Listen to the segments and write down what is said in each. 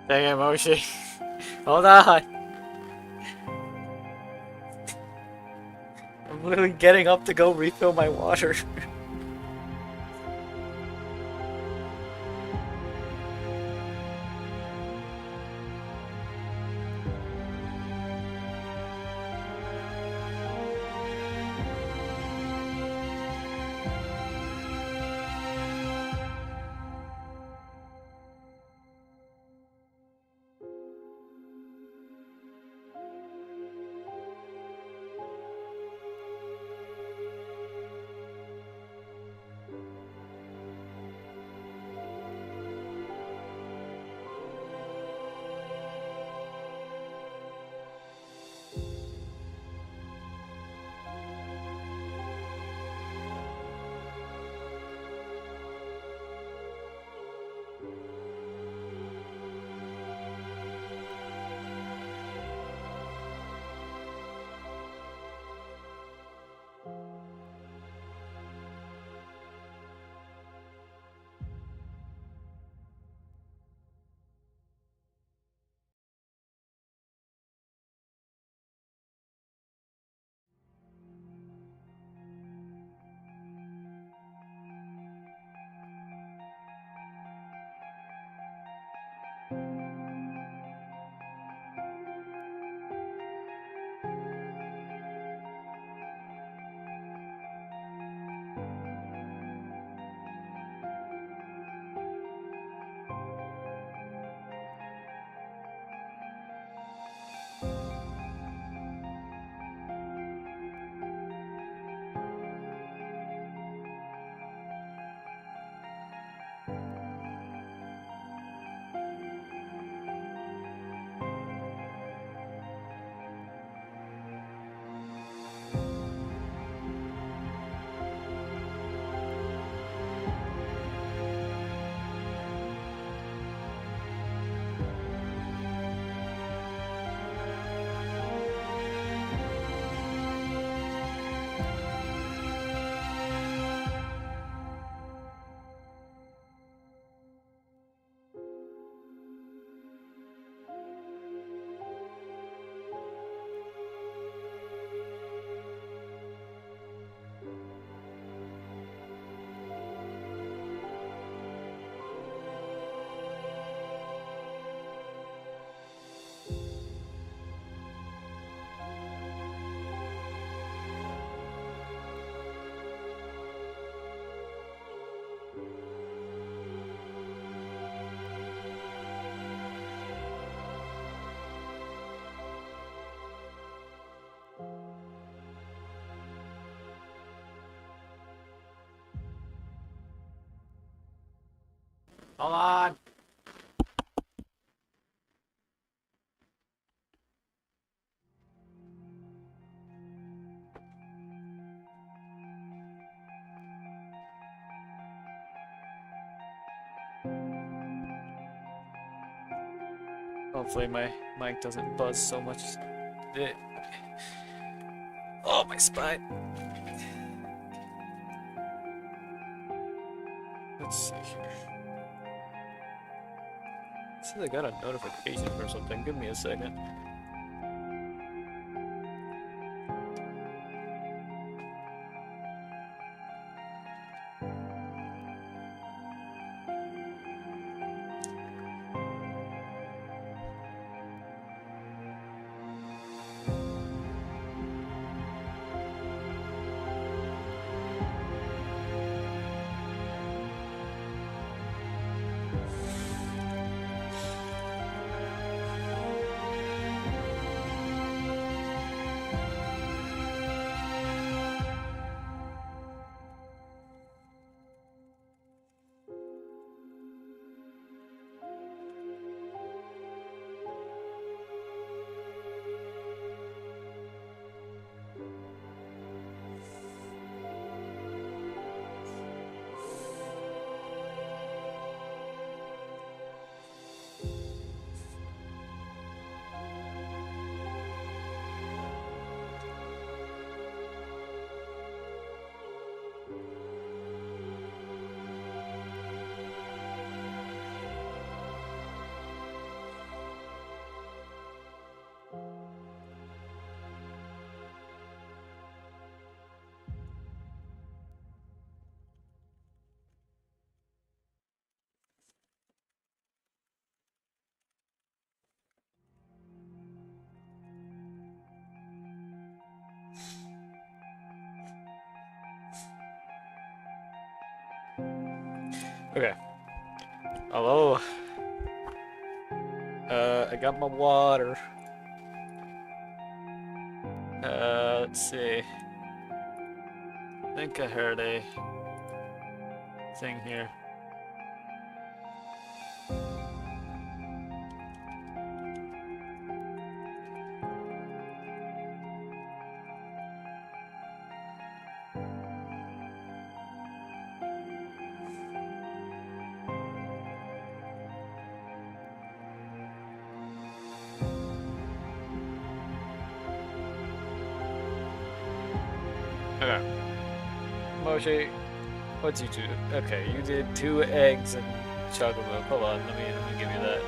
Dang it, Moshi. Hold on. I'm literally getting up to go refill my water. Hold on. Hopefully my mic doesn't buzz so much. Oh, my spine. Let's see here. It says I got a notification or something. Give me a second. Okay. Hello. I got my water. Let's see. I think I heard a thing here. Okay. Moshi, what'd you do? Okay, you did 2 eggs and chocolate milk. Hold on, let me give you that.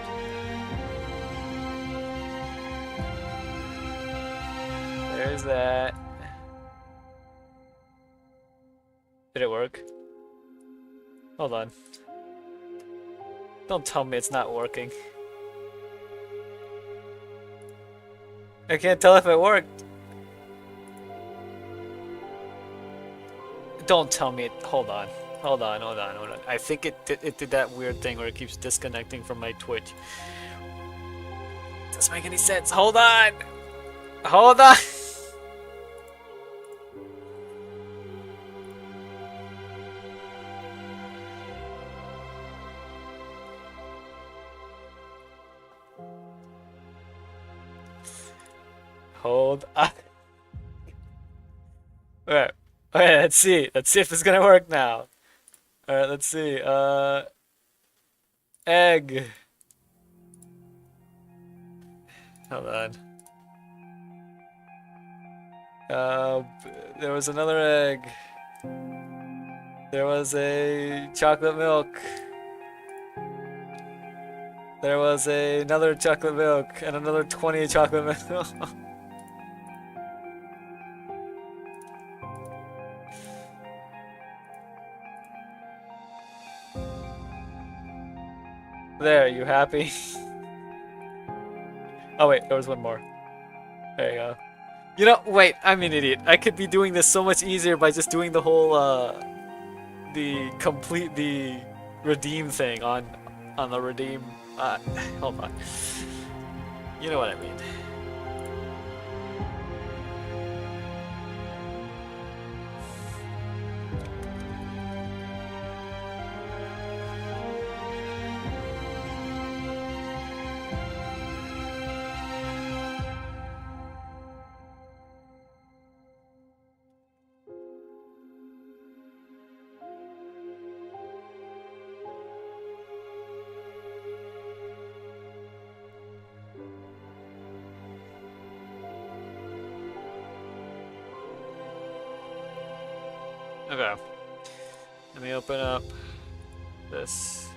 There's that. Did it work? Hold on. Don't tell me it's not working. I can't tell if it worked. Don't tell me it. Hold on. Hold on. I think it did that weird thing where it keeps disconnecting from my Twitch. Doesn't make any sense. Hold on. Hold on. Hold on. Alright. Okay, let's see. Let's see if it's gonna work now. Alright, let's see. Egg. Hold on. There was another egg. There was a chocolate milk. There was another chocolate milk and another 20 chocolate milk. There, you happy? Oh wait, there was one more. There you go. You know, wait, I'm an idiot. I could be doing this so much easier by just doing the whole, the redeem thing on the redeem. Hold on. You know what I mean. Okay. Let me open up this.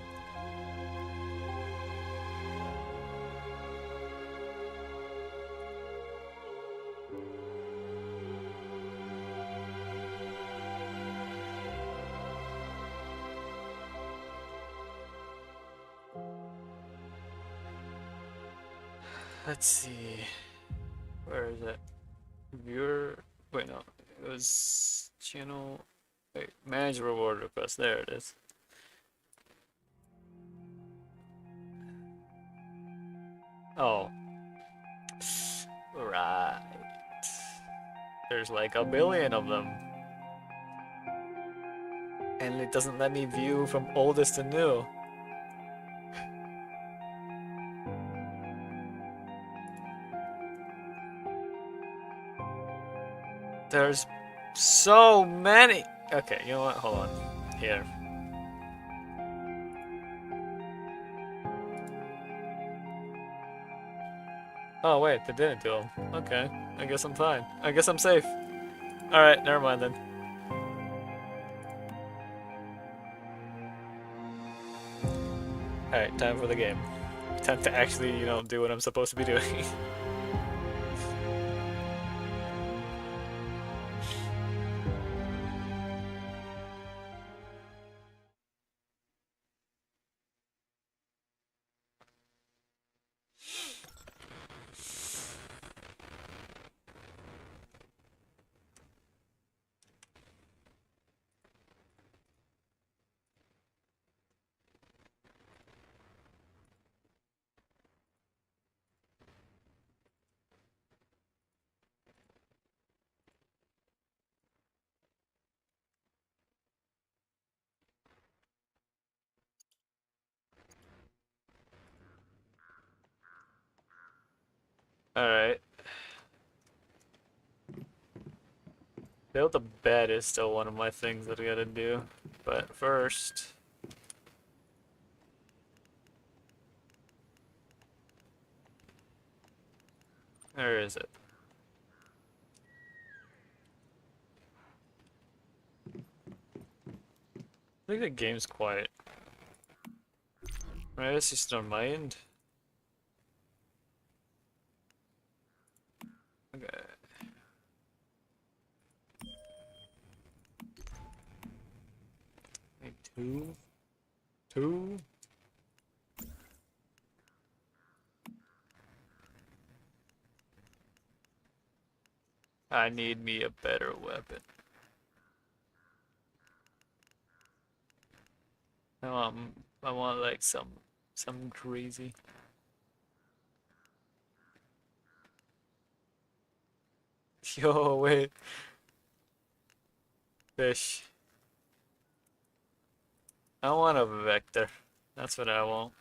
Let's see. Where is it? Viewer. Wait, no. It was channel. Wait, manage reward request. There it is. Oh. Right. There's like a billion of them. And it doesn't let me view from oldest to new. There's so many. Okay, you know what? Hold on. Here. Oh wait, that didn't do them. Okay, I guess I'm fine. I guess I'm safe. Alright, never mind then. Alright, time for the game. Time to actually, you know, do what I'm supposed to be doing. Alright. Build a bed is still one of my things that I gotta do. But first... Where is it? I think the game's quiet. Right, it's just on my end. Okay. Wait, two? Two? I need me a better weapon. I want like some crazy. Yo, wait. Fish. I want a vector. That's what I want.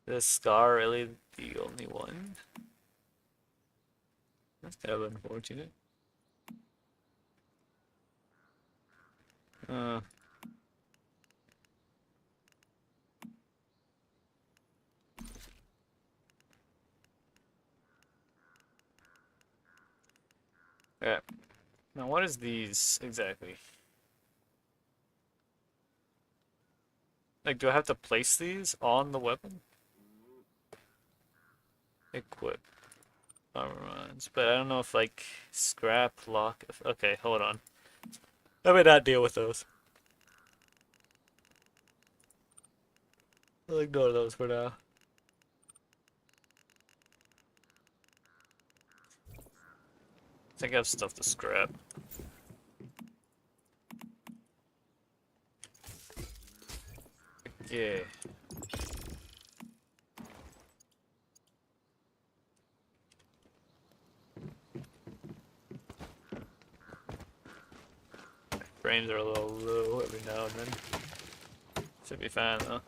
Is Scar really the only one? That's kind of unfortunate. Uh, yeah. Now what is these exactly? Like, do I have to place these on the weapon? Equip. Armor runs. But I don't know if like scrap, lock. Okay, hold on. Let me not deal with those. I'll ignore those for now. I think I have stuff to scrap. Yeah. Frames are a little low every now and then. Should be fine though.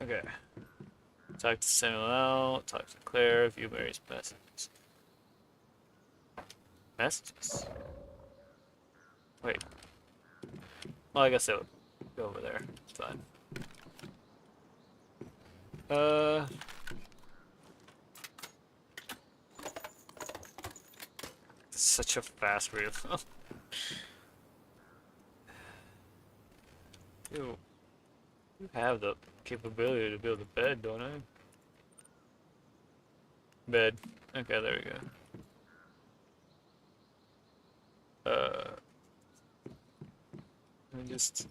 Okay. Talk to Samuel, talk to Claire, view Mary's messages. Messages? Wait. Well, I guess it would go over there. It's fine. Such a fast reload. You have the capability to build a bed, don't I? Bed. Okay, there we go. Let me just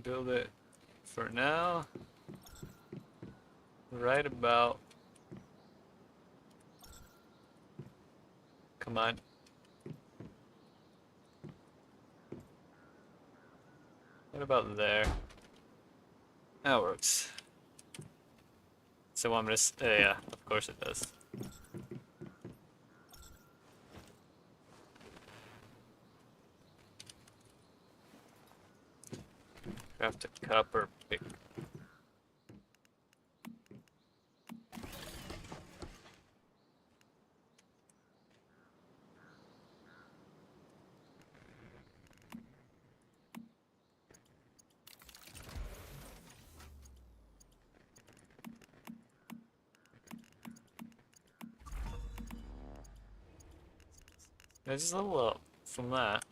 build it for now. Right about. Come on. What about there? That works. So I'm just, yeah, of course it does. Craft a copper pick. There's just a level up from that.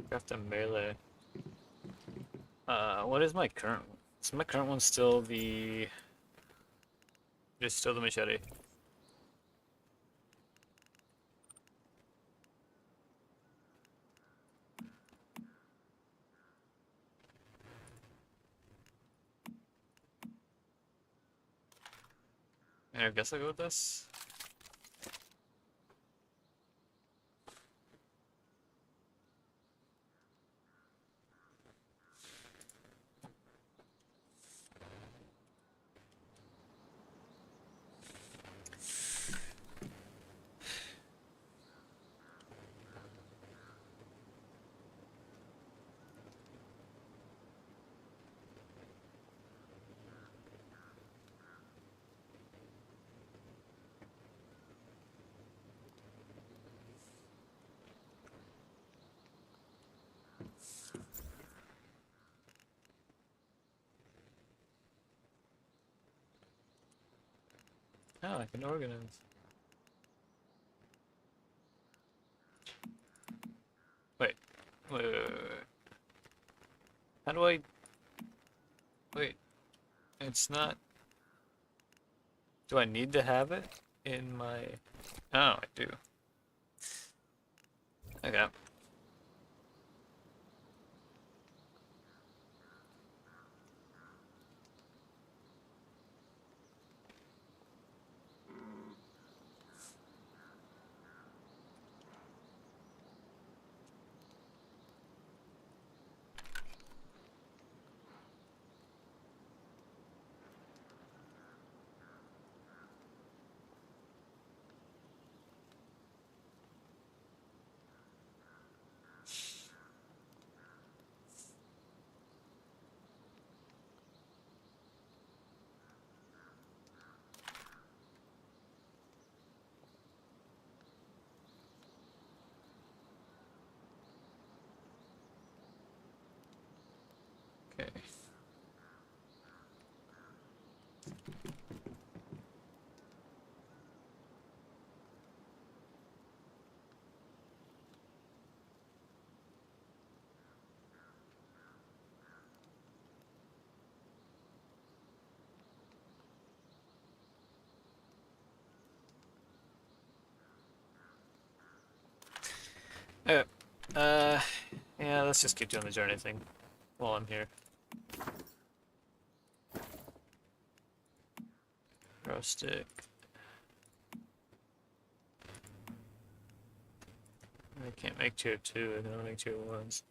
Craft a melee. What is my current one? Is my current one still the... It's still the machete. I guess I'll go with this. Oh, I can organize. Wait, wait. How do I... Wait, it's not... Do I need to have it in my... Oh, I do. Okay. Okay. Okay. Yeah, let's just keep doing the journey thing while I'm here. Rustic. I can't make tier 2, I can only make tier 1. So.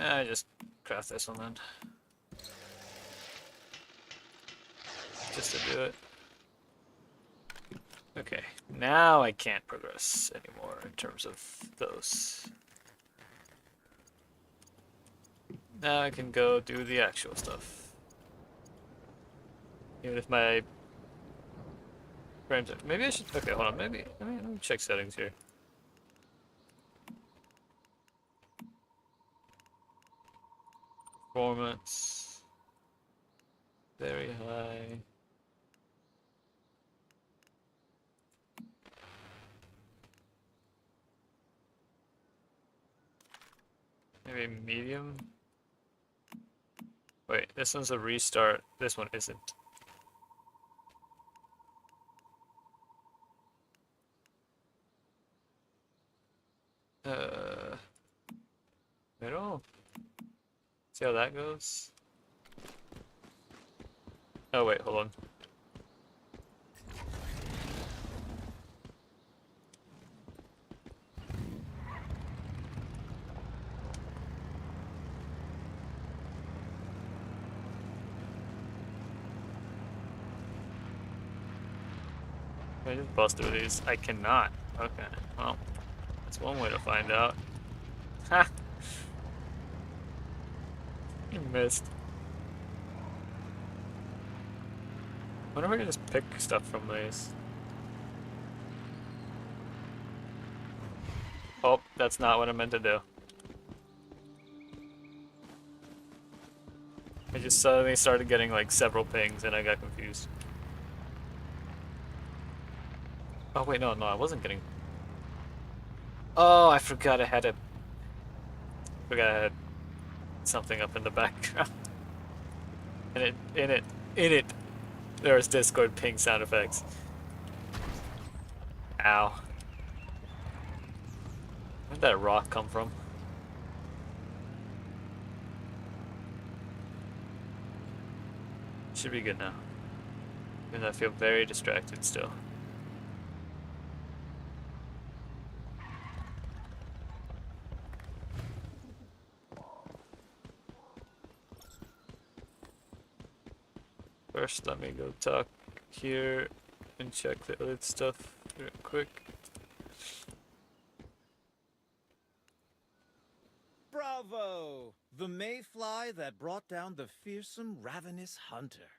I just craft this one then. Just to do it. Okay, now I can't progress anymore in terms of those. Now I can go do the actual stuff. Even if my frames are... Maybe I should... Okay, hold on. Let me check settings here. Performance. Very high. Maybe medium. Wait, this one's a restart. This one isn't. Middle? See how that goes? Oh wait, hold on. Can I just bust through these? I cannot. Okay, well, that's one way to find out. Ha! You missed. I wonder if I can just pick stuff from these. Oh, that's not what I meant to do. I just suddenly started getting like several pings and I got confused. Oh wait, no, I wasn't getting... Oh, I forgot I had a... Forgot I had something up in the background. And in it, there's Discord ping sound effects. Ow. Where'd that rock come from? Should be good now. Even though I feel very distracted still. First, let me go talk here and check the other stuff real quick. Bravo! The mayfly that brought down the fearsome, ravenous hunter.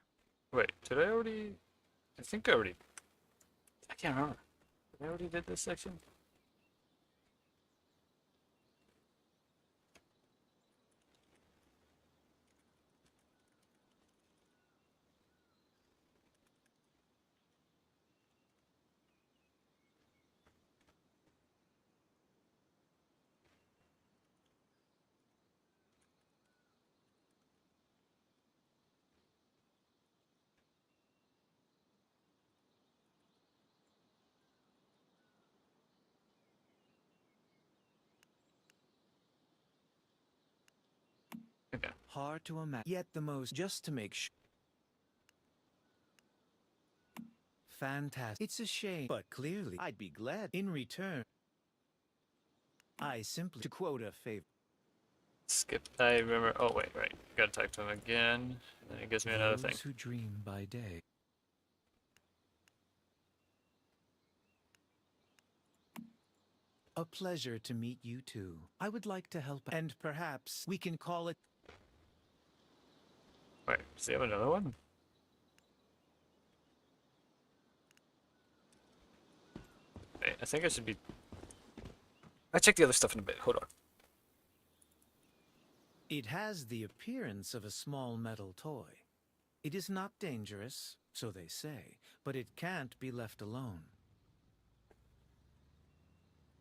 Wait, did I already? I think I already. I can't remember. Did I already did this section? Okay. Hard to imagine, yet the most just to make sure. Fantastic. It's a shame, but clearly I'd be glad in return. I simply, to quote a favorite. Skip. I remember. Oh wait, right. Gotta talk to him again. And then it gives me another thing. Those who dream by day. A pleasure to meet you too. I would like to help, and perhaps we can call it. Wait, does he have another one? Wait, I think I should be. I'll check the other stuff in a bit. Hold on. It has the appearance of a small metal toy. It is not dangerous, so they say, but it can't be left alone.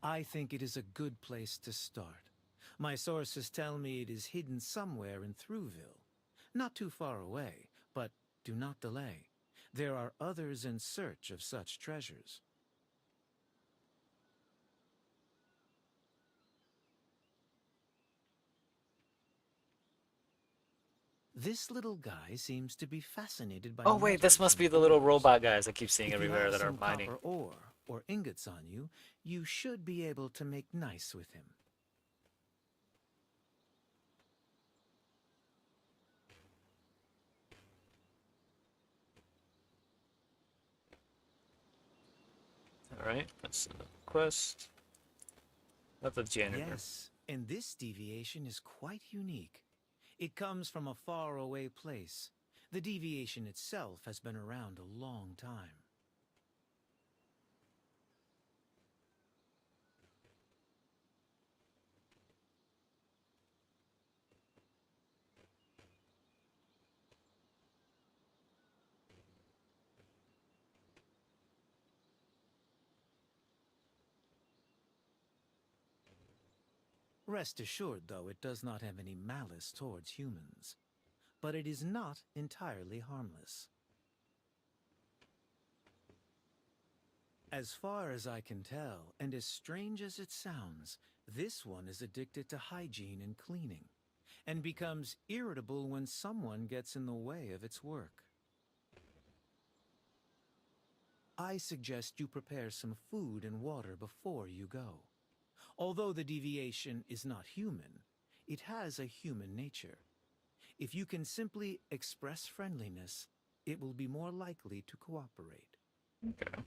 I think it is a good place to start. My sources tell me it is hidden somewhere in Throuville. Not too far away, but do not delay. There are others in search of such treasures. This little guy seems to be fascinated by Oh wait, this metals must and be the little ores. robot guys I keep seeing If you everywhere have that are some mining. copper ore or ingots on you, you should be able to make nice with him. Alright, that's the quest. Not the janitor. Yes, and this deviation is quite unique. It comes from a faraway place. The deviation itself has been around a long time. Rest assured, though, it does not have any malice towards humans. But it is not entirely harmless. As far as I can tell, and as strange as it sounds, this one is addicted to hygiene and cleaning, and becomes irritable when someone gets in the way of its work. I suggest you prepare some food and water before you go. Although the deviation is not human, it has a human nature. If you can simply express friendliness, it will be more likely to cooperate. Okay.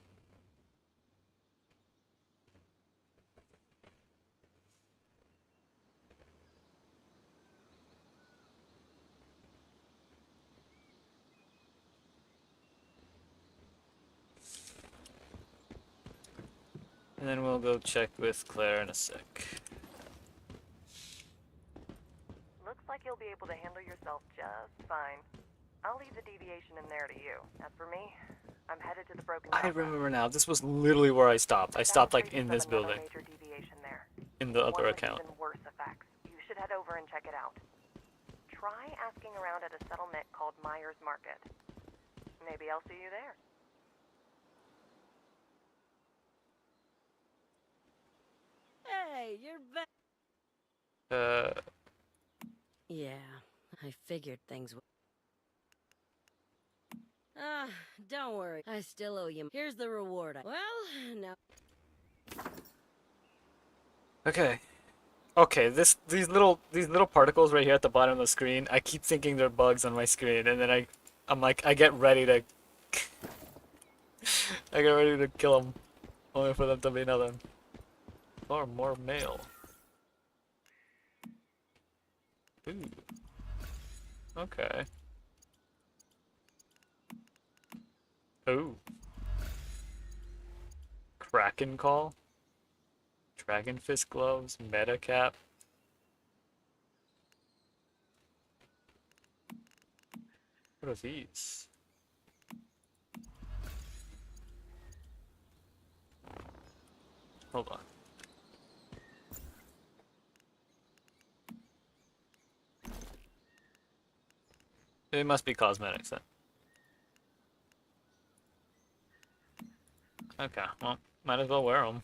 And then we'll go check with Claire in a sec. Looks like you'll be able to handle yourself just fine. I'll leave the deviation in there to you. As for me, I'm headed to the broken I Delta. remember now. This was literally where I stopped. I stopped like in this building. Major deviation there. In the other One with account. even worse effects. You should head over and check it out. Try asking around at a settlement called Myers Market. Maybe I'll see you there. Hey, you're back. Uh, Yeah, I figured things would. Ah, don't worry. I still owe you. Here's the reward. Well, now. okay. Okay, these little particles right here at the bottom of the screen, I keep thinking they're bugs on my screen, and then I'm like, I get ready to I get ready to kill them, only for them to be nothing. Or more mail. Ooh. Okay. Ooh. Kraken call. Dragon fist gloves. Meta cap. What are these? Hold on. It must be cosmetics then. Okay, well, might as well wear them.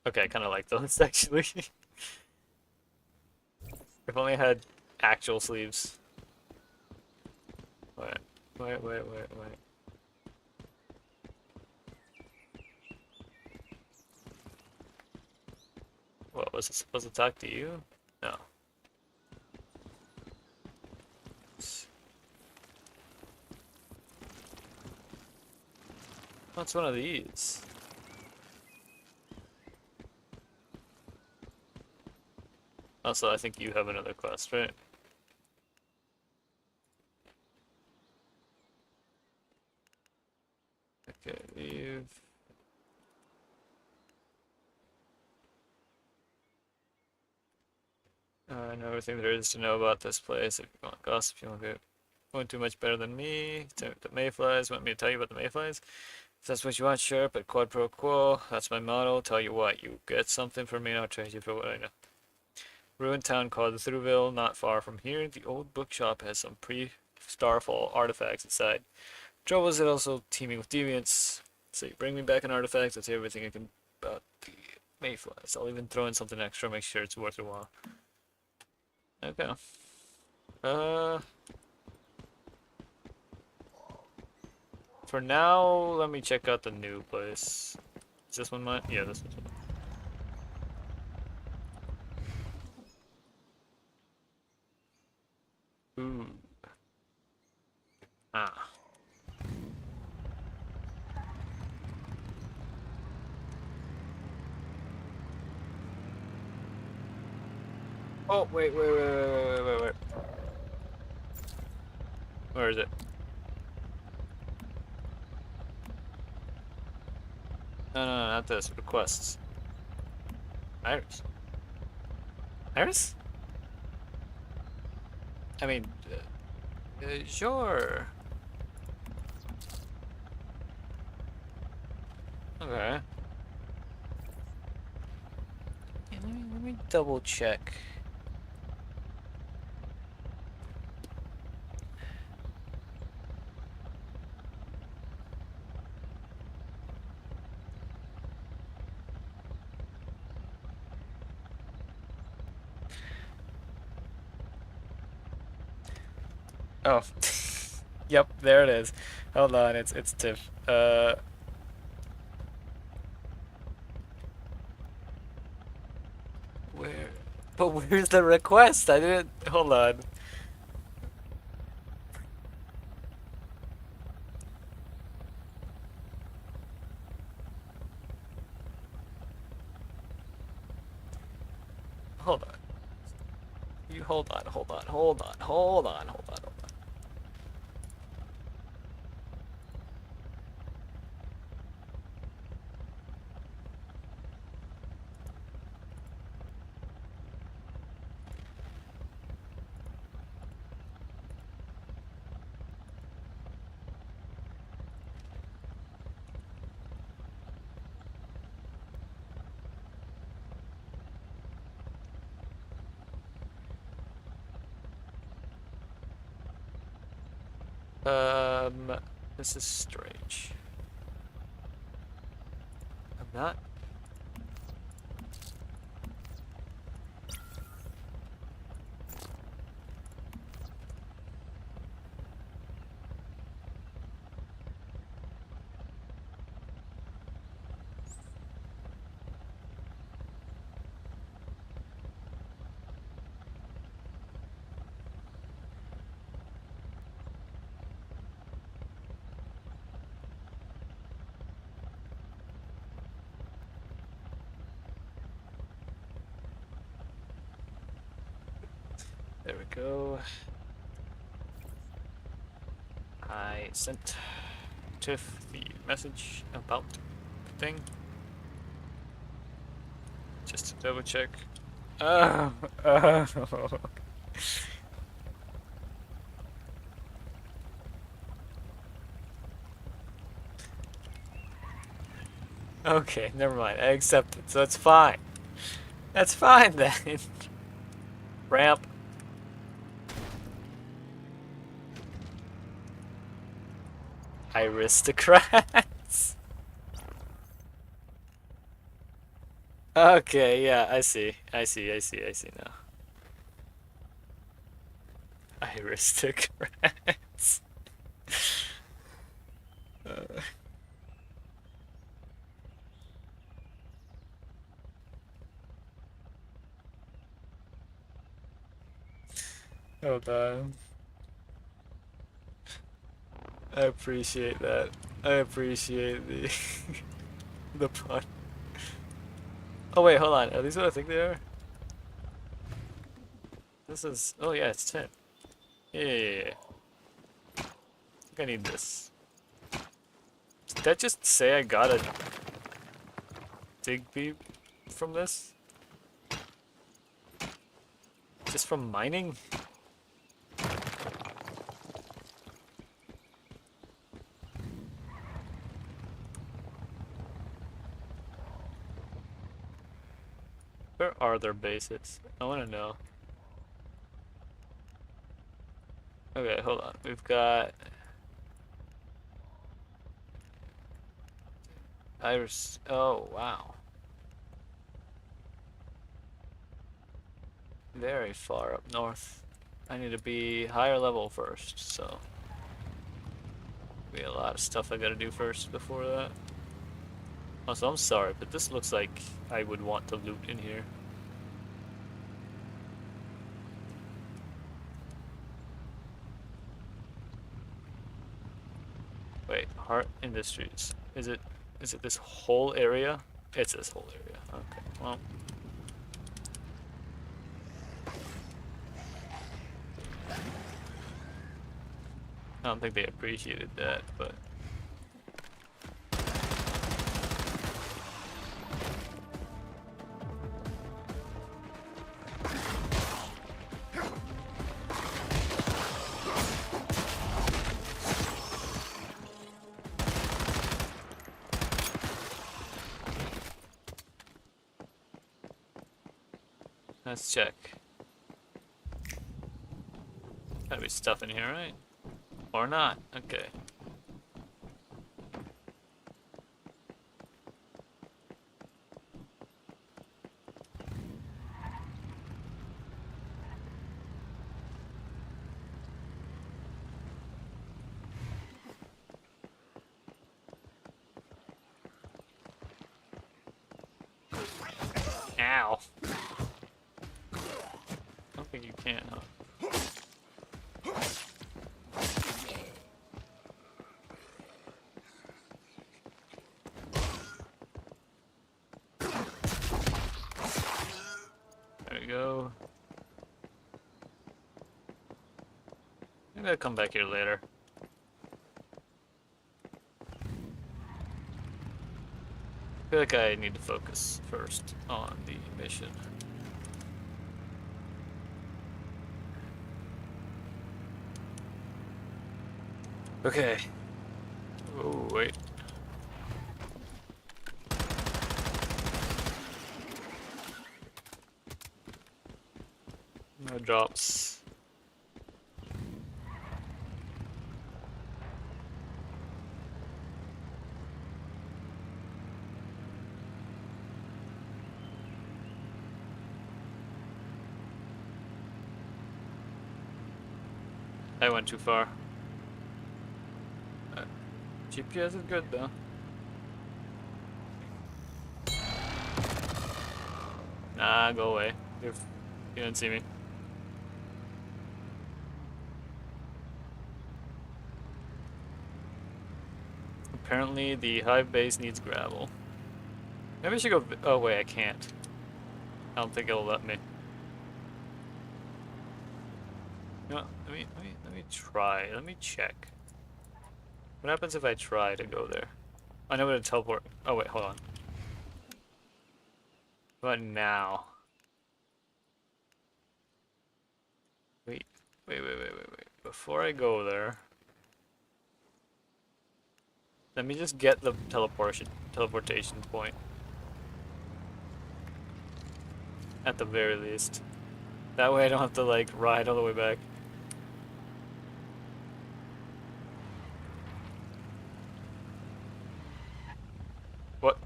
Okay, I kind of like those actually. If only I had actual sleeves. Wait, wait. What, was it supposed to talk to you? No. What's one of these? Also, I think you have another quest, right? Okay, leave. I know everything there is to know about this place. If you want gossip, you won't get going too much better than me. The mayflies. Want me to tell you about the mayflies? If that's what you want, sure, but quid pro quo. That's my motto. Tell you what, you get something from me and I'll trade you for what I know. Ruined town called Thurville, not far from here. The old bookshop has some pre-Starfall artifacts inside. Trouble is it also teeming with deviants. So you bring me back an artifact, I'll tell you everything I can about the mayflies. I'll even throw in something extra, make sure it's worth your while. Okay. Uh, for now, let me check out the new place. Is this one mine? Yeah, this one's mine. Ooh. Ah. Oh, wait. Where is it? No, not this. Requests. Iris. Iris? I mean, sure. Okay. Yeah, let me double check. Oh. Yep, there it is. Hold on, it's Tiff. Where? But where's the request? I didn't. Hold on. Hold on. You hold on. This is strange. I'm not. There we go. I sent Tiff the message about the thing. Just to double check. Oh, oh. Okay, never mind. I accept it, so it's fine. That's fine then. Ramp. Aristocrats. Okay, yeah, I see. I see now. Aristocrats. Hold on. I appreciate that. I appreciate the the pun. Oh wait, hold on. Are these what I think they are? This is. Oh yeah, it's 10. Yeah. I think I need this. Did that just say I got a Digby from this? Just from mining? Where are their bases? I want to know. Okay, hold on. We've got Iris. Oh, wow. Very far up north. I need to be higher level first, so. Be a lot of stuff I gotta do first before that. Also, I'm sorry, but this looks like I would want to loot in here. Wait, Heart Industries. Is it this whole area? It's this whole area. Okay, well. I don't think they appreciated that, but. Let's check. Gotta be stuff in here, right? Or not. Okay. Ow. I don't think you can, huh? There we go. Maybe I'll come back here later. I feel like I need to focus first on the mission. Okay. Oh, wait. No drops. I went too far. Uh, GPS is good though. Nah, go away. You didn't see me. Apparently the hive base needs gravel. Maybe I should go. Oh wait, I can't. I don't think it'll let me. You know what? Let me try. Let me check. What happens if I try to go there? I know where to teleport. Oh wait, hold on. But now. Wait. Before I go there, let me just get the teleportation point. At the very least. That way I don't have to like ride all the way back. What?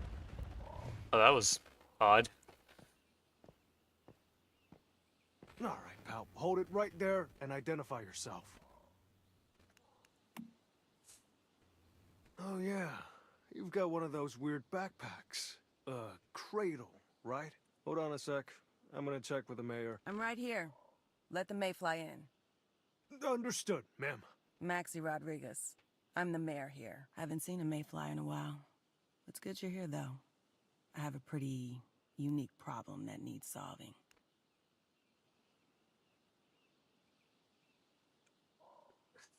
Oh, that was odd. All right, pal. Hold it right there and identify yourself. Oh, yeah. You've got one of those weird backpacks. Cradle, right? Hold on a sec. I'm gonna check with the mayor. I'm right here. Let the Mayfly in. Understood, ma'am. Maxie Rodriguez. I'm the mayor here. I haven't seen a Mayfly in a while. It's good you're here, though. I have a pretty unique problem that needs solving.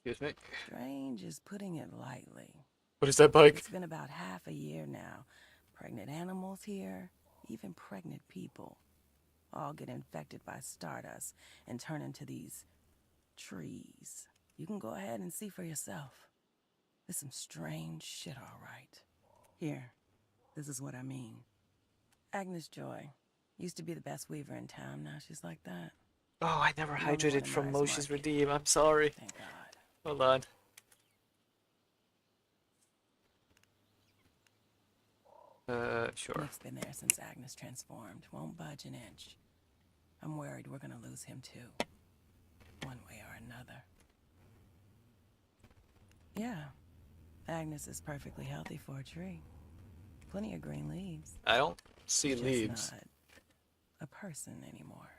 Excuse me. Strange is putting it lightly. What is that bike? It's been about half a year now. Pregnant animals here, even pregnant people, all get infected by stardust and turn into these trees. You can go ahead and see for yourself. There's some strange shit, all right. Here, this is what I mean. Agnes Joy used to be the best weaver in town. Now she's like that. Oh, I never The only one hydrated in from Mars Moshe's Market. Redeem. I'm sorry. Thank God. Hold on. Sure. Nick's been there since Agnes transformed. Won't budge an inch. I'm worried we're gonna lose him too. One way or another. Yeah. Agnes is perfectly healthy for a tree. Plenty of green leaves. I don't see Just leaves. not a person anymore.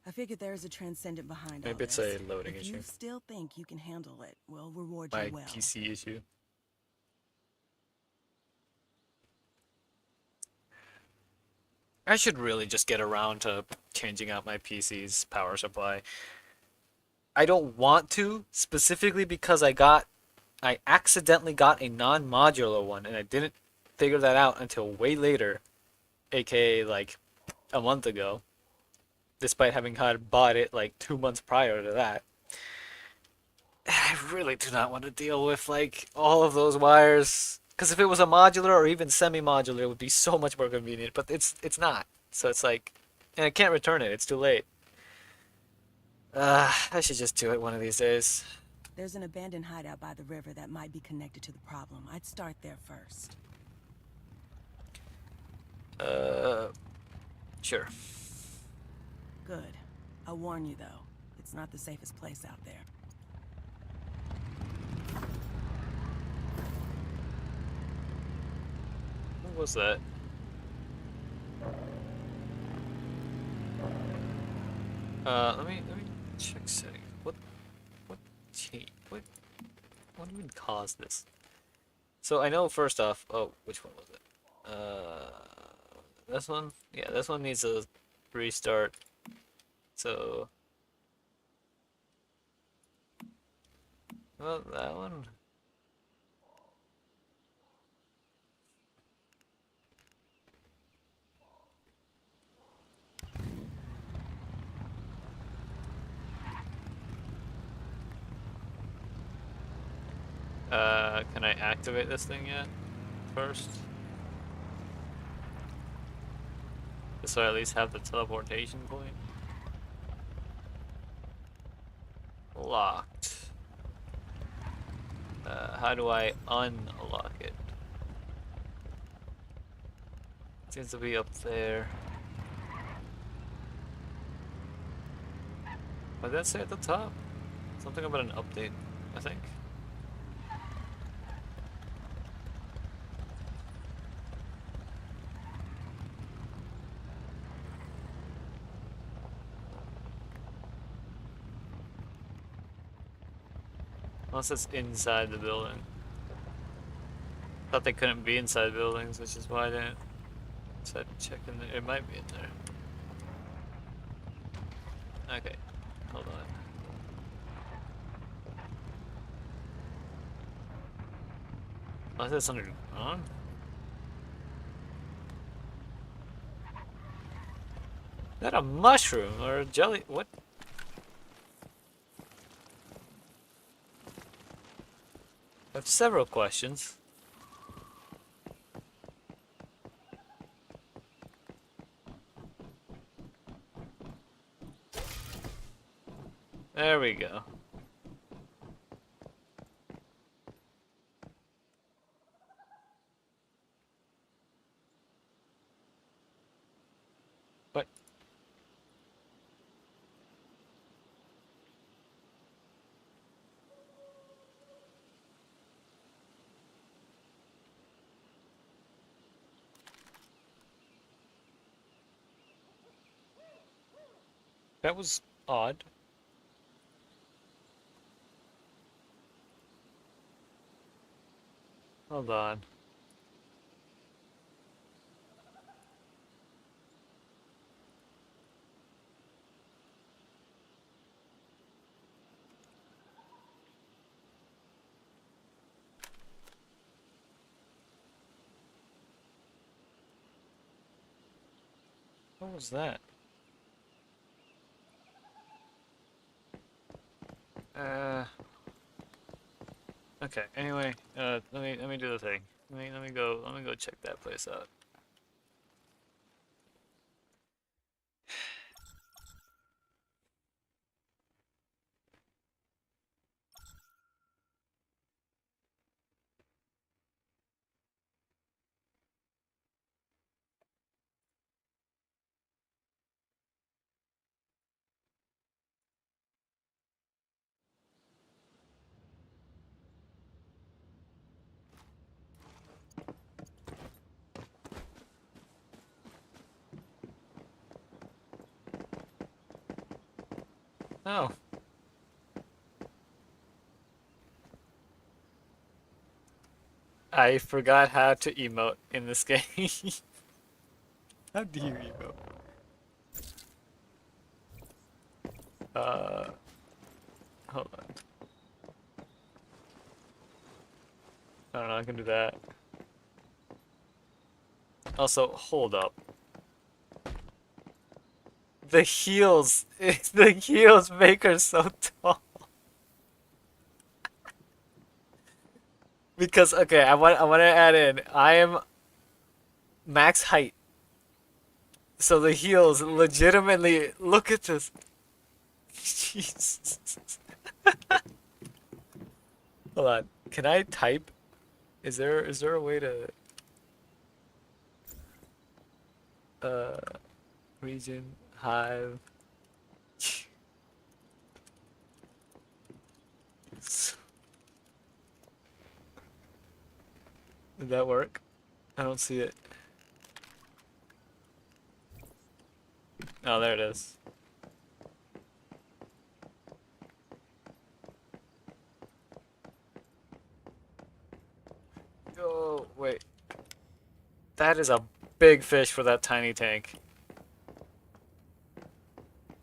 I figured there is a transcendent behind all Maybe it's this. a loading If issue. you still think you can handle it, we'll reward My you well. PC issue. I should really just get around to changing out my PC's power supply. I don't want to, specifically because I accidentally got a non-modular one, and I didn't figure that out until way later, aka like a month ago, despite having had bought it like 2 months prior to that. I really do not want to deal with like all of those wires, because if it was a modular or even semi-modular, it would be so much more convenient, but it's not. So it's like, and I can't return it, it's too late. I should just do it one of these days. There's an abandoned hideout by the river that might be connected to the problem. I'd start there first. Sure. Good. I'll warn you, though. It's not the safest place out there. What was that? Let me check settings. What even caused this? So I know first off, oh, which one was it? This one? Yeah, this one needs a restart. So, well, that one. Can I activate this thing yet? First? Just so I at least have the teleportation point. Locked. How do I unlock it? Seems to be up there. What did that say at the top? Something about an update, I think. Unless it's inside the building. Thought they couldn't be inside buildings, which is why I didn't decide to check in there. It might be in there. Okay, hold on. Unless it's underground? Is that a mushroom or a jelly? What? I have several questions. There we go. What? That was odd. Hold on. What was that? Okay, anyway, let me do the thing. Let me go check that place out. Oh. I forgot how to emote in this game. How do you emote? Uh, hold on. I don't know, I can do that. Also, hold up. The heels, the heels make her so tall. Because, okay, I want to add in, I am max height. So the heels legitimately, look at this. Jesus. Hold on. Can I type? Is there a way to uh region hive? Did that work? I don't see it. Oh, there it is. Oh, wait. That is a big fish for that tiny tank.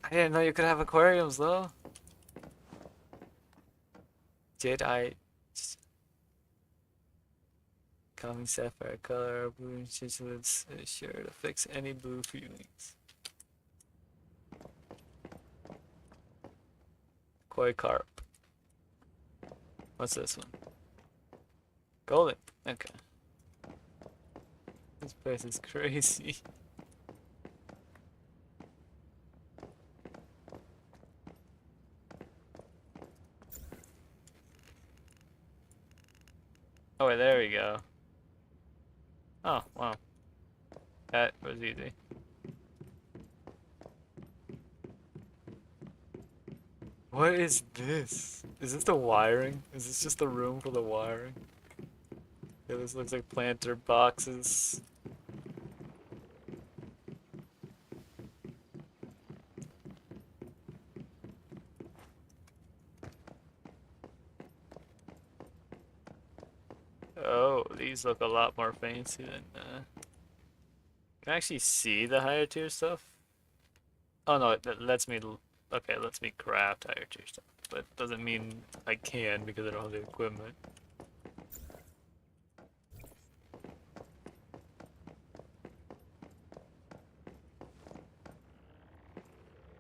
I didn't know you could have aquariums though. Did I? Calming sapphire color, blue chinchillets, sure to fix any blue feelings. Koi carp. What's this one? Golden. Okay. This place is crazy. Oh, wait, there we go. Oh, wow. That was easy. What is this? Is this the wiring? Is this just the room for the wiring? Yeah, this looks like planter boxes. Oh, these look a lot more fancy than can I actually see the higher tier stuff? Oh no, that lets me okay, lets me craft higher tier stuff. But doesn't mean I can because I don't have the equipment.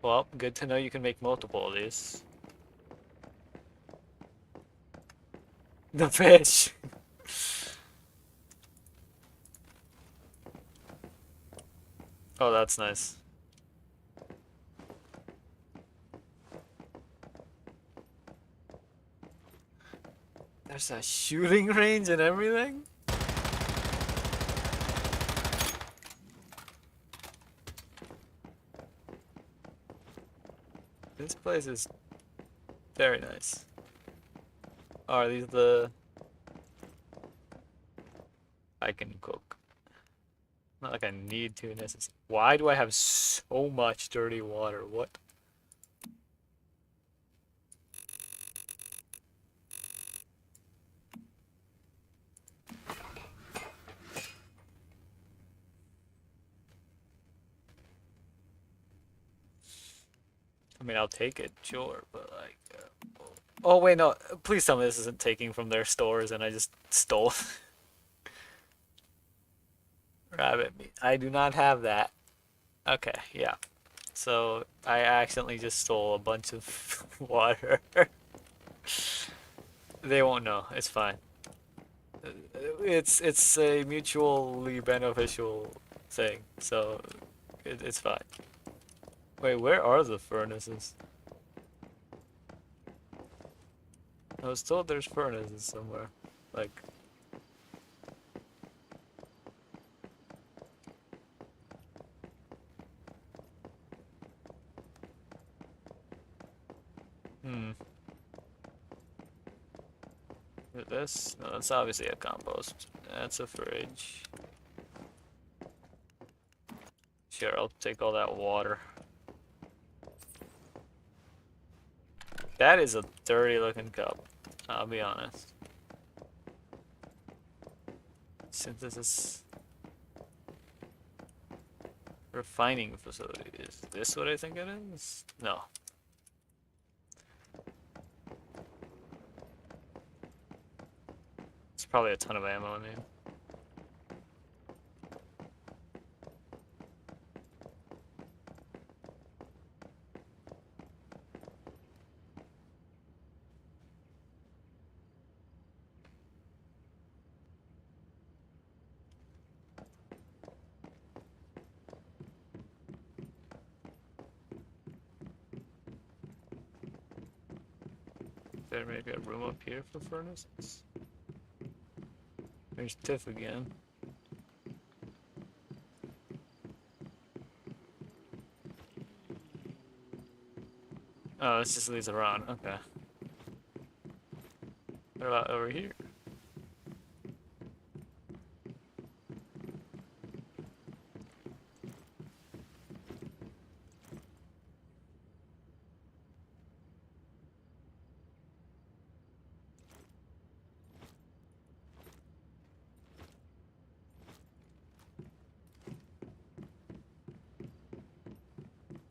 Well, good to know you can make multiple of these. The fish! Oh, that's nice. There's a shooting range and everything? This place is very nice. Are these the... I can cook. Not like I need to necessarily. Why do I have so much dirty water? What? I mean, I'll take it, sure, but like... oh, wait, no. Please tell me this isn't taking from their stores and I just stole rabbit meat. I do not have that. Okay, yeah. So, I accidentally just stole a bunch of water. They won't know. It's fine. It's a mutually beneficial thing, so it's fine. Wait, where are the furnaces? I was told there's furnaces somewhere. Like... Hmm. Is it this? No, that's obviously a compost. That's a fridge. Sure, I'll take all that water. That is a dirty looking cup, I'll be honest. Synthesis refining facility. Is this what I think it is? No. It's probably a ton of ammo in here. There may be a room up here for furnaces. There's Tiff again. Oh, this just leads around. Okay. What about over here?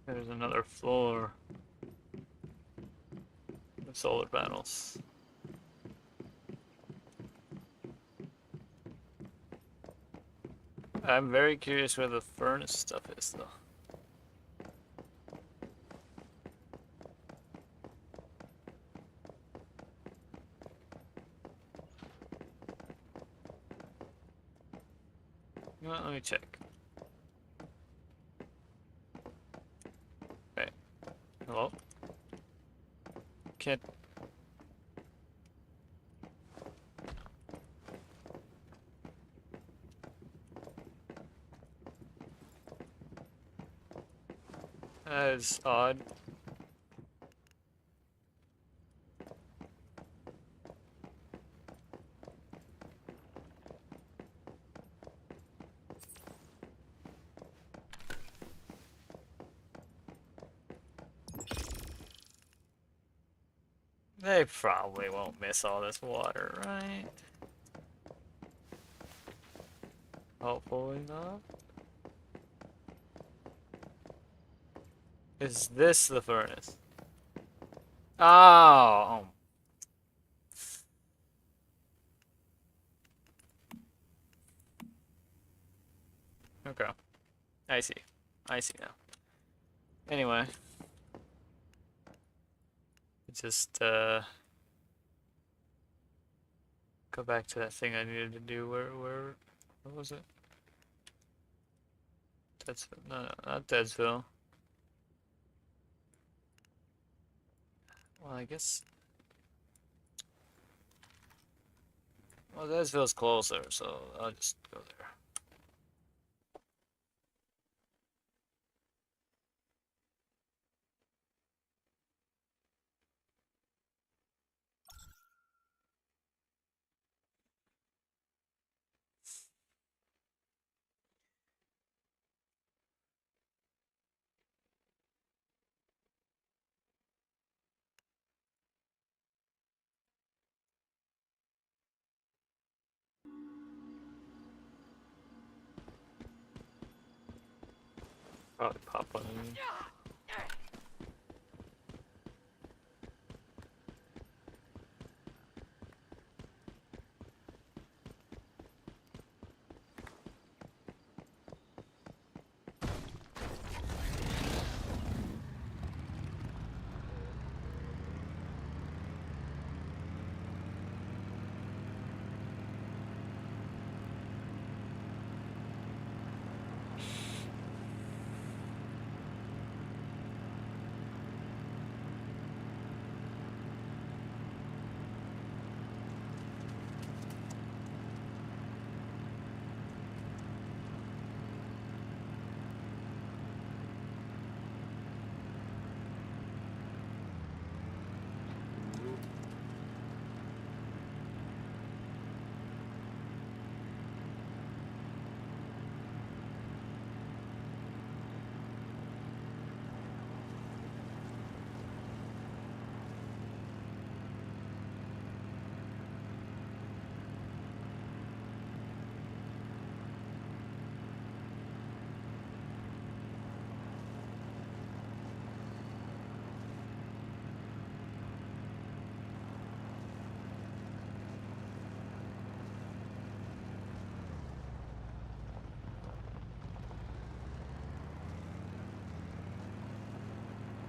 There's another floor of solar panels. I'm very curious where the furnace stuff is, though. You know what, let me check. Wait. Hello? Can't... That is odd. They probably won't miss all this water, right? Hopefully not. Is this the furnace? Oh. Okay. I see. I see now. Anyway. Just, go back to that thing I needed to do. What was it? Deadsville. No, not Deadsville. Well, I guess. Well, Deadsville's closer, so I'll just go there. Probably pop one in.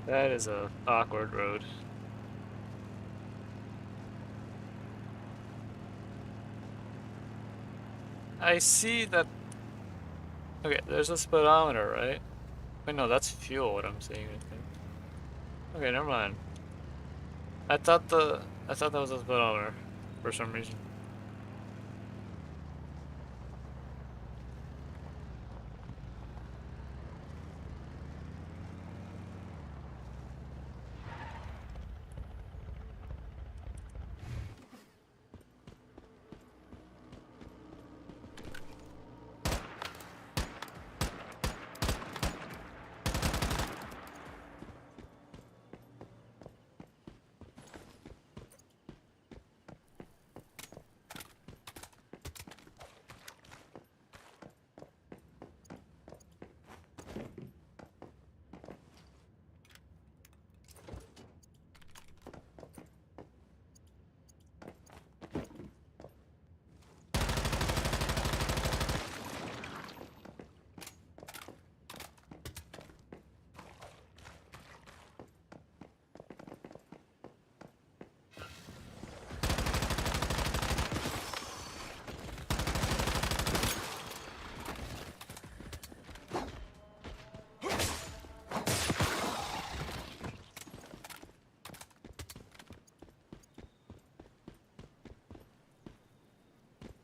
That is a awkward road. I see that. Okay, there's a speedometer, right? Wait, no, that's fuel. What I'm seeing, I think. Okay, never mind. I thought that was a speedometer for some reason.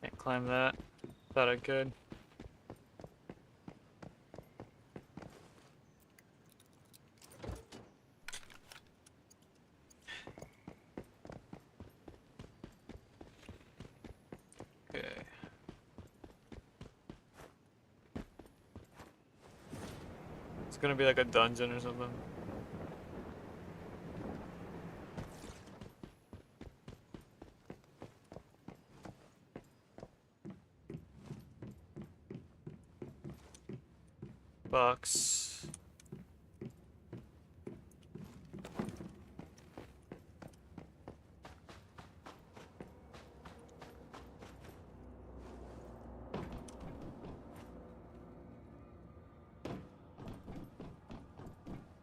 Can't climb that. Thought I could. Okay. It's gonna be like a dungeon or something. box.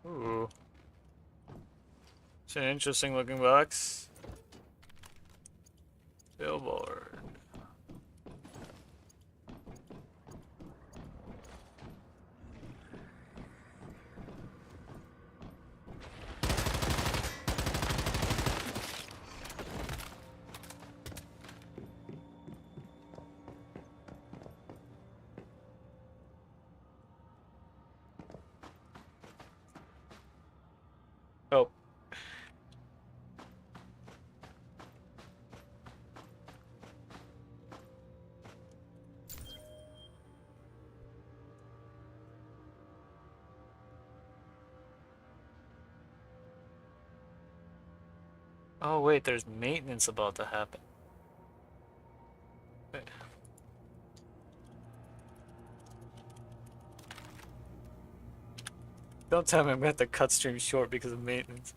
Ooh. It's an interesting looking box. Billboard. Oh. Oh wait, there's maintenance about to happen. Wait. Don't tell me I'm gonna have to cut stream short because of maintenance.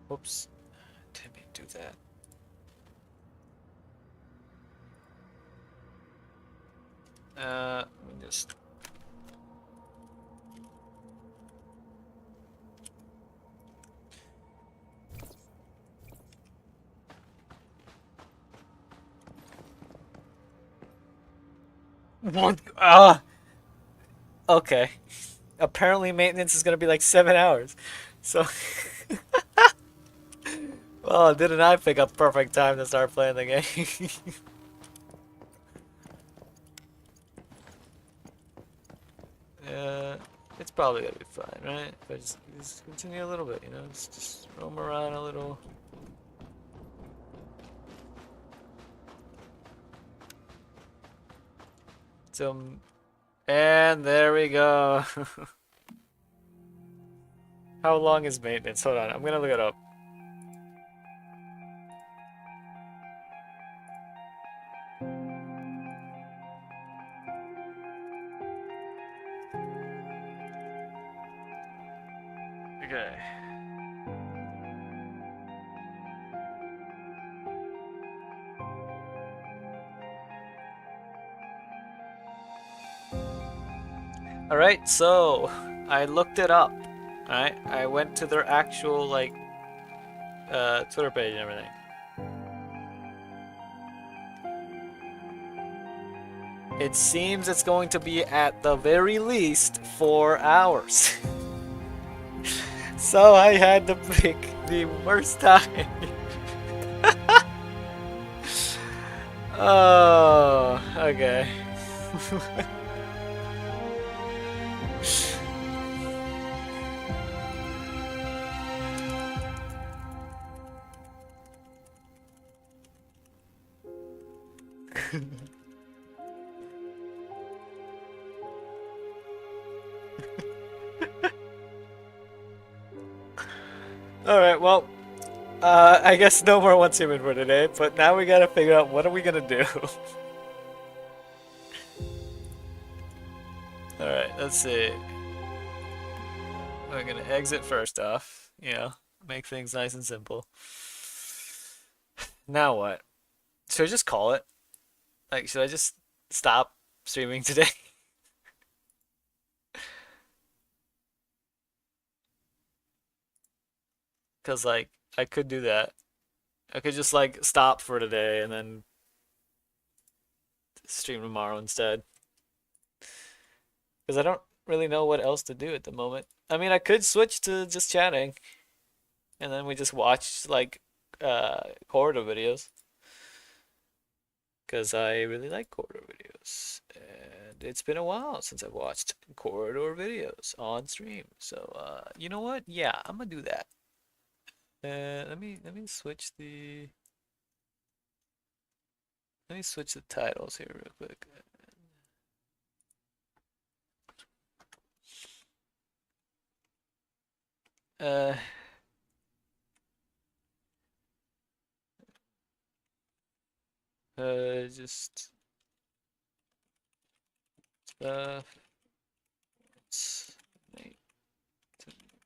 Whoops. Didn't mean to do that. Let me just... One... Okay. Apparently maintenance is gonna be like 7 hours. So... Well, didn't I pick a perfect time to start playing the game? It's probably gonna be fine, right? If I just continue a little bit, you know? Just roam around a little. And there we go. How long is maintenance? Hold on, I'm gonna look it up. Okay. Alright, so I looked it up. Alright, I went to their actual like Twitter page and everything. It seems it's going to be at the very least 4 hours. So I had to pick the worst time. Oh, okay. Alright, well, I guess no more Once Human for today, but now we gotta figure out what are we gonna do. Alright, let's see. We're gonna exit first off, you know, make things nice and simple. Now what? Should I just call it? Like, should I just stop streaming today? Because, like, I could do that. I could just, like, stop for today and then stream tomorrow instead. Because I don't really know what else to do at the moment. I mean, I could switch to just chatting. And then we just watch, like, corridor videos. Because I really like corridor videos. And it's been a while since I've watched corridor videos on stream. So, you know what? Yeah, I'm gonna do that. Let me switch the titles here real quick. Uh, just stuff.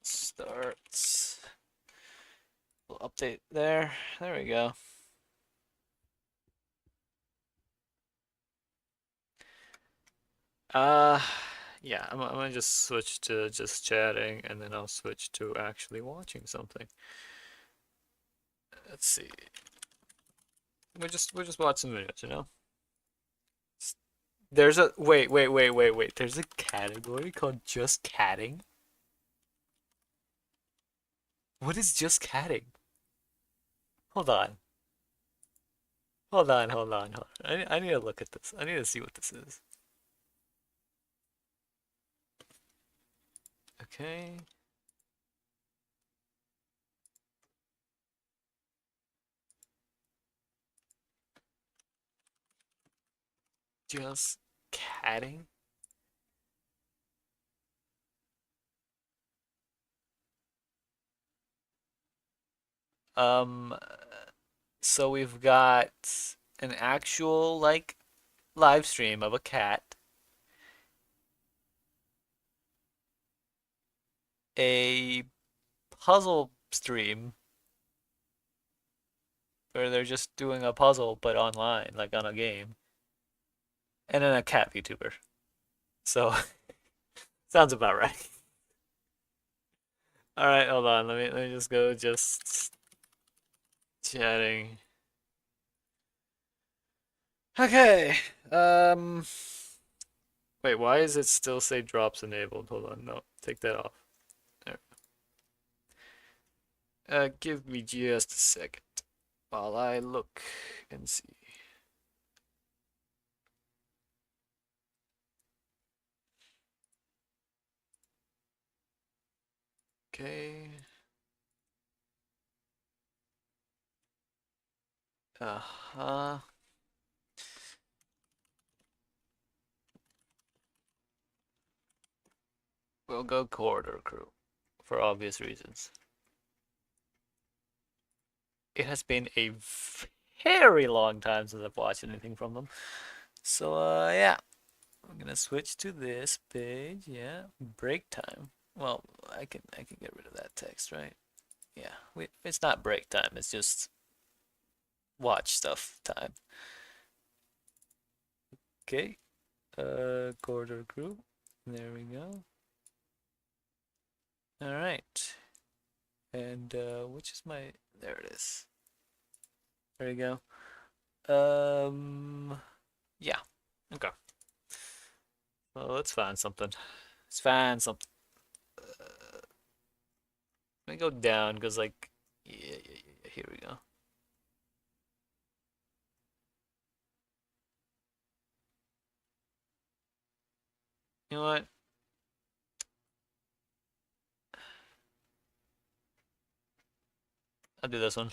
Starts. Little update there. There we go. Uh, yeah, I'm gonna just switch to just chatting, and then I'll switch to actually watching something. Let's see. We'll just watch some videos, you know? There's a wait. There's a category called just catting. What is just catting? Hold on. Hold on. I need to look at this. I need to see what this is. Okay. Just catting? Um, so we've got an actual like live stream of a cat, a puzzle stream where they're just doing a puzzle but online, like on a game, and then a cat VTuber. So sounds about right. All right, hold on. Let me just go just chatting. Okay. Wait, why is it still say drops enabled? Hold on. No, take that off. There. Give me just a second while I look and see. Okay. Uh-huh. We'll go Corridor Crew for obvious reasons. It has been a very long time since I've watched anything from them. So, yeah. I'm gonna switch to this page. Yeah, break time. Well, I can get rid of that text, right? Yeah, it's not break time. It's just watch stuff time. Okay. Corridor Crew. There we go. All right. And which is my? There it is. There you go. Yeah. Okay. Well, let's find something. Let's find something. Let me go down because, like, yeah. Here we go. You know what? I'll do this one.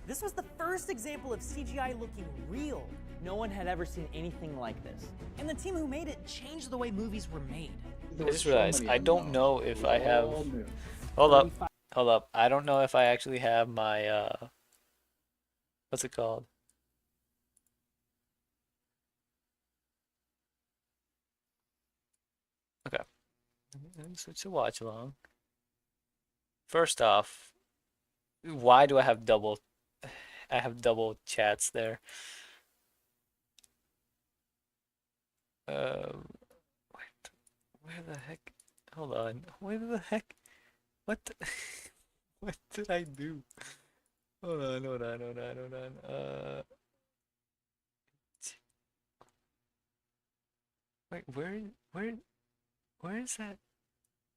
This was the first example of CGI looking real. No one had ever seen anything like this. And the team who made it changed the way movies were made. I just realized I don't know if I have. Hold up. I don't know if I actually have my what's it called? Okay. Let me switch to watch along. First off, why do I have double? I have double chats there. Wait, where the heck? Hold on. Where the heck? What? What did I do? Hold on. Wait, where is that?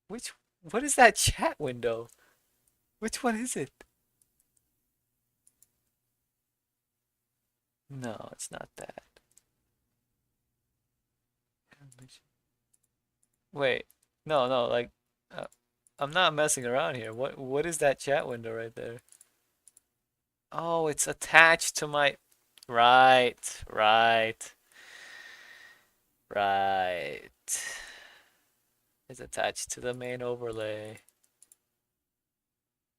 Which, what is that chat window? Which one is it? No, it's not that. Wait, no, like, uh, I'm not messing around here. What is that chat window right there? Oh, it's attached to my, right. is attached to the main overlay.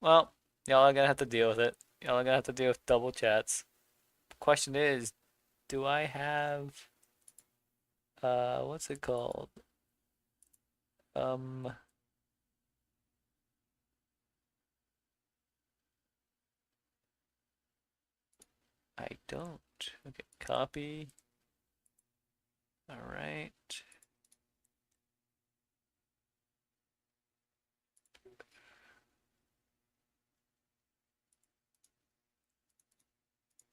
Well, y'all are gonna have to deal with it. Y'all are gonna have to deal with double chats. The question is, do I have what's it called? I don't. Okay, copy. All right.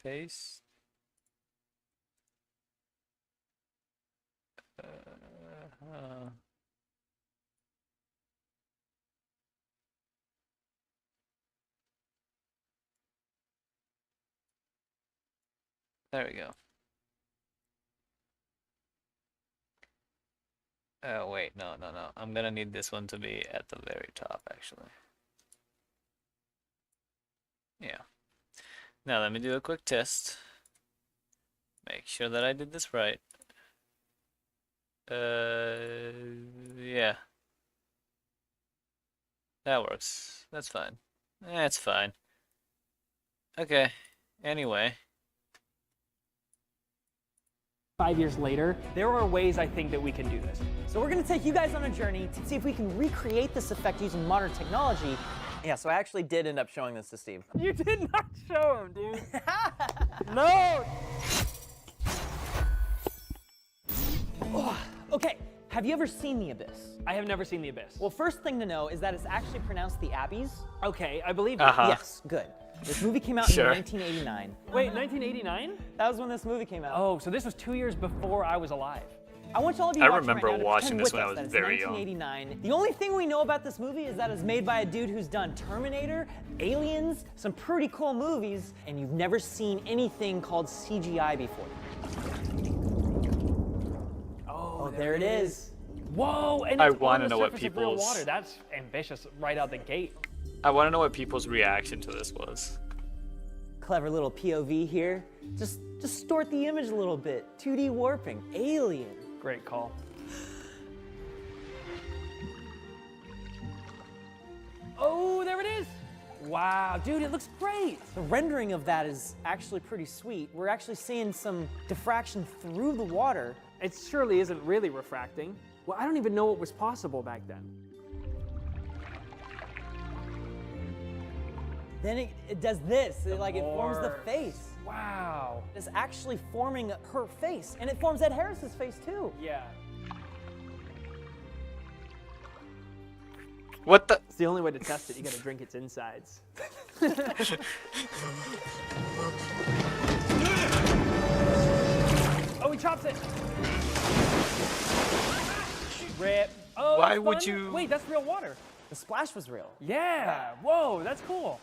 Paste. There we go. Oh, wait, no. I'm gonna need this one to be at the very top, actually. Yeah. Now let me do a quick test. Make sure that I did this right. Yeah. That works. That's fine. That's fine. Okay. Anyway. 5 years later, there are ways I think that we can do this. So we're gonna take you guys on a journey to see if we can recreate this effect using modern technology. Yeah, so I actually did end up showing this to Steve. You did not show him, dude. No! Okay, have you ever seen The Abyss? I have never seen The Abyss. Well, first thing to know is that it's actually pronounced The Abbeys. Okay, I believe it. Yes, good. This movie came out Sure. in 1989. Wait, 1989? That was when this movie came out. Oh, so this was 2 years before I was alive. I want all of you I watching remember right now to watching pretend this with when I us was that it's very young. 1989. The only thing we know about this movie is that it's made by a dude who's done Terminator, Aliens, some pretty cool movies, and you've never seen anything called CGI before. Oh, there it is. Whoa, and I it's wanna on the know what surface of real people's- water. That's ambitious right out the gate. I want to know what people's reaction to this was. Clever little POV here. Just distort the image a little bit. 2D warping. Alien. Great call. Oh, there it is. Wow, dude, it looks great. The rendering of that is actually pretty sweet. We're actually seeing some diffraction through the water. It surely isn't really refracting. Well, I don't even know what was possible back then. Then it does this. It forms the morphs. face. Wow. It's actually forming her face, and it forms Ed Harris's face too. Yeah. What the? It's the only way to test it. You gotta drink its insides. Oh, he chops it. Rip. Oh, Why that's would fun. you- Wait, that's real water. The splash was real. Yeah. Whoa, that's cool.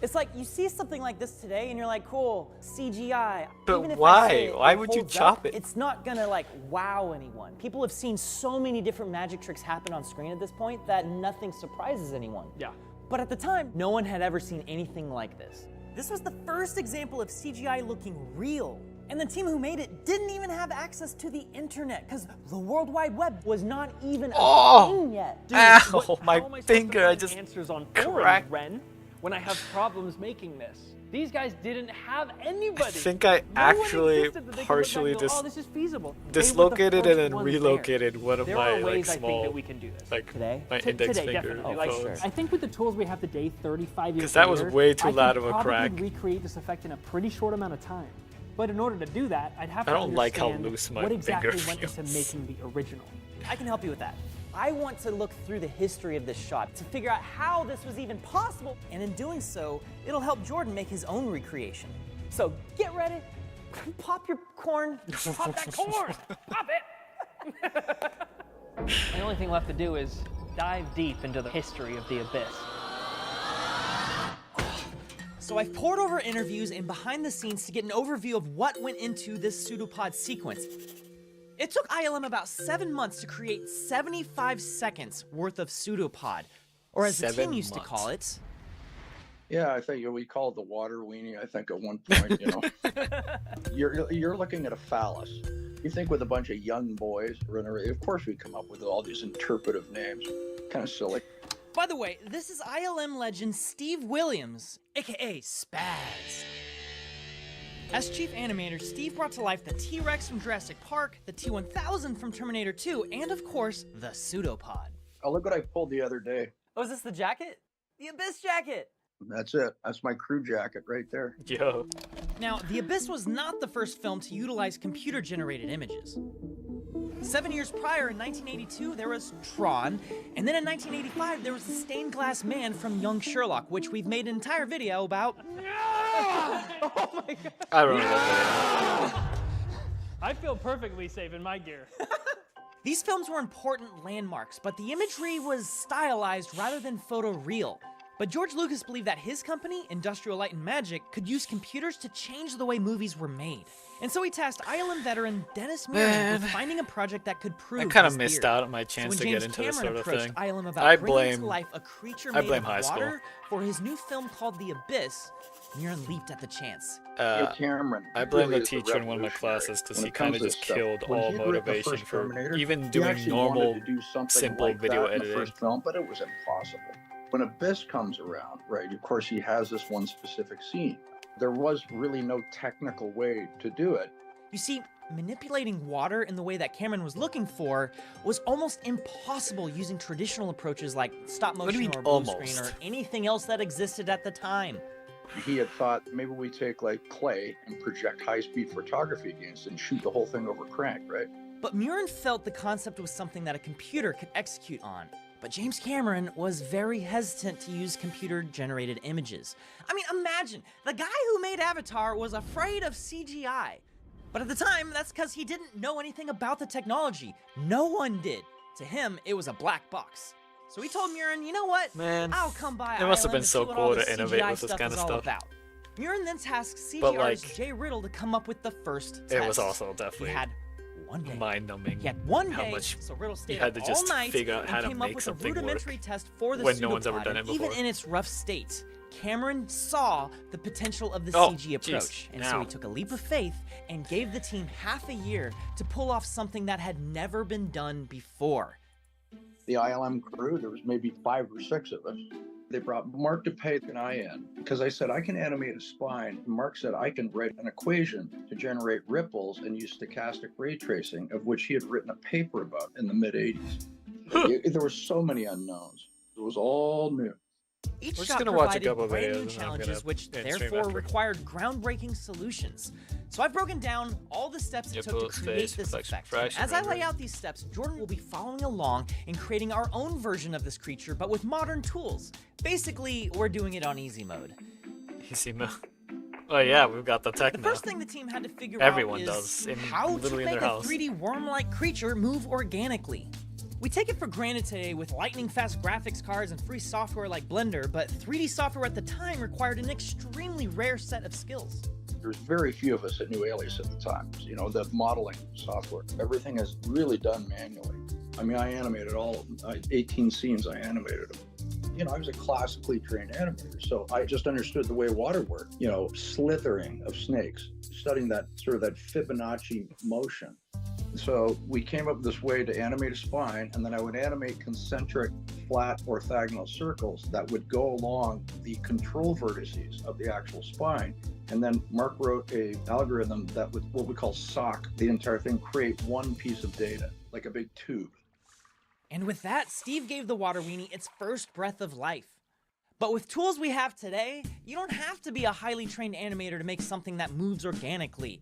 It's like you see something like this today, and you're like, "Cool, CGI." But Even if I why? say it Why would you holds chop up, it? It's not gonna wow anyone. People have seen so many different magic tricks happen on screen at this point that nothing surprises anyone. Yeah. But at the time, no one had ever seen anything like this. This was the first example of CGI looking real. And the team who made it didn't even have access to the internet because the World Wide Web was not even a thing yet. Dude, Ow, how my am I supposed finger, to I find just answers on cracked. forums, Ren, when I have problems making this. These guys didn't have anybody. I think I No one actually existed that they could look back partially and go, oh, this is feasible. They were the dislocated first and then ones there. relocated one of There my are ways like I think small that we can do this. like Today? my index Today, finger definitely. like, phones. sure. I think with the tools we have today, 35 years 'Cause that was later, way too I loud could of a probably crack. recreate this effect in a pretty short amount of time. But in order to do that, I'd have to I don't like how understand loose my what exactly finger went into feels. making the original. I can help you with that. I want to look through the history of this shot to figure out how this was even possible. And in doing so, it'll help Jordan make his own recreation. So get ready, pop your corn. Pop that corn! Pop it! The only thing left to do is dive deep into the history of the Abyss. So I've poured over interviews and behind the scenes to get an overview of what went into this pseudopod sequence. It took ILM about 7 months to create 75 seconds worth of pseudopod, or as the team 7 used to months. call it, Yeah, I think we called the water weenie. I think at one point, you're looking at a phallus. You think with a bunch of young boys, of course we come up with all these interpretive names. Kind of silly. By the way, this is ILM legend Steve Williams, aka Spaz. As chief animator, Steve brought to life the T-Rex from Jurassic Park, the T-1000 from Terminator 2, and of course, the pseudopod. Oh, look what I pulled the other day. Oh, is this the jacket? The Abyss jacket! That's it. That's my crew jacket right there. Yo. Now, The Abyss was not the first film to utilize computer-generated images. 7 years prior, in 1982, there was Tron, and then in 1985, there was The Stained Glass Man from Young Sherlock, which we've made an entire video about. Oh my god. I remember that video. I feel perfectly safe in my gear. These films were important landmarks, but the imagery was stylized rather than photoreal. But George Lucas believed that his company, Industrial Light and Magic, could use computers to change the way movies were made. And so he tasked ILM veteran Dennis Muren with finding a project that could prove I kind of his missed theory. out on my chance So to when get James into this Cameron sort of approached thing. ILM about I bringing blame to life a creature I made blame of high school. water for his new film called The Abyss, Muren leaped at the chance. Cameron. I blame really the is the teacher in one of my revolutionary classes because when he it kind comes of to just stuff. killed When all he wrote the motivation first for Terminator, even he doing actually normal, wanted to do something simple like video that in the editing. first film, but it was impossible. When Abyss comes around, right, of course he has this one specific scene. There was really no technical way to do it. You see, manipulating water in the way that Cameron was looking for was almost impossible using traditional approaches like stop What do motion you mean, or blue almost? screen or anything else that existed at the time. He had thought maybe we take like clay and project high-speed photography against it and shoot the whole thing over crank, right? But Muren felt the concept was something that a computer could execute on. But James Cameron was very hesitant to use computer-generated images. I mean, imagine, the guy who made Avatar was afraid of CGI. But at the time, that's because he didn't know anything about the technology. No one did. To him, it was a black box. So he told Muren, you know what? Man, I'll come by it must have Island been to so see what cool all to this innovate CGI with this stuff kind is of all stuff. about. Muren then tasked CG But, artist like, Jay Riddle to come up with the first it was test. also He definitely had one day. mind-numbing He had one how day, much so Riddle stayed you had up to just all night figure out and how to came up make with a something rudimentary work test for the when no one's ever pseudopod, done it and even before. in its rough state, Cameron saw the potential of the Oh, CG approach, jeez. and so Ow. he took a leap of faith and gave the team half a year to pull off something that had never been done before. The ILM crew, there was maybe 5 or 6 of us. They brought Mark DePay and I in because I said, I can animate a spine. And Mark said, I can write an equation to generate ripples and use stochastic ray tracing, of which he had written a paper about in the mid-'80s. There were so many unknowns. It was all new. Each We're just shot gonna watch a provided couple brand videos new and I'm challenges, gonna which end stream therefore after. required groundbreaking solutions. So I've broken down all the steps it Your took to bullet create stays, this reflection effect. fresh, And as I lay remember. out these steps, Jordan will be following along and creating our own version of this creature, but with modern tools. Basically, we're doing it on easy mode. Easy mode. Oh yeah, we've got the tech The now. first thing the team had to figure Everyone out does, is in- how to literally in make their a house. 3D worm-like creature move organically. We take it for granted today with lightning-fast graphics cards and free software like Blender, but 3D software at the time required an extremely rare set of skills. There's very few of us that knew Alias at the time. You know, the modeling software, everything is really done manually. I mean, I animated all 18 scenes. I animated them. You know, I was a classically trained animator, so I just understood the way water worked. You know, slithering of snakes, studying that sort of that Fibonacci motion. So we came up with this way to animate a spine, and then I would animate concentric, flat, orthogonal circles that would go along the control vertices of the actual spine. And then Mark wrote a algorithm that would, what we call sock the entire thing, create one piece of data, like a big tube. And with that, Steve gave the water weenie its first breath of life. But with tools we have today, you don't have to be a highly trained animator to make something that moves organically.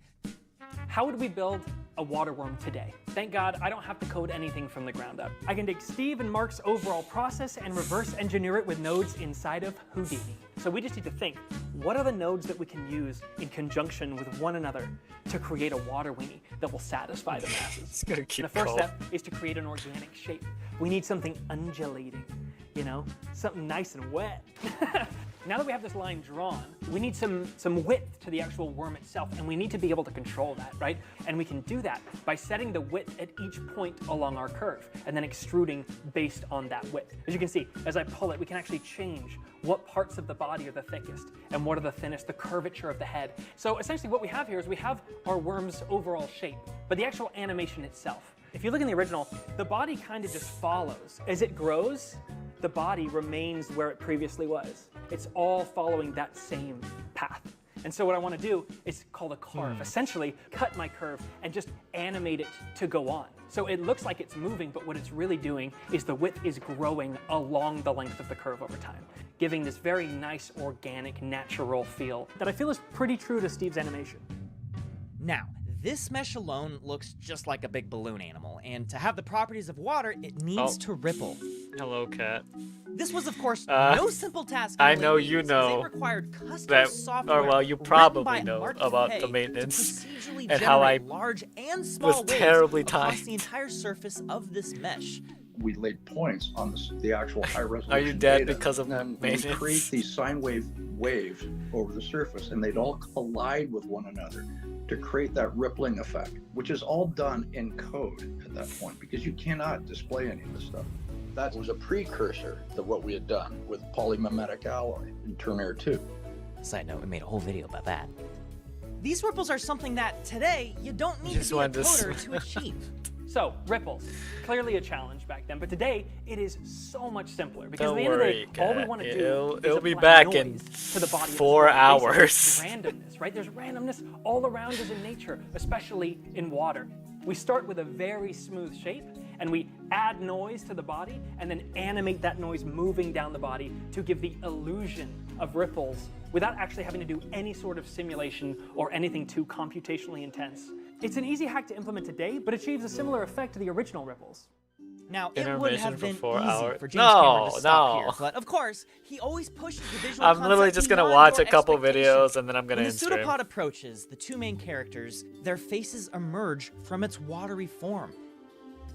How would we build a water worm today? Thank God I don't have to code anything from the ground up. I can take Steve and Mark's overall process and reverse engineer it with nodes inside of Houdini. So we just need to think, what are the nodes that we can use in conjunction with one another to create a water weenie that will satisfy the masses? It's gonna keep And the first cold. step is to create an organic shape. We need something undulating, you know, something nice and wet. now that we have this line drawn, we need some width to the actual worm itself, and we need to be able to control that, right? And we can do that by setting the width at each point along our curve, and then extruding based on that width. As you can see, as I pull it, we can actually change what parts of the body are the thickest, and what are the thinnest, the curvature of the head. So essentially what we have here is we have our worm's overall shape, but the actual animation itself. If you look in the original, the body kind of just follows. As it grows, the body remains where it previously was. It's all following that same path. And so what I want to do is called a carve. Essentially, cut my curve and just animate it to go on. So it looks like it's moving, but what it's really doing is the width is growing along the length of the curve over time, giving this very nice, organic, natural feel that I feel is pretty true to Steve's animation. Now, this mesh alone looks just like a big balloon animal, and to have the properties of water, it needs to ripple. Hello, cat. This was, of course, no simple task. I know you know it required custom that, software or well, you written probably by know Mark about Hay the to maintenance procedurally and how I generate large and small was waves terribly across timed. the entire surface of this mesh. We laid points on the actual high resolution Are you dead data, because of and then we maintenance? create these sine wave waves over the surface, and they'd all collide with one another to create that rippling effect, which is all done in code at that point, because you cannot display any of this stuff. That was a precursor to what we had done with polymimetic alloy in Terminator 2. Side note, we made a whole video about that. These ripples are something that today you don't need Just to be a wanted to coder to achieve. So, ripples, clearly a challenge back then, but today it is so much simpler because Don't at the end worry, of the day, all we Kat. want to do It'll is be apply back in noise to the body. 4 hours. Randomness, right? There's randomness all around us in nature, especially in water. We start with a very smooth shape, and we add noise to the body, and then animate that noise moving down the body to give the illusion of ripples without actually having to do any sort of simulation or anything too computationally intense. It's an easy hack to implement today, but achieves a similar effect to the original ripples. Now, it would Intermission have for been 4 easy hours. for James Cameron to stop No. here, but of course, he always pushes the visual I'm literally concept just gonna beyond watch your a couple expectations. videos and then I'm gonna When end the stream. pseudopod approaches the two main characters, their faces emerge from its watery form.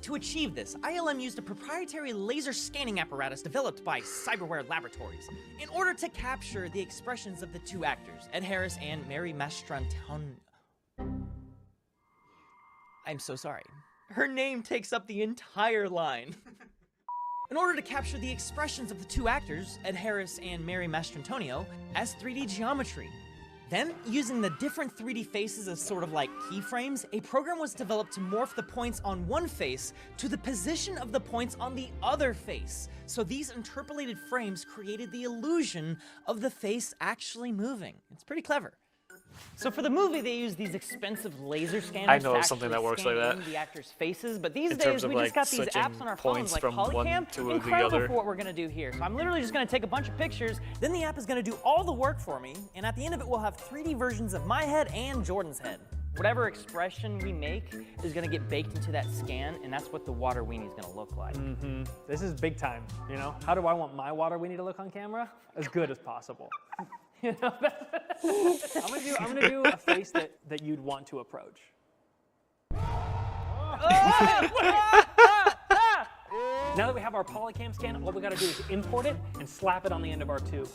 To achieve this, ILM used a proprietary laser scanning apparatus developed by Cyberware Laboratories in order to capture the expressions of the two actors, Ed Harris and Mary Mastranton. I'm so sorry. Her name takes up the entire line. In order to capture the expressions of the two actors, Ed Harris and Mary Mastrantonio, as 3D geometry. Then, using the different 3D faces as sort of like keyframes, a program was developed to morph the points on one face to the position of the points on the other face. So these interpolated frames created the illusion of the face actually moving. It's pretty clever. So for the movie, they use these expensive laser scanners I know to something actually that works scan like that. in the actors' faces, but these In days terms we of, just got these switching apps on our phones points like from one Polycam. to the Incredible other. for what we're gonna do here. So I'm literally just gonna take a bunch of pictures. Then the app is going to do all the work for me, and at the end of it, we'll have 3D versions of my head and Jordan's head. Whatever expression we make is gonna get baked into that scan, and that's what the water weenie's gonna look like. This is big time, you know? How do I want my water weenie to look on camera? As good as possible. You know, I'm gonna do a face that you'd want to approach. Now that we have our Polycam scan, all we gotta do is import it and slap it on the end of our tube.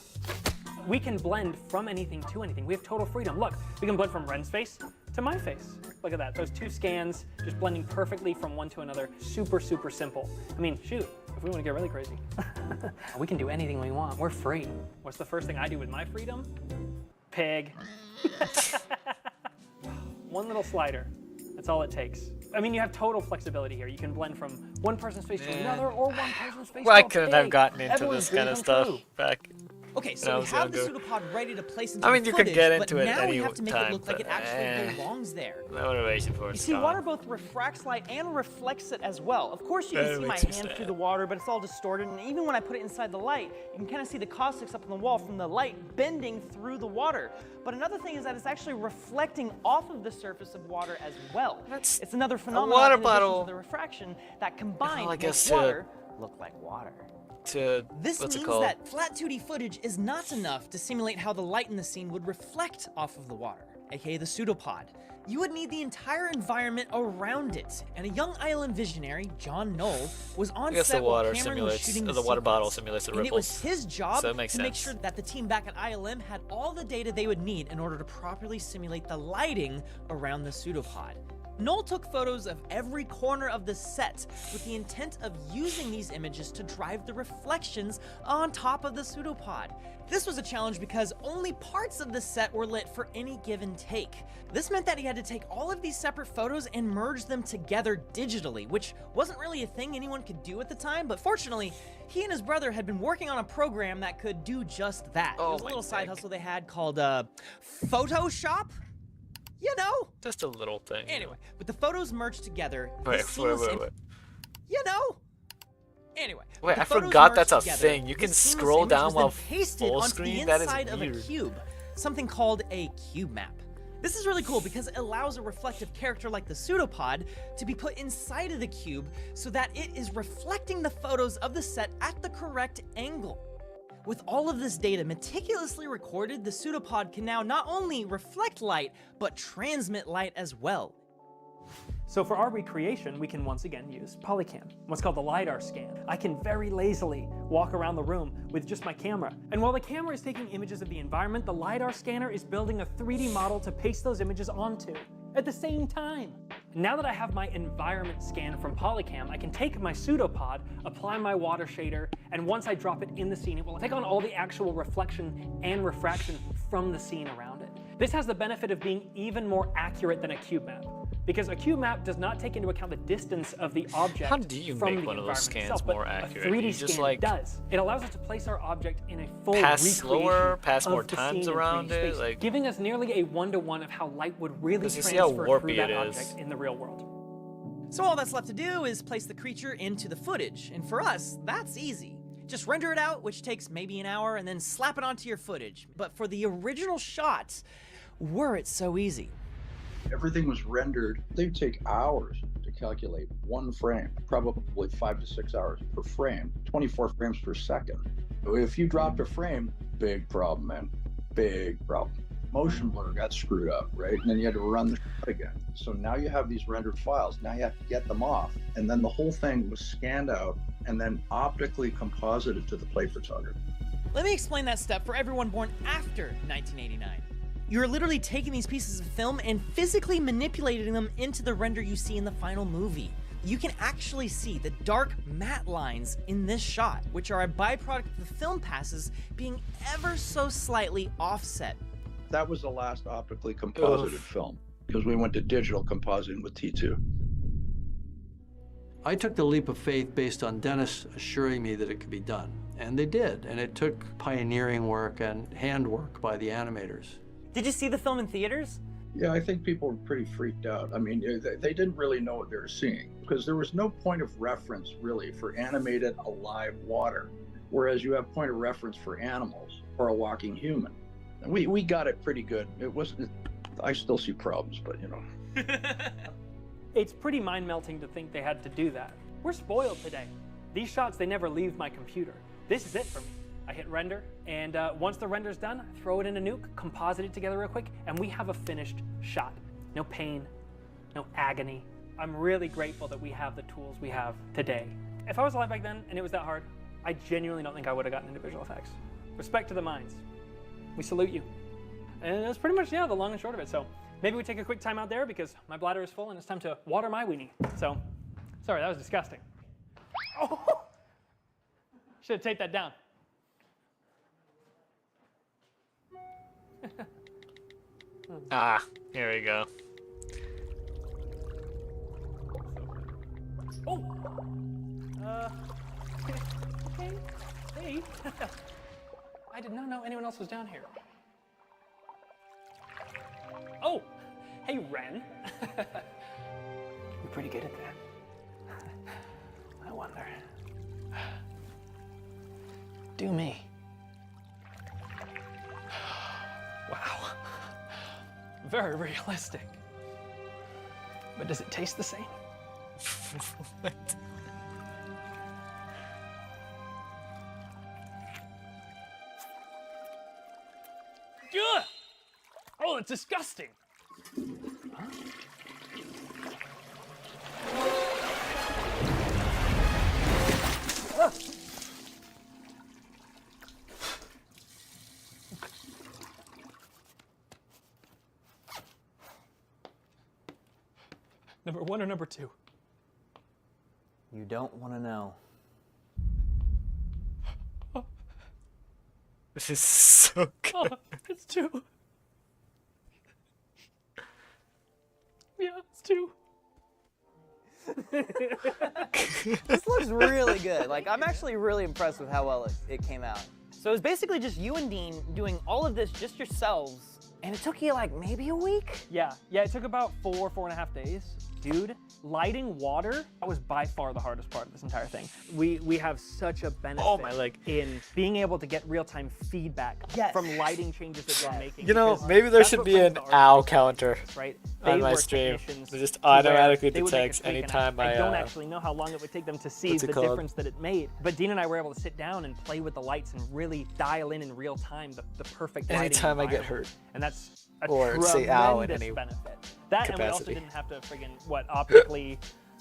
We can blend from anything to anything. We have total freedom. Look, we can blend from Ren's face to my face. Look at that, those two scans just blending perfectly from one to another. Super, super simple. I mean, shoot, if we want to get really crazy, we can do anything we want. We're free. What's the first thing I do with my freedom? Pig. One little slider. That's all it takes. I mean, you have total flexibility here. You can blend from one person's face to another, or one person's face Well, I to a couldn't pig. have gotten into Everyone's this kind dream of come stuff true. back. Okay, when I so we was have the younger. pseudopod ready to place into I mean, the you could footage, get but into it now any we have to make time, it look like it but, actually belongs there. The motivation for You it's see, gone. water both refracts light and reflects it as well. Of course, you That can see my makes me hand sad. through the water, but it's all distorted. And even when I put it inside the light, you can kind of see the caustics up on the wall from the light bending through the water. But another thing is that it's actually reflecting off of the surface of water as well. That's It's another phenomenon water in addition bottle. to the refraction that combined I makes guess water look like water. To This what's it means called? that flat 2D footage is not enough to simulate how the light in the scene would reflect off of the water. aka the pseudopod. You would need the entire environment around it, and a young island visionary, John Knoll, was on I guess set the while water Cameron was simulates, shooting the the water bottle sequence. simulates the And it was ripples. his job So that makes to make sense. sure that the team back at ILM had all the data they would need in order to properly simulate the lighting around the pseudopod. Knoll took photos of every corner of the set with the intent of using these images to drive the reflections on top of the pseudopod. This was a challenge because only parts of the set were lit for any given take. This meant that he had to take all of these separate photos and merge them together digitally, which wasn't really a thing anyone could do at the time, but fortunately, he and his brother had been working on a program that could do just that. It was a little side hustle they had called Photoshop. You know? Just a little thing. Anyway, with the photos merged together, Wait. you know? Anyway. Wait, the I photos forgot merged that's a together, thing. You can this seamless scroll image down was while then pasted full onto screen? the That is inside of a weird. cube, something called a cube map. This is really cool because it allows a reflective character like the pseudopod to be put inside of the cube so that it is reflecting the photos of the set at the correct angle. With all of this data meticulously recorded, the pseudopod can now not only reflect light, but transmit light as well. So for our recreation, we can once again use Polycam, what's called the LiDAR scan. I can very lazily walk around the room with just my camera. And while the camera is taking images of the environment, the LiDAR scanner is building a 3D model to paste those images onto at the same time. Now that I have my environment scan from Polycam, I can take my pseudopod, apply my water shader, and once I drop it in the scene, it will take on all the actual reflection and refraction from the scene around it. This has the benefit of being even more accurate than a cube map, because a cube map does not take into account the distance of the object How do you from make the one of those environment scans itself, more but accurate? A 3D You just, scan like, does. It allows us to place our object in a full pass recreation slower, pass of more the times scene in around 3D it, space, like- giving us nearly a one-to-one of how light would really Does you see how transfer warpy through that it is? object in the real world. So all that's left to do is place the creature into the footage, and for us, that's easy. Just render it out, which takes maybe an hour, and then slap it onto your footage. But for the original shots, were it so easy? Everything was rendered. They'd take hours to calculate one frame, probably 5 to 6 hours per frame, 24 frames per second. If you dropped a frame, big problem, man. Big problem. Motion blur got screwed up, right? And then you had to run the shot again. So now you have these rendered files. Now you have to get them off. And then the whole thing was scanned out and then optically composited to the play photography. Let me explain that step for everyone born after 1989. You're literally taking these pieces of film and physically manipulating them into the render you see in the final movie. You can actually see the dark matte lines in this shot, which are a byproduct of the film passes being ever so slightly offset. That was the last optically composited film because we went to digital compositing with T2. I took the leap of faith based on Dennis assuring me that it could be done. And they did. And it took pioneering work and handwork by the animators. Did you see the film in theaters? Yeah, I think people were pretty freaked out. I mean, they didn't really know what they were seeing because there was no point of reference really for animated alive water, whereas you have point of reference for animals or a walking human. And we got it pretty good. It wasn't. I still see problems, but you know. It's pretty mind-melting to think they had to do that. We're spoiled today. These shots, they never leave my computer. This is it for me. I hit render, and once the render's done, throw it in a nuke, composite it together real quick, and we have a finished shot. No pain, no agony. I'm really grateful that we have the tools we have today. If I was alive back then and it was that hard, I genuinely don't think I would have gotten into visual effects. Respect to the minds. We salute you. And that's pretty much, yeah, the long and short of it. So maybe we take a quick time out there because my bladder is full and it's time to water my weenie. So, sorry, that was disgusting. Oh! Should have taped that down. Ah, here we go. Oh! Okay. Hey. I did not know anyone else was down here. Oh! Hey, Ren. You're pretty good at that. I wonder. Do me. Wow. Very realistic. But does it taste the same? What? Ugh! Oh, the disgusting. Number 1 or number 2? You don't want to know. This is so good. Oh, it's 2. Yeah, it's 2. This looks really good. Like, I'm actually really impressed with how well it came out. So it was basically just you and Dean doing all of this just yourselves, and it took you like maybe a week? Yeah, it took about 4.5 days. Dude, lighting water, that was by far the hardest part of this entire thing. We have such a benefit in being able to get real-time feedback from lighting changes that you're making. You know, maybe there should be an owl counter right? on my stream that just automatically detects anytime I don't actually know how long it would take them to see the difference that it made. But Dean and I were able to sit down and play with the lights and really dial in real time the perfect lighting anytime I get environment. hurt. And that's a Or say ow in tremendous any benefit. That capacity. and we also didn't have to friggin'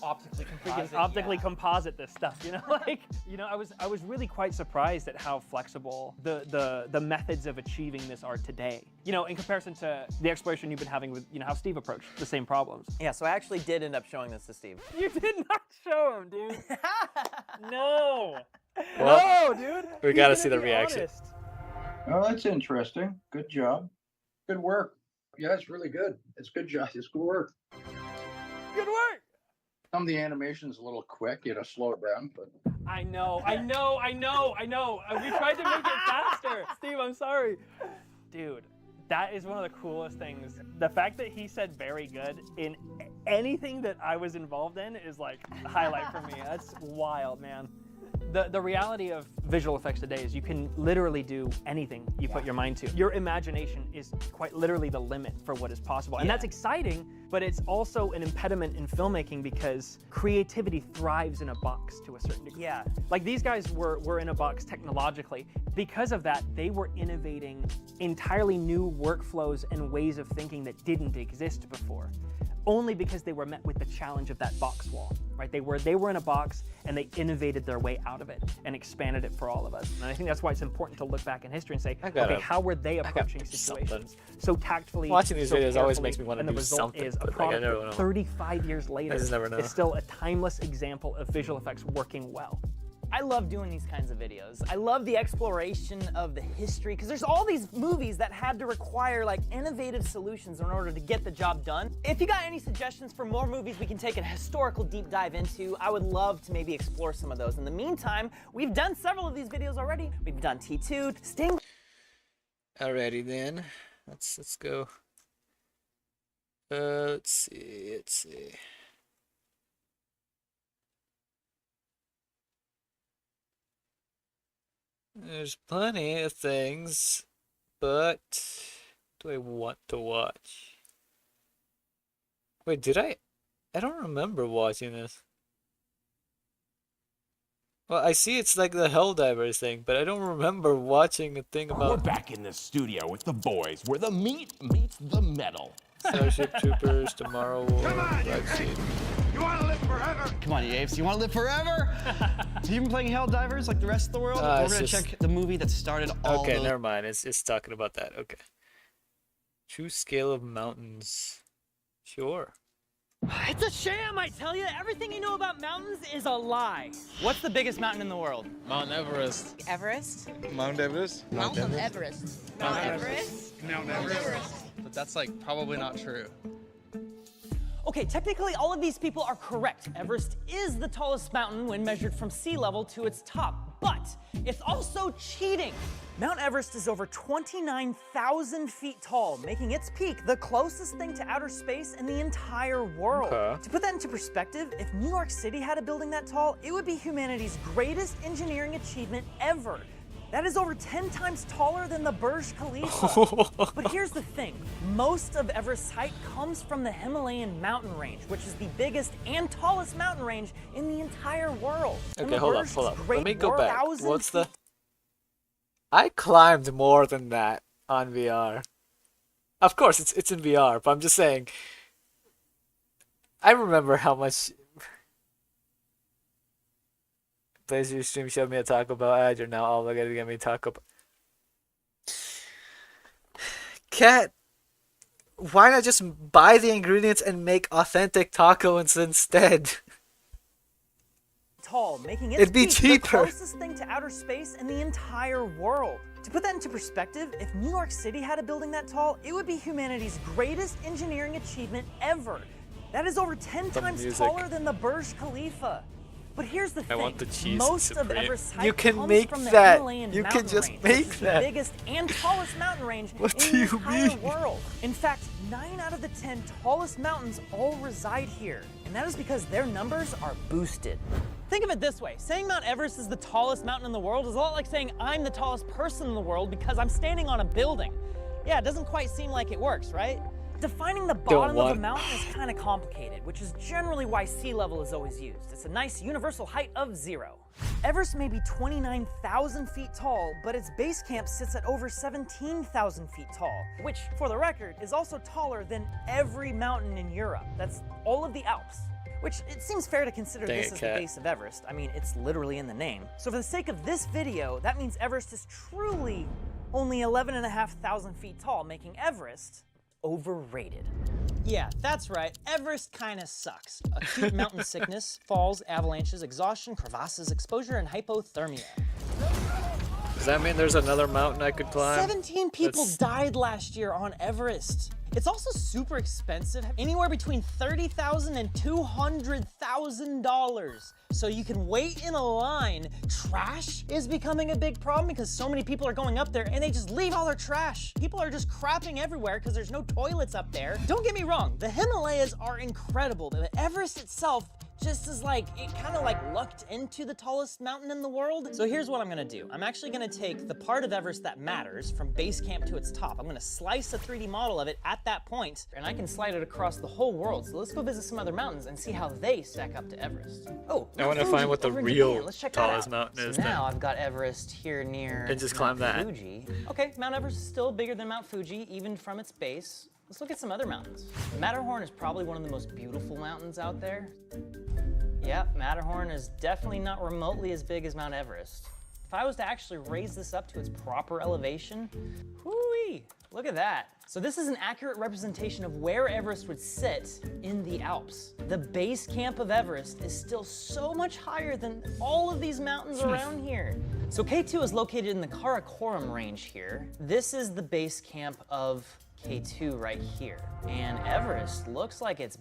optically composite this stuff, you know? Like, you know, I was really quite surprised at how flexible the methods of achieving this are today. You know, in comparison to the exploration you've been having with, you know, how Steve approached the same problems. Yeah, so I actually did end up showing this to Steve. You did not show him, dude. No. Well, no, dude. We gotta see the reaction. Honest. Oh, that's interesting. Good job. Good work. Yeah, it's really good. It's good job. It's good work. Good work. Some of the animation's a little quick. You know, slow it down. But I know. We tried to make it faster. Steve, I'm sorry. Dude, that is one of the coolest things. The fact that he said very good in anything that I was involved in is like a highlight for me. That's wild, man. The reality of visual effects today is you can literally do anything you put your mind to. Your imagination is quite literally the limit for what is possible. And that's exciting, but it's also an impediment in filmmaking because creativity thrives in a box to a certain degree. Yeah. Like these guys were in a box technologically. Because of that, they were innovating entirely new workflows and ways of thinking that didn't exist before. Only because they were met with the challenge of that box wall, right? They were in a box and they innovated their way out of it and expanded it for all of us. And I think that's why it's important to look back in history and say, okay, how were they approaching situations so tactfully? Watching these videos always makes me want to and the do result something, is a but product like, I never that know. 35 years later I just never know. is still a timeless example of visual effects working well. I love doing these kinds of videos. I love the exploration of the history, because there's all these movies that had to require like innovative solutions in order to get the job done. If you got any suggestions for more movies we can take a historical deep dive into, I would love to maybe explore some of those. In the meantime, we've done several of these videos already. We've done T2, Sting. Alrighty then, let's go. Let's see. There's plenty of things, but do I want to watch? Wait, did I? I don't remember watching this. Well, I see it's like the Helldivers thing, but I don't remember watching a thing about. We're back in the studio with the boys, where the meat meets the metal. Starship Troopers, Tomorrow War, Come on, Black Seed. You want to live forever? Come on, you apes. You want to live forever? Have you been playing Helldivers like the rest of the world? We're going to check the movie that started all Okay, never mind. It's talking about that. Okay. True scale of mountains. Sure. It's a sham, I tell you. Everything you know about mountains is a lie. What's the biggest mountain in the world? Mount Everest. Everest? Mount Everest? Mount Everest. Mount Everest? Mount Everest. But that's like probably not true. Okay, technically all of these people are correct. Everest is the tallest mountain when measured from sea level to its top, but it's also cheating. Mount Everest is over 29,000 feet tall, making its peak the closest thing to outer space in the entire world. To put that into perspective, if New York City had a building that tall, it would be humanity's greatest engineering achievement ever. That is over 10 times taller than the Burj Khalifa. But here's the thing. Most of Everest's height comes from the Himalayan mountain range, which is the biggest and tallest mountain range in the entire world. Okay, hold up. Let me go back. What's the... I climbed more than that on VR. Of course, it's in VR, but I'm just saying. I remember how much PlayStation stream showed me a Taco Bell ad. You're now obligated to get me Taco Bell. Cat, why not just buy the ingredients and make authentic tacos instead? Tall, making its It'd be peak cheaper. the closest thing to outer space in the entire world. To put that into perspective, if New York City had a building that tall, it would be humanity's greatest engineering achievement ever. That is over 10 times music. taller than the Burj Khalifa. But here's the thing. I want the cheese Most of supreme. Everest's height You can comes make from the that. Himalayan You can mountain just range, make which is that. the biggest and tallest mountain range What in do the you entire mean? world. In fact, 9 out of the 10 tallest mountains all reside here. And that is because their numbers are boosted. Think of it this way. Saying Mount Everest is the tallest mountain in the world is a lot like saying I'm the tallest person in the world because I'm standing on a building. Yeah, it doesn't quite seem like it works, right? Defining the bottom of a mountain is kind of complicated, which is generally why sea level is always used. It's a nice universal height of 0. Everest may be 29,000 feet tall, but its base camp sits at over 17,000 feet tall, which, for the record, is also taller than every mountain in Europe. That's all of the Alps. Which, it seems fair to consider Dang this it, as the Kat. base of Everest. I mean, it's literally in the name. So for the sake of this video, that means Everest is truly only 11,500 feet tall, making Everest overrated. Yeah, that's right. Everest kinda sucks. Acute mountain sickness, falls, avalanches, exhaustion, crevasses, exposure, and hypothermia. Does that mean there's another mountain I could climb? 17 people That's- died last year on Everest. It's also super expensive, anywhere between $30,000 and $200,000. So you can wait in a line. Trash is becoming a big problem because so many people are going up there and they just leave all their trash. People are just crapping everywhere because there's no toilets up there. Don't get me wrong, the Himalayas are incredible, but Everest itself just is like, it kind of like lucked into the tallest mountain in the world. So here's what I'm gonna do. I'm actually gonna take the part of Everest that matters from base camp to its top. I'm gonna slice a 3D model of it at that point, and I can slide it across the whole world. So let's go visit some other mountains and see how they stack up to Everest. Oh, I want to Fuji find what the over in real Japan. Let's check that tallest out. mountain is So then. now I've got Everest here near And just Mount climb that. Fuji. Okay, Mount Everest is still bigger than Mount Fuji, even from its base. Let's look at some other mountains. Matterhorn is probably one of the most beautiful mountains out there. Yeah, Matterhorn is definitely not remotely as big as Mount Everest. If I was to actually raise this up to its proper elevation, whoo-wee, look at that. So this is an accurate representation of where Everest would sit in the Alps. The base camp of Everest is still so much higher than all of these mountains around here. So K2 is located in the Karakoram range here. This is the base camp of K2 right here. And Everest looks like it's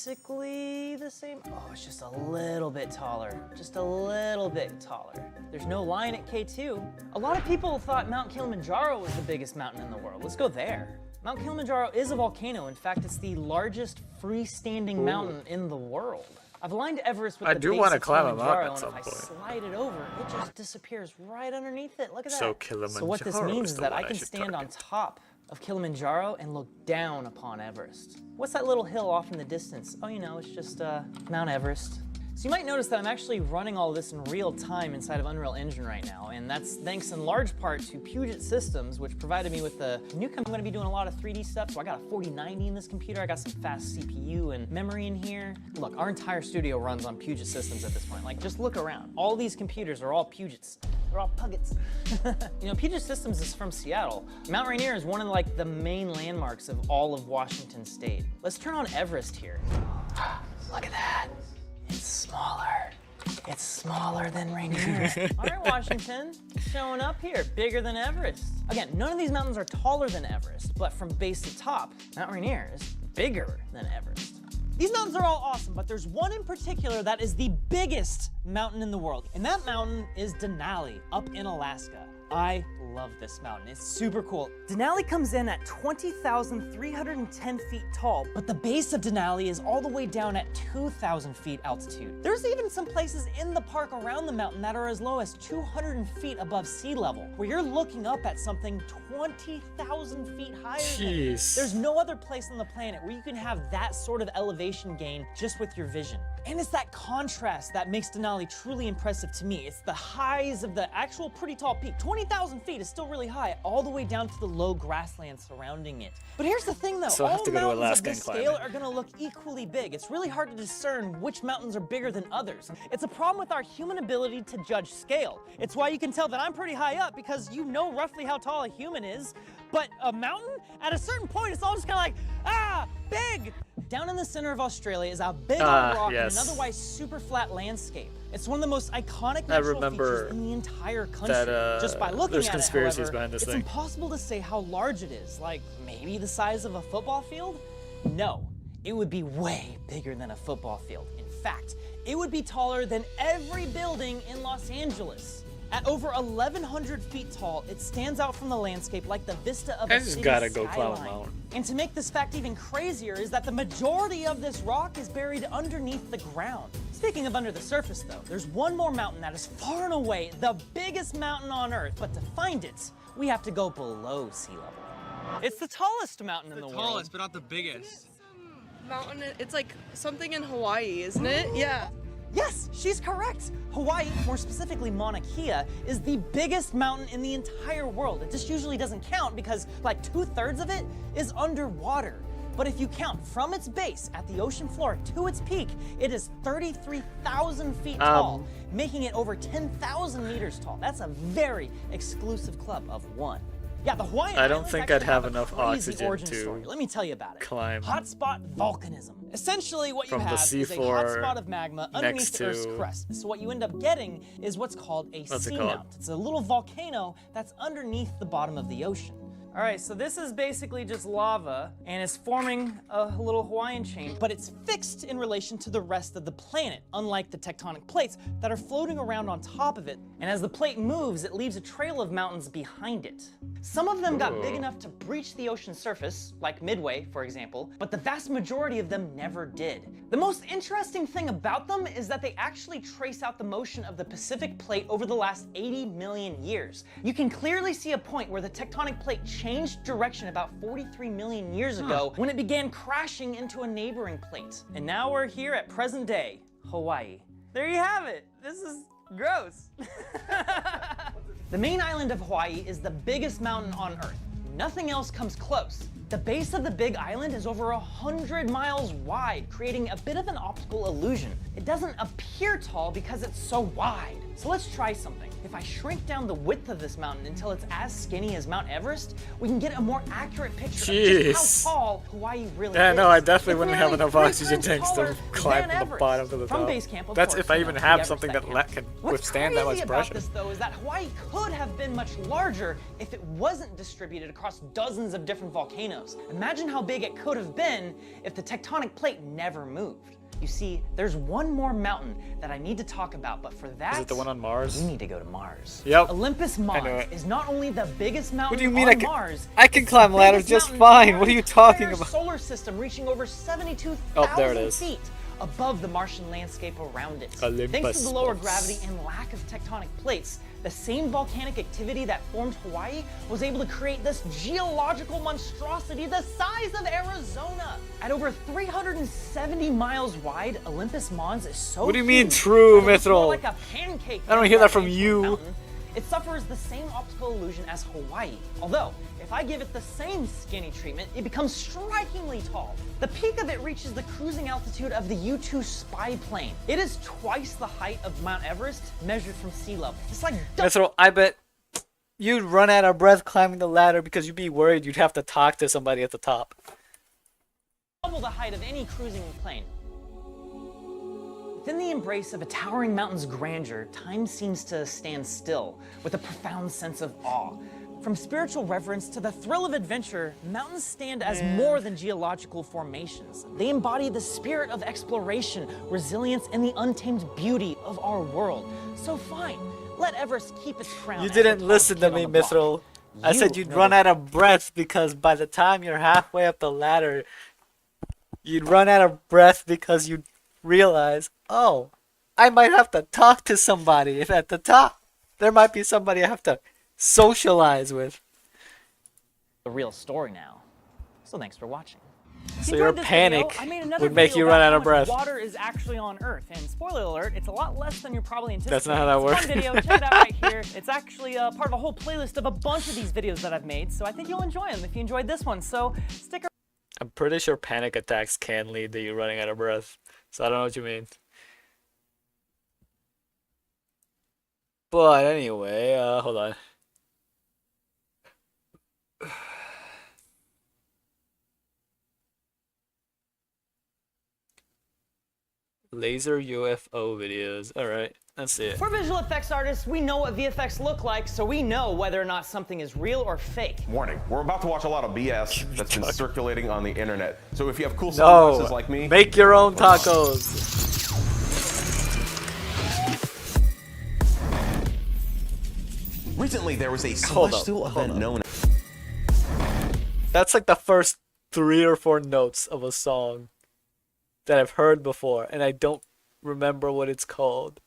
basically the same. Oh, it's just a little bit taller. Just a little bit taller. There's no line at K2. A lot of people thought Mount Kilimanjaro was the biggest mountain in the world. Let's go there. Mount Kilimanjaro is a volcano. In fact, it's the largest freestanding mountain in the world. I've aligned Everest with I the do base wanna of climb a Kilimanjaro, mountain at and if I some point. slide it over, it just disappears right underneath it. Look at that. So So what this Kilimanjaro means is is the that one I I can should stand on target. top of Kilimanjaro and look down upon Everest. What's that little hill off in the distance? Oh, you know, it's just Mount Everest. So you might notice that I'm actually running all this in real time inside of Unreal Engine right now, and that's thanks in large part to Puget Systems, which provided me with the new I'm gonna be doing a lot of 3D stuff. So I got a 4090 in this computer, I got some fast CPU and memory in here. Look, our entire studio runs on Puget Systems at this point. Like, just look around. All these computers are all Pugets. They're all Puggets. You know, Puget Systems is from Seattle. Mount Rainier is one of like the main landmarks of all of Washington State. Let's turn on Everest here. Look at that. It's smaller. It's smaller than Rainier. All right, Washington, showing up here, bigger than Everest. Again, none of these mountains are taller than Everest, but from base to top, Mount Rainier is bigger than Everest. These mountains are all awesome, but there's one in particular that is the biggest mountain in the world, and that mountain is Denali, up in Alaska. I love this mountain. It's super cool. Denali comes in at 20,310 feet tall, but the base of Denali is all the way down at 2,000 feet altitude. There's even some places in the park around the mountain that are as low as 200 feet above sea level, where you're looking up at something 20,000 feet higher than you. Jeez. There's no other place on the planet where you can have that sort of elevation gain just with your vision. And it's that contrast that makes Denali truly impressive to me. It's the highs of the actual pretty tall peak. 20,000 feet is still really high, all the way down to the low grassland surrounding it. But here's the thing though, So I have all to go to mountains of Alaska this and climb scale it. are gonna look equally big. It's really hard to discern which mountains are bigger than others. It's a problem with our human ability to judge scale. It's why you can tell that I'm pretty high up, because you know roughly how tall a human is. But a mountain, at a certain point, it's all just kind of like, ah, big! Down in the center of Australia is a big old rock yes. in an otherwise super flat landscape. It's one of the most iconic natural features in the entire country. Just by looking there's at conspiracies it, however, behind this it's thing. impossible to say how large it is. Like, maybe the size of a football field? No, it would be way bigger than a football field. In fact, it would be taller than every building in Los Angeles. At over 1,100 feet tall, it stands out from the landscape like the vista of a just city gotta go climb a skyline. mountain. And to make this fact even crazier is that the majority of this rock is buried underneath the ground. Speaking of under the surface though, there's one more mountain that is far and away the biggest mountain on Earth, but to find it, we have to go below sea level. It's the tallest mountain in the world. Tallest, but not the biggest. Mountain, it's like something in Hawaii, isn't it? Yeah. Yes, she's correct. Hawaii, more specifically Mauna Kea, is the biggest mountain in the entire world. It just usually doesn't count because like 2/3 of it is underwater. But if you count from its base at the ocean floor to its peak, it is 33,000 feet tall, making it over 10,000 meters tall. That's a very exclusive club of one. Yeah, the Hawaiian I don't Islands think actually I'd have a enough crazy oxygen origin to story. Let me tell you about it. climb Hotspot volcanism. Essentially, what you from the have is a seafloor hotspot of magma underneath next the Earth's to- crust. So what you end up getting is what's called a What's it seamount. called? It's a little volcano that's underneath the bottom of the ocean. All right, so this is basically just lava, and it's forming a little Hawaiian chain, but it's fixed in relation to the rest of the planet, unlike the tectonic plates that are floating around on top of it. And as the plate moves, it leaves a trail of mountains behind it. Some of them got big enough to breach the ocean surface, like Midway, for example, but the vast majority of them never did. The most interesting thing about them is that they actually trace out the motion of the Pacific plate over the last 80 million years. You can clearly see a point where the tectonic plate changed direction about 43 million years ago when it began crashing into a neighboring plate. And now we're here at present day, Hawaii. There you have it. This is gross. The main island of Hawaii is the biggest mountain on Earth. Nothing else comes close. The base of the big island is over 100 miles wide, creating a bit of an optical illusion. It doesn't appear tall because it's so wide. So let's try something. If I shrink down the width of this mountain until it's as skinny as Mount Everest, we can get a more accurate picture of Jeez. just how tall Hawaii really Yeah, is. no, I definitely It's wouldn't have nearly enough 3 oxygen times tanks taller to climb than from the Everest. bottom to the From top. base camp, of That's course, if I you even know, have the something Everest that camp. can What's withstand that crazy much about pressure. this, though, is that Hawaii could have been much larger if it wasn't distributed across dozens of different volcanoes. Imagine how big it could have been if the tectonic plate never moved. You see, there's one more mountain that I need to talk about, but for that, Is it the one on Mars? we need to go to Mars. Yep. Olympus I Mons knew it. is not only the biggest mountain What do you mean on I can? Mars, I can it's climb the ladders biggest just mountain in fine. What are you the talking entire about? Solar system, reaching over 72,000 Oh, there it is. feet above the Martian landscape around it. Thanks Olympus to the lower Mons. gravity and lack of tectonic plates, the same volcanic activity that formed Hawaii was able to create this geological monstrosity the size of Arizona. At over 370 miles wide, Olympus Mons is so What do you mean huge true, that it looks more Mithril? like a pancake I don't than hear that a from actual you. mountain. It suffers the same optical illusion as Hawaii. Although, if I give it the same skinny treatment, it becomes strikingly tall. The peak of it reaches the cruising altitude of the U-2 spy plane. It is twice the height of Mount Everest measured from sea level. It's like Mithril, I bet you'd run out of breath climbing the ladder because you'd be worried you'd have to talk to somebody at the top. double the height of any cruising plane. Within the embrace of a towering mountain's grandeur, time seems to stand still with a profound sense of awe. From spiritual reverence to the thrill of adventure, mountains stand as more than geological formations. They embody the spirit of exploration, resilience, and the untamed beauty of our world. So fine, let Everest keep its crown. You as the didn't tallest listen to kid on me, the block. Mithril. I said You you'd know run the- out of breath because by the time you're halfway up the ladder, you'd run out of breath because you'd realize, oh, I might have to talk to somebody. If at the top, there might be somebody I have to socialize with. The real story now. So thanks for watching. If So you your enjoyed this panic video, I made another would make video you run about out how of breath. much water is actually on Earth. And spoiler alert, it's a lot less than you're probably anticipating. That's not how that It's a works. fun video. Check it out right here. It's actually part of a whole playlist of a bunch of these videos that I've made. So I think you'll enjoy them if you enjoyed this one. So stick around. I'm pretty sure panic attacks can lead to you running out of breath. So I don't know what you mean. But anyway, hold on. Laser UFO videos. Alright, let's see it. We're visual effects artists. We know what VFX look like, so we know whether or not something is real or fake. Warning, we're about to watch a lot of BS that's been circulating on the internet. So if you have cool sunglasses No! like me, Make your own tacos! recently there was a Hold up, celestial event known as... That's like the first 3 or 4 notes of a song that I've heard before, and I don't remember what it's called.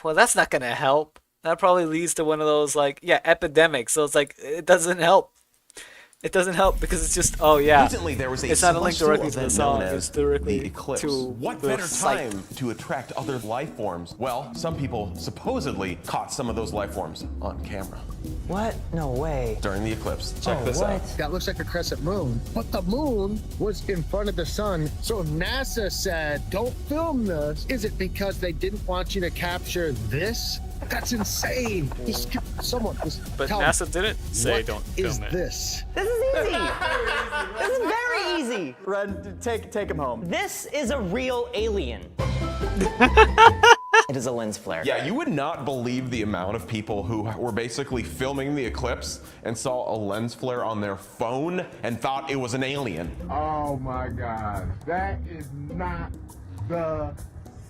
Well, that's not gonna help. That probably leads to one of those, like, yeah, epidemics. So it's like, it doesn't help. It doesn't help because it's just, oh yeah. Recently there was a it's not a link celestial directly to the event song, known it's as directly the eclipse. to What the better site. time to attract other life forms? Well, some people supposedly caught some of those life forms on camera. What? No way. During the eclipse. Check this out. That looks like a crescent moon, but the moon was in front of the sun. So NASA said, don't film this. Is it because they didn't want you to capture this? That's insane. Someone just But tell NASA me, didn't say what don't is film it. this? This is easy. This is very easy. Ren, take him home. This is a real alien. It is a lens flare. Yeah, you would not believe the amount of people who were basically filming the eclipse and saw a lens flare on their phone and thought it was an alien. Oh my God, that is not the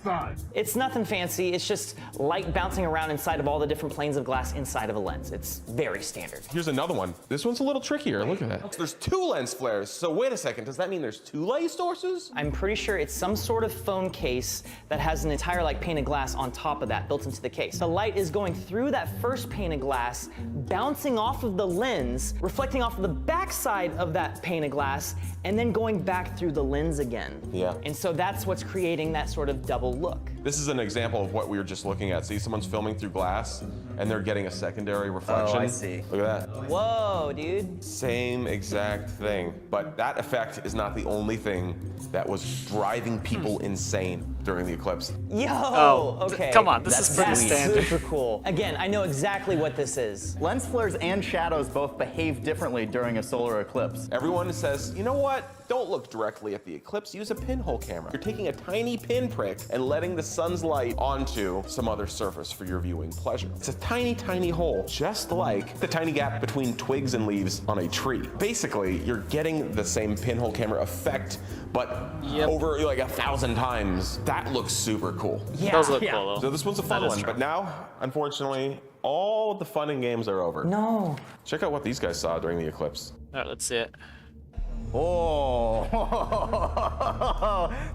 sun. It's nothing fancy. It's just light bouncing around inside of all the different planes of glass inside of a lens. It's very standard. Here's another one. This one's a little trickier. Look at that. There's 2 lens flares. So wait a second. Does that mean there's 2 light sources? I'm pretty sure it's some sort of phone case that has an entire like pane of glass on top of that built into the case. The light is going through that first pane of glass, bouncing off of the lens, reflecting off of the backside of that pane of glass, and then going back through the lens again. Yeah. And so that's what's creating that sort of double look. This is an example of what we were just looking at. See, someone's filming through glass and they're getting a secondary reflection. Oh, I see. Look at that. Whoa, dude. Same exact thing. But that effect is not the only thing that was driving people insane during the eclipse. Yo, okay. Come on, this is pretty standard. Super cool. Again, I know exactly what this is. Lens flares and shadows both behave differently during a solar eclipse. Everyone says, you know what? Don't look directly at the eclipse, use a pinhole camera. You're taking a tiny pinprick and letting the sun's light onto some other surface for your viewing pleasure. It's a tiny, tiny hole, just like the tiny gap between twigs and leaves on a tree. Basically, you're getting the same pinhole camera effect, but over like 1,000 times. That looks super cool. Yeah, those look cool, though. So this one's a fun That is one, true. but now, unfortunately, all the fun and games are over. No. Check out what these guys saw during the eclipse. Alright, let's see it. Oh.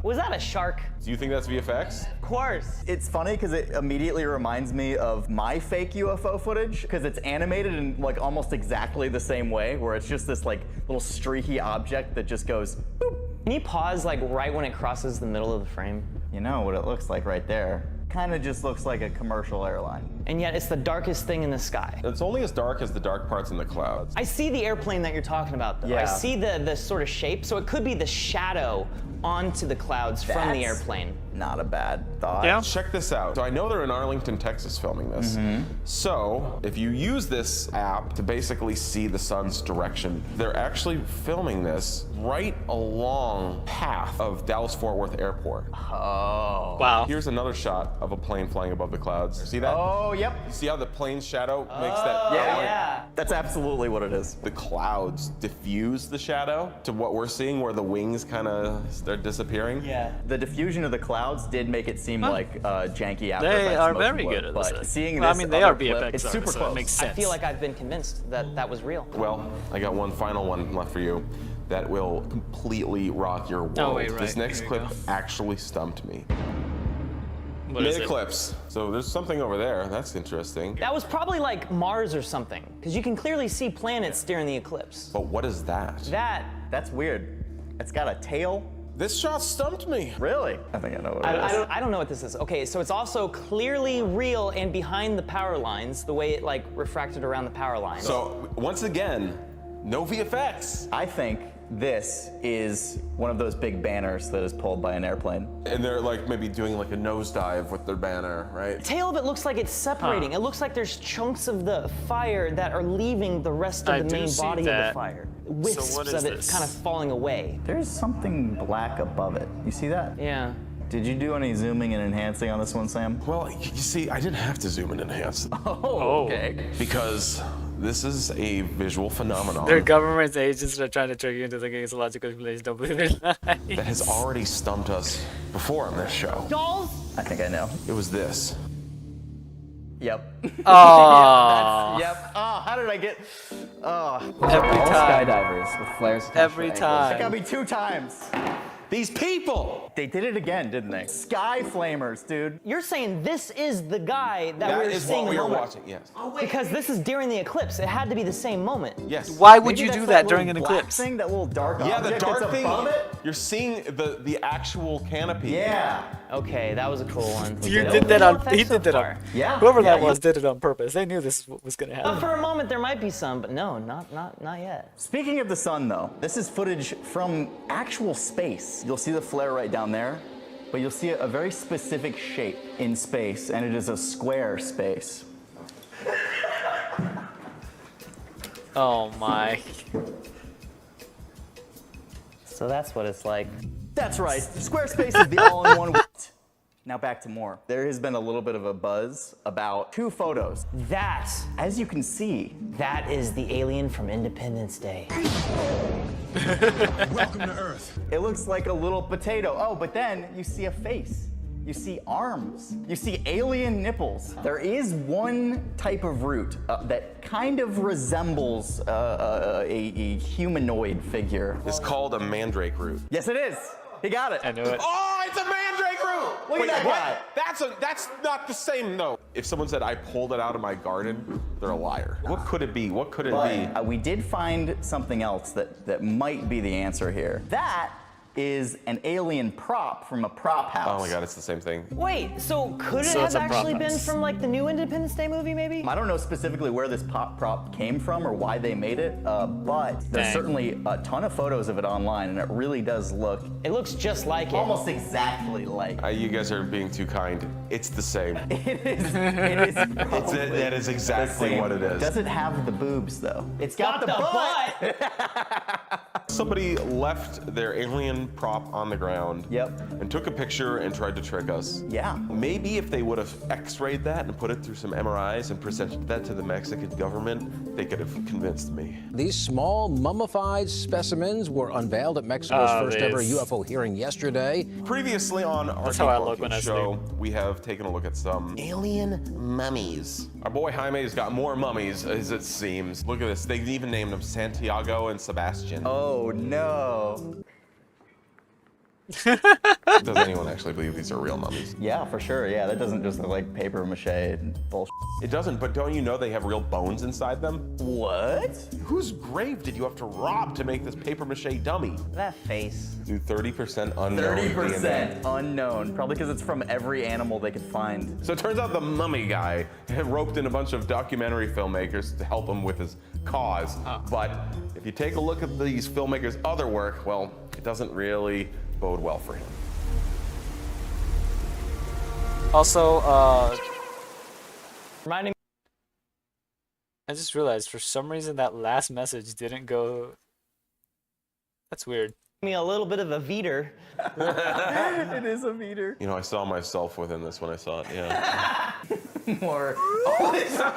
Was that a shark? Do you think that's VFX? Of course. It's funny because it immediately reminds me of my fake UFO footage because it's animated in like almost exactly the same way, where it's just this like little streaky object that just goes boop. Can you pause like right when it crosses the middle of the frame? You know what it looks like right there. Kind of just looks like a commercial airline. And yet it's the darkest thing in the sky. It's only as dark as the dark parts in the clouds. I see the airplane that you're talking about, though. Yeah. I see the sort of shape, so it could be the shadow onto the clouds from the That's airplane. Not a bad thought. Yeah. Check this out. So I know they're in Arlington, Texas filming this. So if you use this app to basically see the sun's direction, they're actually filming this right along path of Dallas-Fort Worth Airport. Oh. Wow. Here's another shot of a plane flying above the clouds. See that? Oh, yep. See how the plane's shadow makes that? Yeah. That's absolutely what it is. The clouds diffuse the shadow to what we're seeing where the wings kind of start disappearing. Yeah. The diffusion of the clouds did make it seem like janky After They Effects are motion very blur, good at but this. seeing Well, I this mean, they other are clip, VFX it's super artists, so it close. makes sense. I feel like I've been convinced that that was real. Well, I got one final one left for you that will completely rock your world. Oh, wait, right. This next Here clip you go. actually stumped me. What is it? Mid-eclipse. So there's something over there. That's interesting. That was probably like Mars or something, because you can clearly see planets during the eclipse. But what is that? That That's weird. It's got a tail. This shot stumped me. Really? I think I know what it is. I don't know what this is. Okay, so it's also clearly real and behind the power lines, the way it like refracted around the power lines. So once again, no VFX. I think this is one of those big banners that is pulled by an airplane. And they're like maybe doing like a nosedive with their banner, right? The tail of it looks like it's separating. It looks like there's chunks of the fire that are leaving the rest of the main body of the fire. Wisps of it kind of falling away. There's something black above it. You see that? Yeah. Did you do any zooming and enhancing on this one, Sam? Well, you see, I didn't have to zoom and enhance. Oh, okay. Because this is a visual phenomenon. They're government agents that are trying to trick you into thinking it's a logical explanation. Don't believe it. That has already stumped us before on this show. Dolls? I think I know. It was this. Yep. Oh. Yep. Oh, how did I get? Oh. Every All time. skydivers with flares. Every time. That got me 2 times. These people! They did it again, didn't they? Sky flamers, dude. You're saying this is the guy that we're is seeing what we a are moment. watching, yes. Because this is during the eclipse. It had to be the same moment. Yes. Why would Maybe you that's do that that during an little black eclipse? thing, that little dark Yeah, object the dark that's thing. above it? You're seeing the actual canopy. Yeah. Okay, that was a cool one. You did that on. He did that on. Yeah. Whoever Yeah, that was did it on purpose. They knew this was gonna happen. For a moment, there might be some, but no, not yet. Speaking of the sun, though, this is footage from actual space. You'll see the flare right down there, but you'll see a very specific shape in space, and it is a square space. Oh my. So that's what it's like. That's right. Squarespace is the all-in-one. Now back to more. There has been a little bit of a buzz about 2 photos. That, as you can see, that is the alien from Independence Day. Welcome to Earth. It looks like a little potato. Oh, but then you see a face. You see arms. You see alien nipples. There is one type of root that kind of resembles a humanoid figure. It's called a mandrake root. Yes, it is. He got it. I knew it. Oh, it's a mandrake root! Look at that guy. That's not the same, though. If someone said I pulled it out of my garden, they're a liar. What could it be? What could it be? We did find something else that might be the answer here. That is an alien prop from a prop house. Oh my god, it's the same thing. Wait, so could it So have it's a actually been prop. from like the new Independence Day movie, maybe? I don't know specifically where this prop came from or why they made it, but there's Dang. certainly a ton of photos of it online, and it really does look It looks just like it. almost exactly like. You guys are being too kind. It's the same. It is. It is. That is exactly what it is. Does it have the boobs though? It's got the butt. Somebody left their alien prop on the ground. Yep. And took a picture and tried to trick us. Yeah. Maybe if they would have x-rayed that and put it through some MRIs and presented that to the Mexican government, they could have convinced me. These small mummified specimens were unveiled at Mexico's first ever these. UFO hearing yesterday. Previously on our That's how I look when I show, we have taken a look at some alien mummies. Our boy Jaime's got more mummies, as it seems. Look at this. They've even named them Santiago and Sebastian. Oh no. Does anyone actually believe these are real mummies? Yeah, for sure. Yeah, that doesn't just look like paper mache bullshit. It doesn't, but don't you know they have real bones inside them? What? Whose grave did you have to rob to make this paper mache dummy? That face. Do 30% unknown 30% DNA. unknown. Probably because it's from every animal they could find. So it turns out the mummy guy had roped in a bunch of documentary filmmakers to help him with his cause. But if you take a look at these filmmakers' other work, well, it doesn't really bode well for him. Also, Reminding I just realized for some reason that last message didn't go. That's weird. me a little bit of a Veter. It is a meter. You know, I saw myself within this when I saw it, yeah. More. What am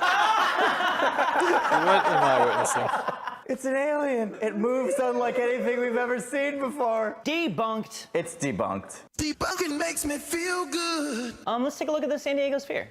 I witnessing? It's an alien. It moves unlike anything we've ever seen before. Debunked. It's debunked. Debunking makes me feel good. Let's take a look at the San Diego Sphere.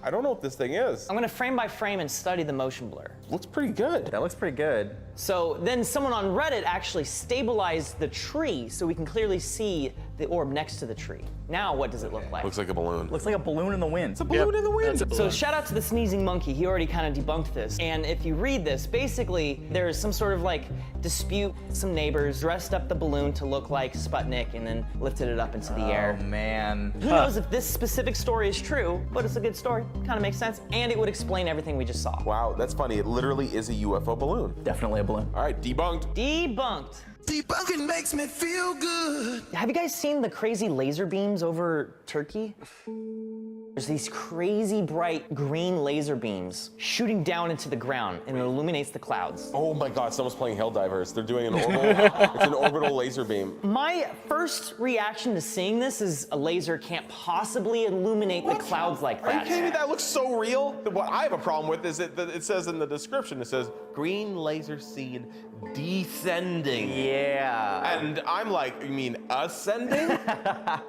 I don't know what this thing is. I'm gonna frame by frame and study the motion blur. Looks pretty good. That looks pretty good. So then someone on Reddit actually stabilized the tree so we can clearly see the orb next to the tree. Now what does it look like? Looks like a balloon. Looks like a balloon in the wind. It's a balloon in the wind. So shout out to the sneezing monkey. He already kind of debunked this. And if you read this, basically there's some sort of like dispute. Some neighbors dressed up the balloon to look like Sputnik and then lifted it up into the air. Oh man. Who knows if this specific story is true, but it's a good story. Kind of makes sense. And it would explain everything we just saw. Wow, that's funny. It literally is a UFO balloon. Definitely a balloon. All right, debunked. Debunked. Debunking makes me feel good. Have you guys seen the crazy laser beams over Turkey? There's these crazy bright green laser beams shooting down into the ground and it illuminates the clouds. Oh my God, someone's playing Helldivers. They're doing an orbital, it's an orbital laser beam. My first reaction to seeing this is a laser can't possibly illuminate the clouds like Are you that. kidding me? That looks so real. What I have a problem with is that it says in the description, it says, green laser seen descending. Yeah. And I'm like, you mean ascending?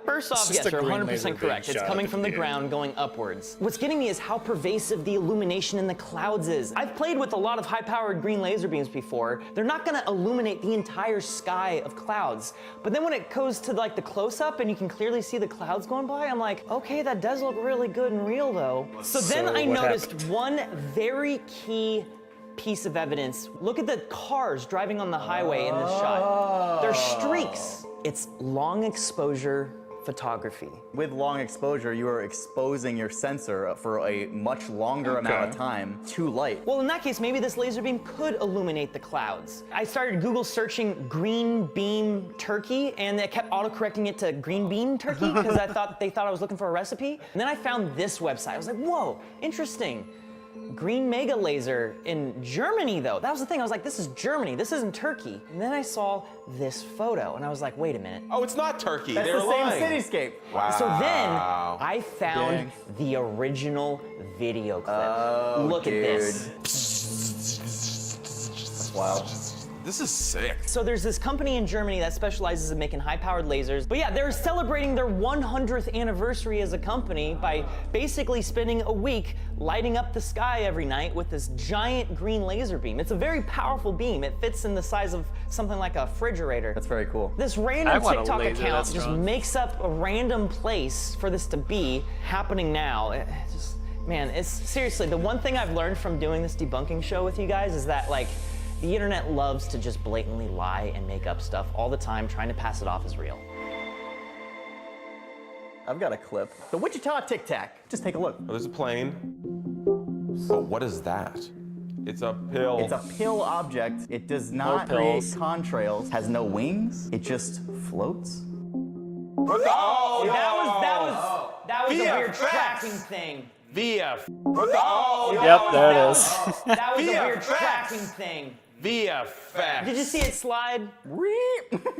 First off, yes, you're 100% correct. It's coming from the ground going upwards. What's getting me is how pervasive the illumination in the clouds is. I've played with a lot of high-powered green laser beams before. They're not gonna illuminate the entire sky of clouds. But then when it goes to like the close-up and you can clearly see the clouds going by, I'm like, okay, that does look really good and real though. So then I noticed one very key piece of evidence. Look at the cars driving on the highway in this shot. They're streaks. It's long exposure photography. With long exposure, you are exposing your sensor for a much longer amount of time to light. Well, in that case, maybe this laser beam could illuminate the clouds. I started Google searching green beam turkey, and it kept autocorrecting it to green bean turkey because they thought I was looking for a recipe. And then I found this website. I was like, whoa, interesting. Green mega laser in Germany, though. That was the thing. I was like, this is Germany. This isn't Turkey. And then I saw this photo, and I was like, wait a minute. Oh, it's not Turkey. That's They're the lying. same cityscape. Wow. So then I found the original video clip. Look at this. That's wild. This is sick. So there's this company in Germany that specializes in making high-powered lasers. But yeah, they're celebrating their 100th anniversary as a company by basically spending a week lighting up the sky every night with this giant green laser beam. It's a very powerful beam. It fits in the size of something like a refrigerator. That's very cool. This random TikTok account just makes up a random place for this to be happening now. Man, it's seriously, the one thing I've learned from doing this debunking show with you guys is that like, the internet loves to just blatantly lie and make up stuff all the time, trying to pass it off as real. I've got a clip. The Wichita Tic Tac. Just take a look. Oh, there's a plane. Oh, what is that? It's a pill. It's a pill object. It does not create contrails. Has no wings. It just floats. What the? Oh, that was a weird VFX. tracking thing. VF. What the? Oh, Yep, there it is. That was a weird VFX. tracking thing. VFX. Did you see it slide?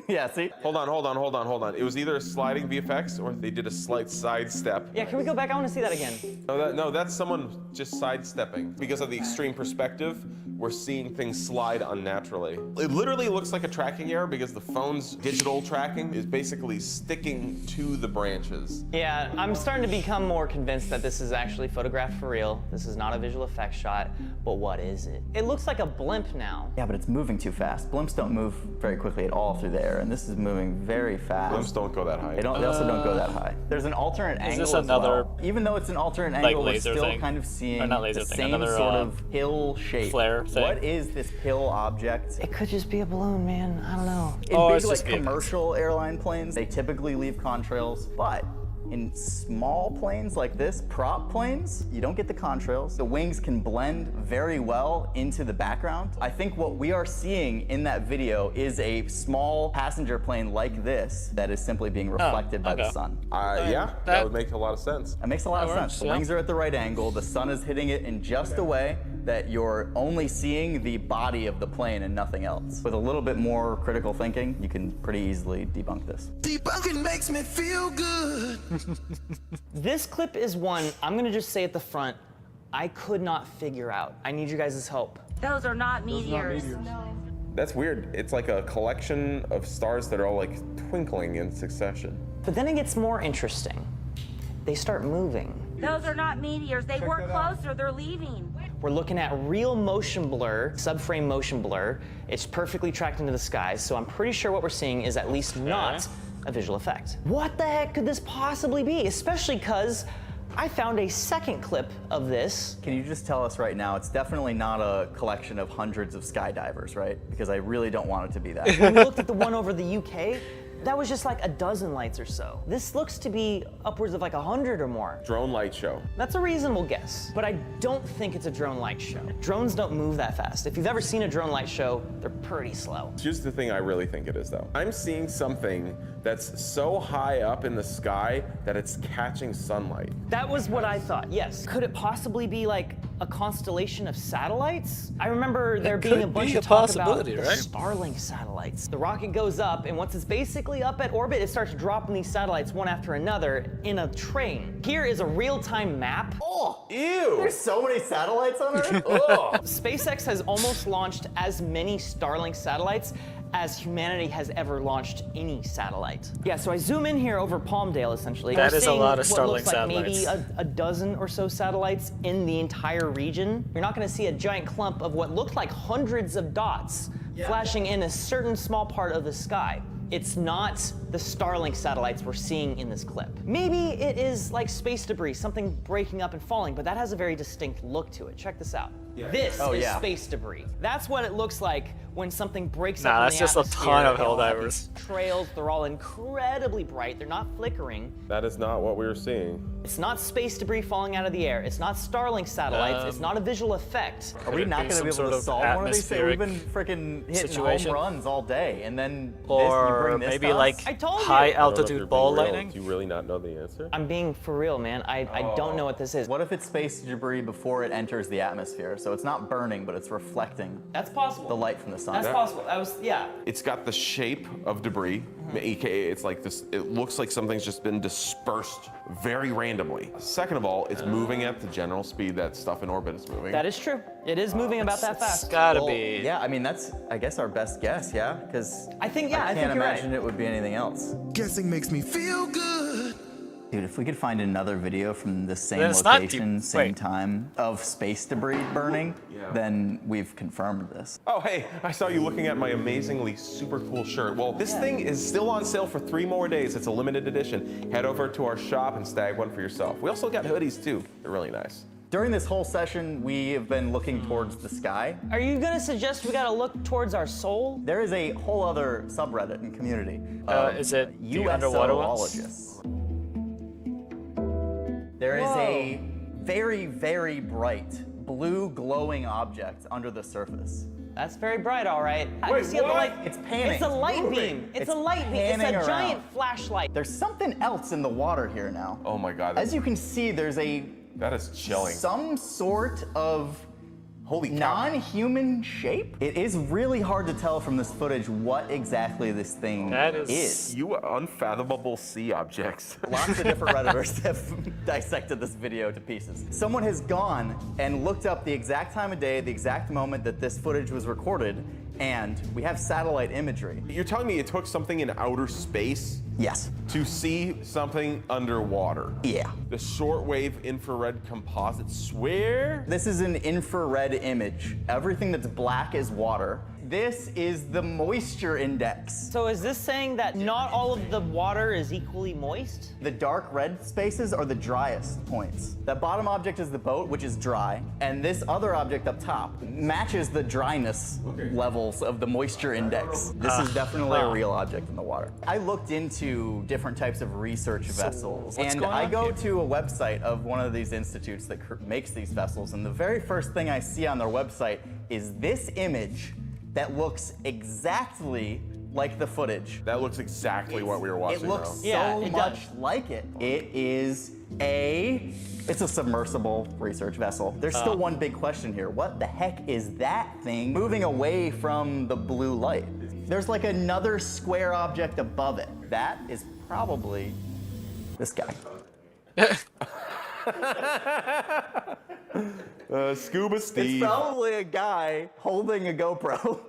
Yeah, see? Hold on. It was either a sliding VFX or they did a slight sidestep. Yeah, can we go back? I want to see that again. No, that's someone just sidestepping. Because of the extreme perspective, we're seeing things slide unnaturally. It literally looks like a tracking error because the phone's digital tracking is basically sticking to the branches. Yeah, I'm starting to become more convinced that this is actually photographed for real. This is not a visual effects shot, but what is it? It looks like a blimp now. Yeah, but it's moving too fast. Blimps don't move very quickly at all through the air, and this is moving very fast. Blimps don't go that high. They also don't go that high. There's an alternate angle this as another, well. Even though it's an alternate like, angle, we're laser still thing? kind of seeing Or not laser the thing, same another, sort of pill shape. flare thing. What is this pill object? It could just be a balloon, man. I don't know. In big, like, commercial airline planes, they typically leave contrails, but in small planes like this, prop planes, you don't get the contrails. The wings can blend very well into the background. I think what we are seeing in that video is a small passenger plane like this that is simply being reflected by the sun. Yeah, that would make a lot of sense. That makes a lot of sense. The wings are at the right angle. The sun is hitting it in just a way that you're only seeing the body of the plane and nothing else. With a little bit more critical thinking, you can pretty easily debunk this. Debunking makes me feel good. This clip is one, I'm gonna just say at the front, I could not figure out. I need you guys' help. Those are not meteors. That's weird. It's like a collection of stars that are all like twinkling in succession. But then it gets more interesting. They start moving. Those are not meteors. They were closer. They're leaving. We're looking at real motion blur, subframe motion blur. It's perfectly tracked into the skies, so I'm pretty sure what we're seeing is at least not a visual effect. What the heck could this possibly be? Especially because I found a second clip of this. Can you just tell us right now, it's definitely not a collection of hundreds of skydivers, right? Because I really don't want it to be that. When we looked at the one over the UK, that was just like a dozen lights or so. This looks to be upwards of like 100 or more. Drone light show. That's a reasonable guess, but I don't think it's a drone light show. Drones don't move that fast. If you've ever seen a drone light show, they're pretty slow. Here's the thing I really think it is, though. I'm seeing something that's so high up in the sky that it's catching sunlight. That was what I thought, yes. Could it possibly be like a constellation of satellites? I remember there being a bunch of talk about the Starlink satellites. The rocket goes up, and once it's basically up at orbit, it starts dropping these satellites one after another in a train. Here is a real-time map. Oh, ew! There's so many satellites on Earth. Oh. SpaceX has almost launched as many Starlink satellites as humanity has ever launched any satellite. Yeah, so I zoom in here over Palmdale, essentially. That We're is a seeing lot of what Starlink looks like satellites. maybe a dozen or so satellites in the entire region. You're not gonna see a giant clump of what looked like hundreds of dots flashing in a certain small part of the sky. It's not the Starlink satellites we're seeing in this clip. Maybe it is like space debris, something breaking up and falling, but that has a very distinct look to it. Check this out. This is space debris. That's what it looks like when something breaks up in the atmosphere. Nah, that's just a ton of They all have Helldivers. these trails, they're all incredibly bright, they're not flickering. That is not what we were seeing. It's not space debris falling out of the air. It's not Starlink satellites. It's not a visual effect. Are we not going to be able to solve one of these things? We've been freaking hitting home runs all day, and then Or you bring this maybe to like us? I told you. high I don't know if altitude you're ball being real. lightning. Do you really not know the answer? I'm being for real, man. I don't know what this is. What if it's space debris before it enters the atmosphere? So it's not burning, but it's reflecting That's possible. the light from the sun. That's possible. Yeah. It's got the shape of debris, aka it's like this, it looks like something's just been dispersed very randomly. Second of all, it's moving at the general speed that stuff in orbit is moving. That is true. It is moving about that fast. It's gotta be. Yeah, I mean, that's, I guess, our best guess, yeah? Because I think I can't you're imagine right. it would be anything else. Guessing makes me feel good. Dude, if we could find another video from the same Then it's not location, deep- same wait. time of space debris burning, then we've confirmed this. Oh, hey, I saw you looking at my amazingly super cool shirt. Well, this thing is still on sale for 3 more days. It's a limited edition. Head over to our shop and snag one for yourself. We also got hoodies too. They're really nice. During this whole session, we have been looking towards the sky. Are you gonna suggest we gotta look towards our soul? There is a whole other subreddit and community Is it the underwater ones? USOologists. There is a very, very bright blue glowing object under the surface. That's very bright, all right. I Wait, can see the what? light. It's panning. It's a light Moving. beam. It's It's a light beam. It's a panning giant around. flashlight. There's something else in the water here now. Oh my God. As you can see, there's that is chilling. some sort of Holy cow. non-human shape. It is really hard to tell from this footage what exactly this thing is. You unfathomable sea objects. Lots of different Redditors have dissected this video to pieces. Someone has gone and looked up the exact time of day, the exact moment that this footage was recorded, and we have satellite imagery. You're telling me it took something in outer space? Yes. To see something underwater? Yeah. The shortwave infrared composite, swear? This is an infrared image. Everything that's black is water. This is the moisture index. So is this saying that not all of the water is equally moist? The dark red spaces are the driest points. That bottom object is the boat, which is dry, and this other object up top matches the dryness levels of the moisture index. This is definitely a real object in the water. I looked into different types of research vessels, and I go to a website of one of these institutes that makes these vessels, and the very first thing I see on their website is this image that looks exactly like the footage. That looks exactly what we were watching. It looks though. so much like it. It's a submersible research vessel. There's still one big question here. What the heck is that thing moving away from the blue light? There's like another square object above it. That is probably this guy. Scuba Steve. It's probably a guy holding a GoPro.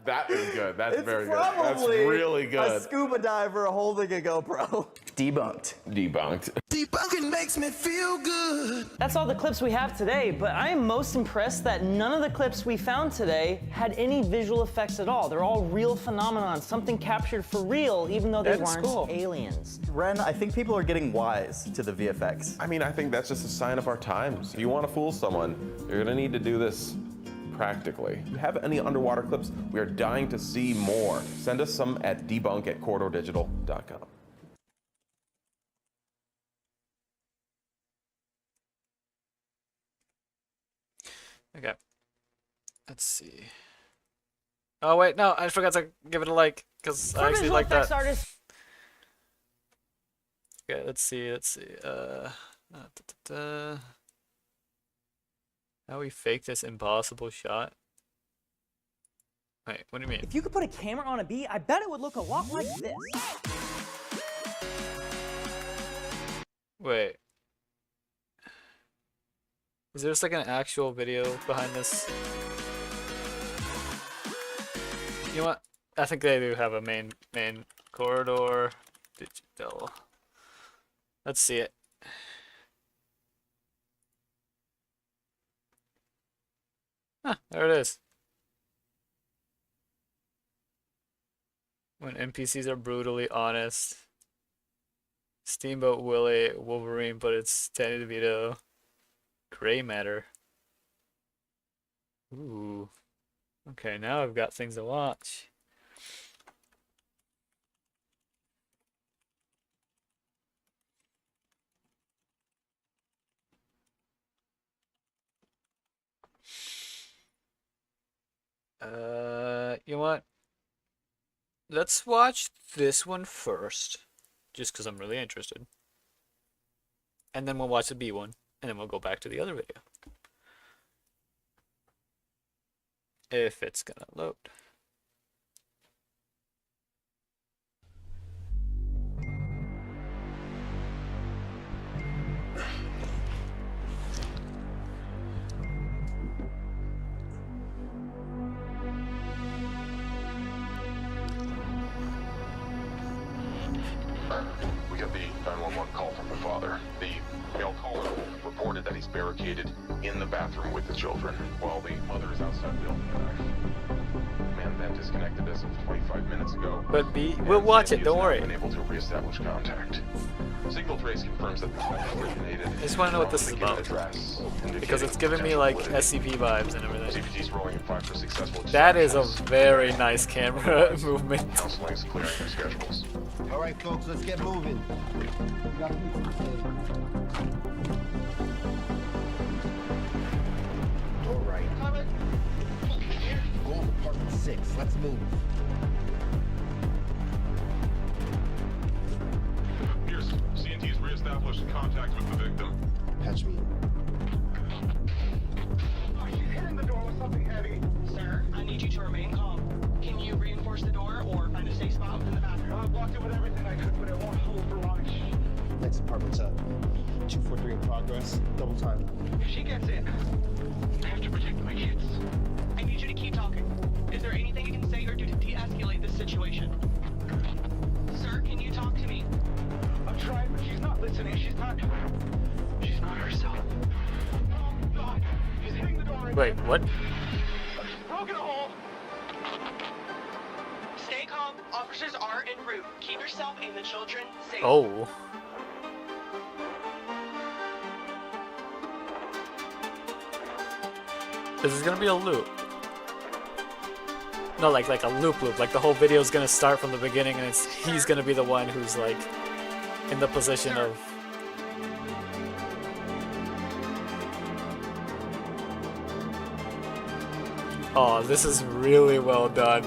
That is good. That's It's very good. That's probably really a good. scuba diver holding a GoPro. Debunked. Debunked. Debunking makes me feel good. That's all the clips we have today, but I am most impressed that none of the clips we found today had any visual effects at all. They're all real phenomenon, something captured for real, even though they weren't aliens. Ren, I think people are getting wise to the VFX. I mean, I think that's just a sign of our times. If you want to fool someone, you're gonna need to do this practically. If you have any underwater clips, we are dying to see more. Send us some at debunk@corridordigital.com. Okay. Let's see. Oh wait, no, I forgot to give it a like because I actually like that. Okay, let's see. How we fake this impossible shot? Wait, what do you mean? If you could put a camera on a bee, I bet it would look a lot like this. Wait. Is there just like an actual video behind this? You know what? I think they do have a main corridor digital. Let's see it. Huh, there it is. When NPCs are brutally honest. Steamboat Willie, Wolverine, but it's Danny DeVito. Gray matter. Ooh. Okay, now I've got things to watch. You know what? Let's watch this one first, just because I'm really interested. And then we'll watch the B one, and then we'll go back to the other video. If it's gonna load. We got the 911 call from the father. The male caller reported that he's barricaded in the bathroom with the children while the mother is outside the building. Man then disconnected as of 25 minutes ago. But we'll watch it, don't worry. Been able to reestablish contact. Signal trace confirms that the call originated. I just want to know what this is about. Because it's giving me like SCP vibes and everything. CPT's rolling at 5 for successful. That is a very nice camera movement. Counseling's clearing their schedules. All right, folks, let's get moving. All right. Go to apartment 6. Let's move. Pierce, CNT's reestablished contact with the victim. Patch me. Are you hitting the door with something heavy? Sir, I need you to remain calm. Can you reinforce the door or find a safe spot in the bathroom? I blocked it with everything I could, but it won't hold for long. Next apartment's up. 243 in progress. Double time. If she gets in, I have to protect my kids. I need you to keep talking. Is there anything you can say or do to de-escalate this situation? Sir, can you talk to me? I'm trying, but she's not listening. She's not herself. Oh, God. He's hitting the door again. Wait, what? She's broken a hole. Stay calm. Officers are en route. Keep yourself and the children safe. Oh. This is gonna be a loop. No, like a loop. Like the whole video is gonna start from the beginning, and he's gonna be the one who's like in the position of. Oh, this is really well done.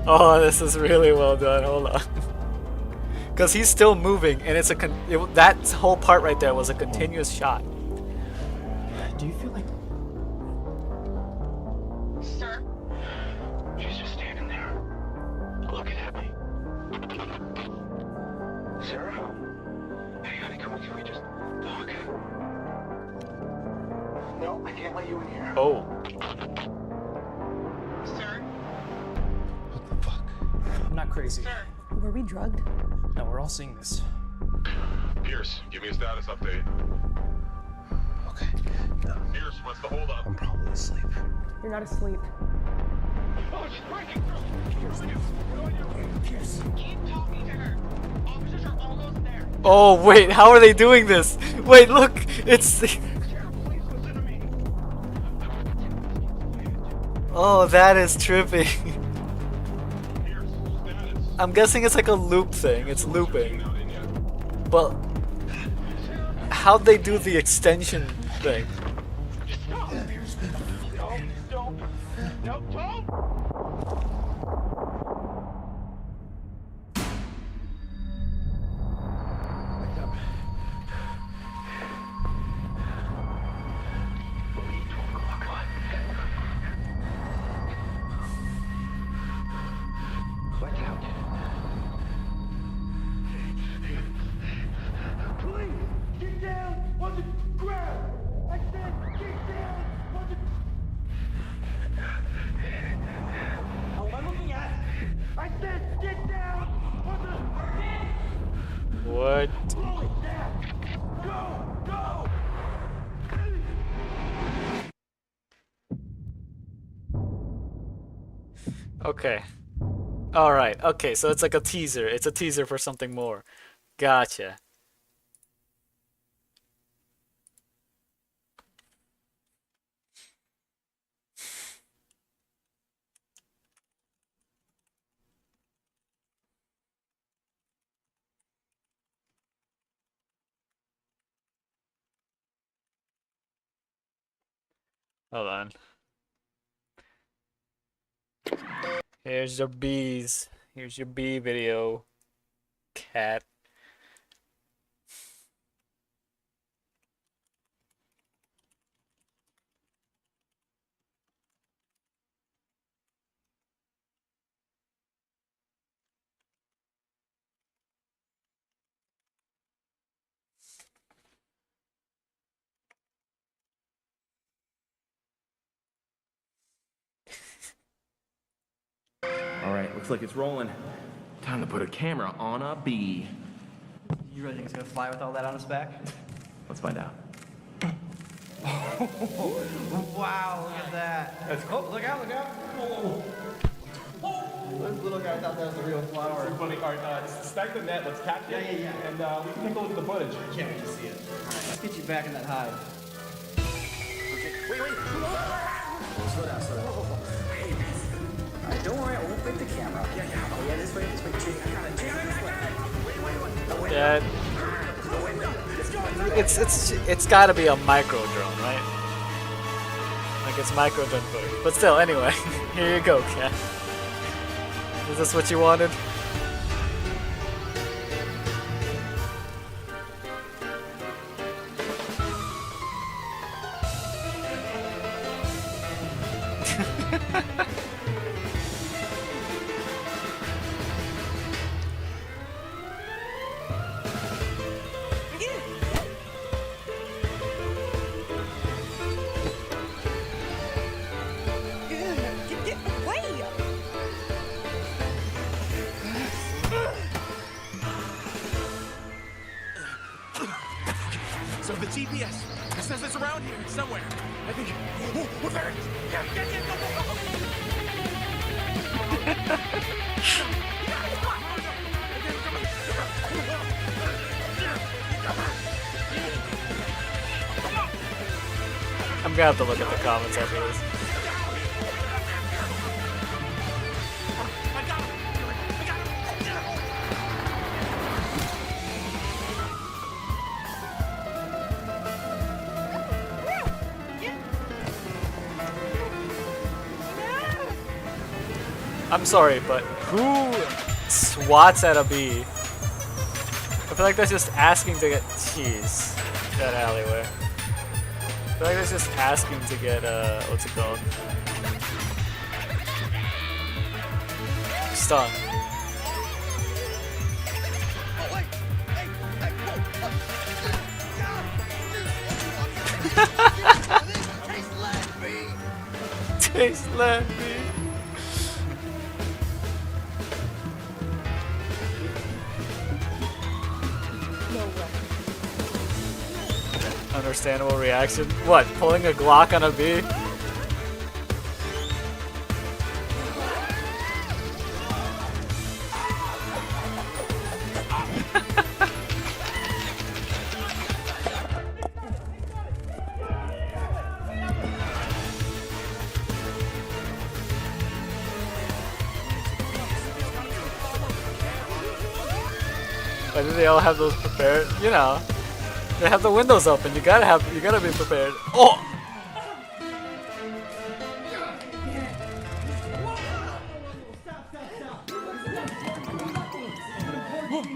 Oh, this is really well done. Hold on. Because he's still moving, and it's that whole part right there was a continuous shot. Do you feel like... Sir? She's just standing there, looking at me. Sarah? Hey, honey, can we just talk? No, I can't let you in here. Oh. Sir? What the fuck? I'm not crazy. Sir? Were we drugged? No, we're all seeing this. Pierce, give me a status update. Okay. Pierce, what's the holdup? I'm probably asleep. You're not asleep. Oh, she's breaking through. Pierce. Keep talking to her. Officers are almost there. Oh wait, how are they doing this? Wait, look, it's. Oh, that is trippy. I'm guessing it's like a loop thing. It's looping. But how'd they do the extension thing? What? Okay. Alright, okay, so it's like a teaser. It's a teaser for something more. Gotcha. Hold on. Here's your bees. Here's your bee video. Cat. All right, looks like it's rolling. Time to put a camera on a bee. You really think it's gonna fly with all that on its back? Let's find out. Wow, look at that. That's cool. Look out, look out. This little guy thought that was a real flower. Funny. All right, stack the net. Let's catch it. Yeah. And we can take a look at the footage. I can't wait to see it. All right, let's get you back in that hive. Wait. Slow down. All right, don't worry, I won't break the camera. Yeah. Oh, yeah, this way. Jake, I got it. Wait. Dad. It's gotta be a micro drone, right? Like it's micro drone footage. But still, anyway, here you go, Cat. Is this what you wanted? So the GPS, it says it's around here somewhere. I think. Oh, there it is. I'm gonna have to look at the comments after this. I'm sorry, but who swats at a bee? I feel like that's just asking to get cheese. That alleyway. I feel like that's just asking to get what's it called? Stun. Taste land bee. understandable reaction. What, pulling a Glock on a bee? Why do they all have those prepared? You know, they have the windows open. You gotta be prepared. Oh!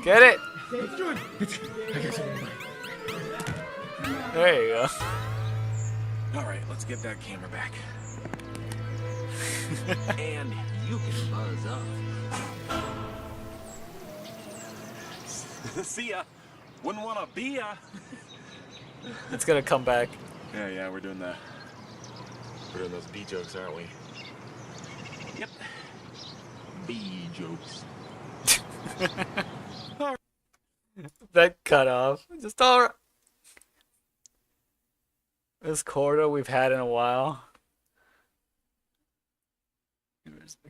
Get it! There you go. All right, let's get that camera back. And you can buzz up. See ya. Wouldn't want to be ya. It's gonna come back. Yeah, we're doing those bee jokes, aren't we? Yep. Bee jokes. That cut off. Just alright. This corridor we've had in a while.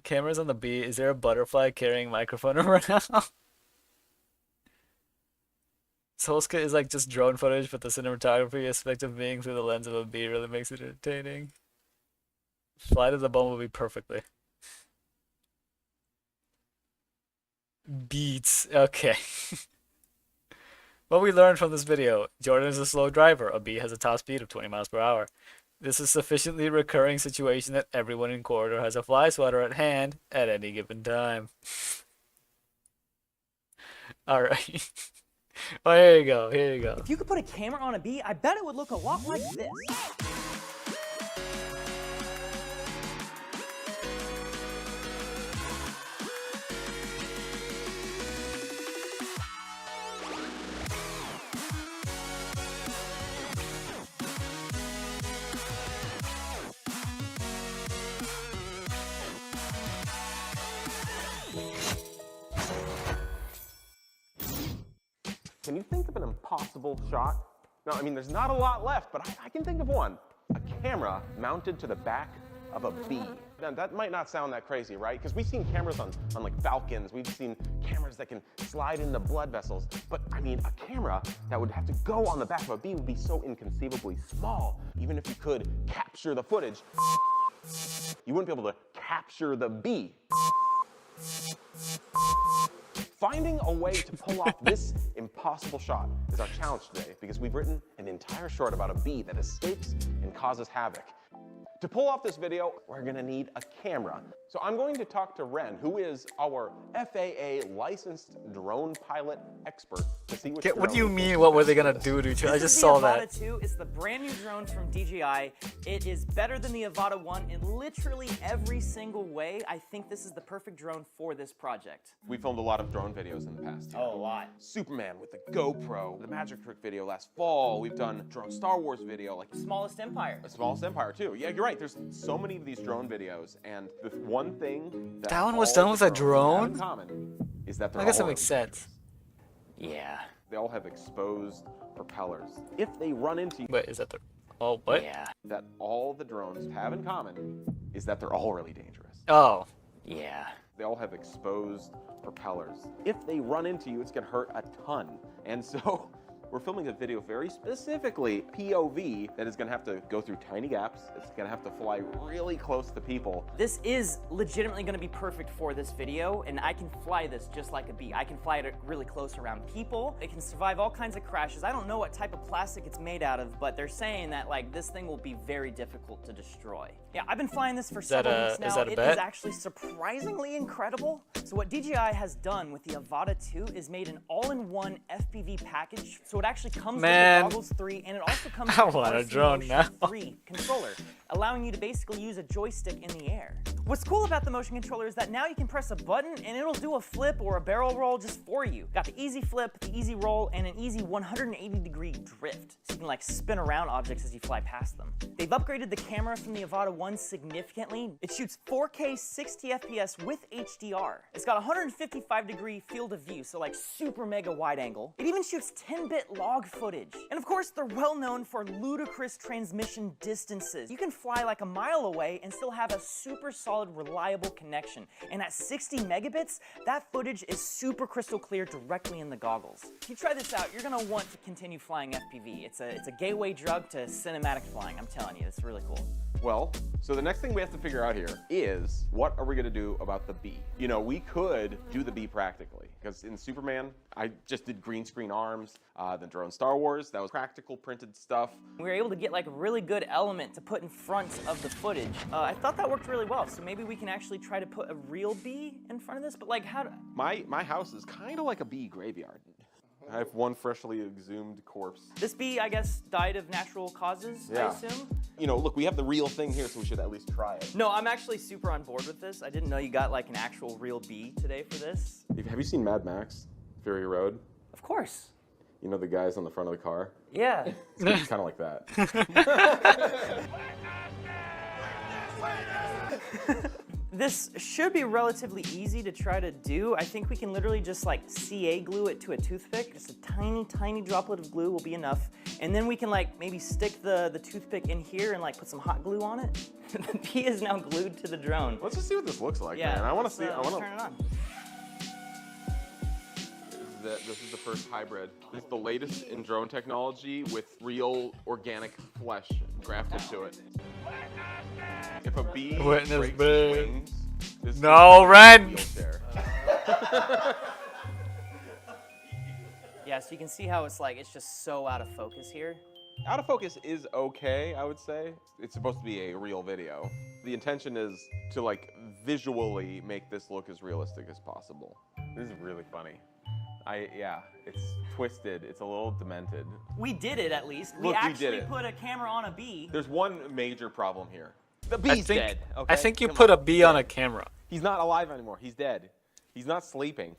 Cameras on the bee. Is there a butterfly carrying microphone around? Solska is like just drone footage, but the cinematography aspect of being through the lens of a bee really makes it entertaining. Fly to the bumblebee perfectly. Beats. Okay. What we learned from this video: Jordan is a slow driver. A bee has a top speed of 20 miles per hour. This is sufficiently recurring situation that everyone in corridor has a fly swatter at hand at any given time. All right. Oh, here you go. Here you go. If you could put a camera on a bee, I bet it would look a lot like this. Can you think of an impossible shot? No, I mean, there's not a lot left, but I can think of one. A camera mounted to the back of a bee. Now, that might not sound that crazy, right? Because we've seen cameras on like Falcons. We've seen cameras that can slide into blood vessels. But I mean, a camera that would have to go on the back of a bee would be so inconceivably small. Even if you could capture the footage, you wouldn't be able to capture the bee. Finding a way to pull off this impossible shot is our challenge today, because we've written an entire short about a bee that escapes and causes havoc. To pull off this video, we're gonna need a camera. So I'm going to talk to Ren, who is our FAA licensed drone pilot expert, to see which What do you mean, what were they gonna do to each other? I just saw that. The Avata 2 is the brand new drone from DJI. It is better than the Avata 1 in literally every single way. I think this is the perfect drone for this project. We filmed a lot of drone videos in the past. Oh, a lot. Superman with the GoPro, the Magic Trick video last fall. We've done drone Star Wars video, like Smallest Empire. The Smallest Empire too. Yeah, you're right. There's so many of these drone videos, and the one thing that one was done with a drone? in common is that they're I guess that all makes sense. Yeah. They all have exposed propellers. If they run into you, Wait, is that the? Oh, what? Yeah. that all the drones have in common is that they're all really dangerous. Oh. Yeah. They all have exposed propellers. If they run into you, it's gonna hurt a ton. And so we're filming a video very specifically POV that is gonna have to go through tiny gaps. It's gonna have to fly really close to people. This is legitimately going to be perfect for this video, and I can fly this just like a bee. I can fly it really close around people. It can survive all kinds of crashes. I don't know what type of plastic it's made out of, but they're saying that like this thing will be very difficult to destroy. Yeah, I've been flying this for several weeks now. Is that a It bet? is actually surprisingly incredible. So what DJI has done with the Avata 2 is made an all-in-one FPV package. So it actually comes with the Goggles 3, and it also comes I with the want a RC drone Motion now. 3 controller, allowing you to basically use a joystick in the air. What's cool about the motion controller is that now you can press a button and it'll do a flip or a barrel roll just for you. Got the easy flip, the easy roll, and an easy 180-degree drift, so you can like spin around objects as you fly past them. They've upgraded the camera from the Avata 1 significantly. It shoots 4K 60 FPS with HDR. It's got 155-degree field of view, so like super mega wide angle. It even shoots 10-bit log footage. And of course, they're well known for ludicrous transmission distances. You can fly like a mile away and still have a super solid, reliable connection. And at 60 megabits, that footage is super crystal clear directly in the goggles. If you try this out, you're gonna want to continue flying FPV. It's a gateway drug to cinematic flying, I'm telling you, it's really cool. Well, so the next thing we have to figure out here is, what are we gonna do about the bee? You know, we could do the bee practically, because in Superman, I just did green screen arms, then Drone Star Wars, that was practical printed stuff. We were able to get like a really good element to put in front of the footage. I thought that worked really well, so maybe we can actually try to put a real bee in front of this, but like how do... My house is kind of like a bee graveyard. I have one freshly exhumed corpse. This bee, I guess, died of natural causes, Yeah. I assume? You know, look, we have the real thing here, so we should at least try it. No, I'm actually super on board with this. I didn't know you got like an actual real bee today for this. Have you seen Mad Max, Fury Road? Of course. You know the guys on the front of the car? Yeah. It's kind of like that. This should be relatively easy to try to do. I think we can literally just like CA glue it to a toothpick. Just a tiny, tiny droplet of glue will be enough. And then we can like maybe stick the toothpick in here and like put some hot glue on it. The bee is now glued to the drone. Let's just see what this looks like, Yeah, man. I want to see. let's turn it on. This is the first hybrid. This is the latest in drone technology with real organic flesh grafted to it. If a bee Witness breaks bee. its wings, this No, is a Ren! wheelchair. Yeah, so you can see how it's just so out of focus here. Out of focus is okay, I would say. It's supposed to be a real video. The intention is to like visually make this look as realistic as possible. This is really funny. Yeah, it's twisted. It's a little demented. We did it at least. Look, we did actually it. put a camera on a bee. The's one major problem here. The bee's dead. Okay? I think you Come put on. a bee on a camera. He's not alive anymore. He's dead. He's not sleeping.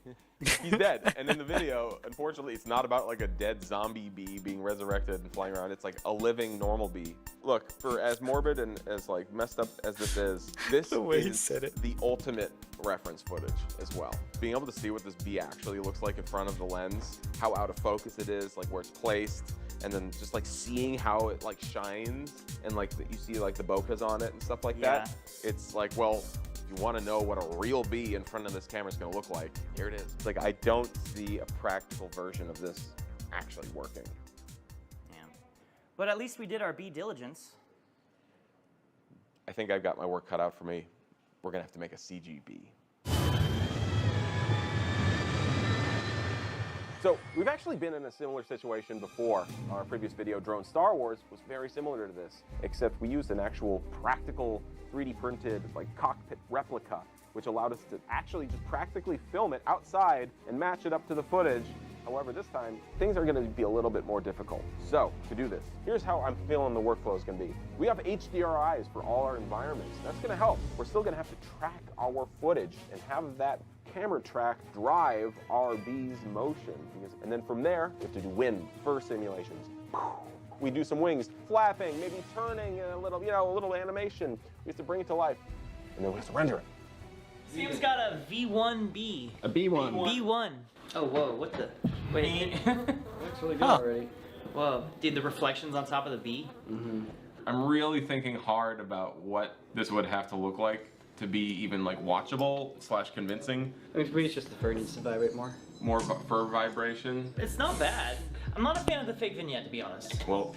He's dead. And in the video, unfortunately, it's not about like a dead zombie bee being resurrected and flying around. It's like a living normal bee. Look, for as morbid and as like messed up as this is The way he is said it. the ultimate reference footage as well. Being able to see what this bee actually looks like in front of the lens, how out of focus it is, like where it's placed, and then just like seeing how it like shines and like you see like the bokehs on it and stuff like that. It's like, well, if you want to know what a real bee in front of this camera is going to look like, here it is. It's like, I don't see a practical version of this actually working. Yeah. But at least we did our bee diligence. I think I've got my work cut out for me. We're going to have to make a CG bee. So we've actually been in a similar situation before. Our previous video, Drone Star Wars, was very similar to this, except we used an actual practical 3D printed like cockpit replica, which allowed us to actually just practically film it outside and match it up to the footage. However, this time, things are gonna be a little bit more difficult. So, to do this, here's how I'm feeling the workflow is gonna be. We have HDRIs for all our environments. That's gonna help. We're still gonna have to track our footage and have that camera track drive our bee's motion. And then from there, we have to do wind first simulations. We do some wings flapping, maybe turning a little, you know, a little animation. We have to bring it to life. And then we have to render it. Sam's got a V1B. A B1. B1. Oh, whoa, what the? Wait. Looks really good already. Whoa, dude, the reflections on top of the bee? Mm-hmm. I'm really thinking hard about what this would have to look like to be even like watchable / convincing. I mean, for me, it's just the fur needs to vibrate more. More fur vibration. It's not bad. I'm not a fan of the fake vignette, to be honest. Well,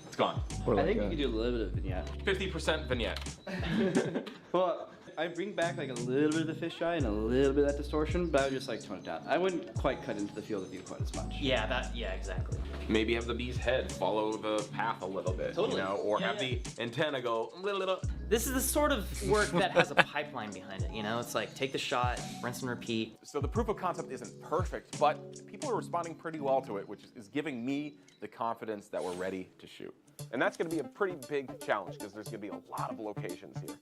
it's gone. I think you could do a little bit of vignette. 50% vignette. Well, I bring back like a little bit of the fisheye and a little bit of that distortion, but I would just like tone it down. I wouldn't quite cut into the field of view quite as much. Yeah, exactly. Maybe have the bee's head follow the path a little bit, Totally. you know, or have the antenna go little. This is the sort of work that has a pipeline behind it, you know? It's like, take the shot, rinse and repeat. So the proof of concept isn't perfect, but people are responding pretty well to it, which is giving me the confidence that we're ready to shoot. And that's gonna be a pretty big challenge because there's gonna be a lot of locations here.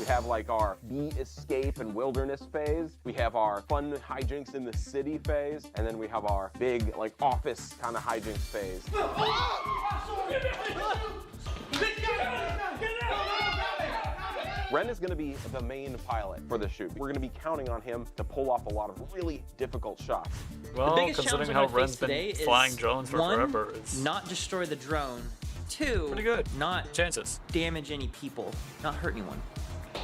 have like our bee escape and wilderness phase. We have our fun hijinks in the city phase. And then we have our big like office kind of hijinks phase. Ren is going to be the main pilot for the shoot. We're going to be counting on him to pull off a lot of really difficult shots. Well, the biggest considering challenge how Ren's been flying drones for forever, it's not destroy the drone. 2, pretty good. Not chances. Damage any people. Not hurt anyone.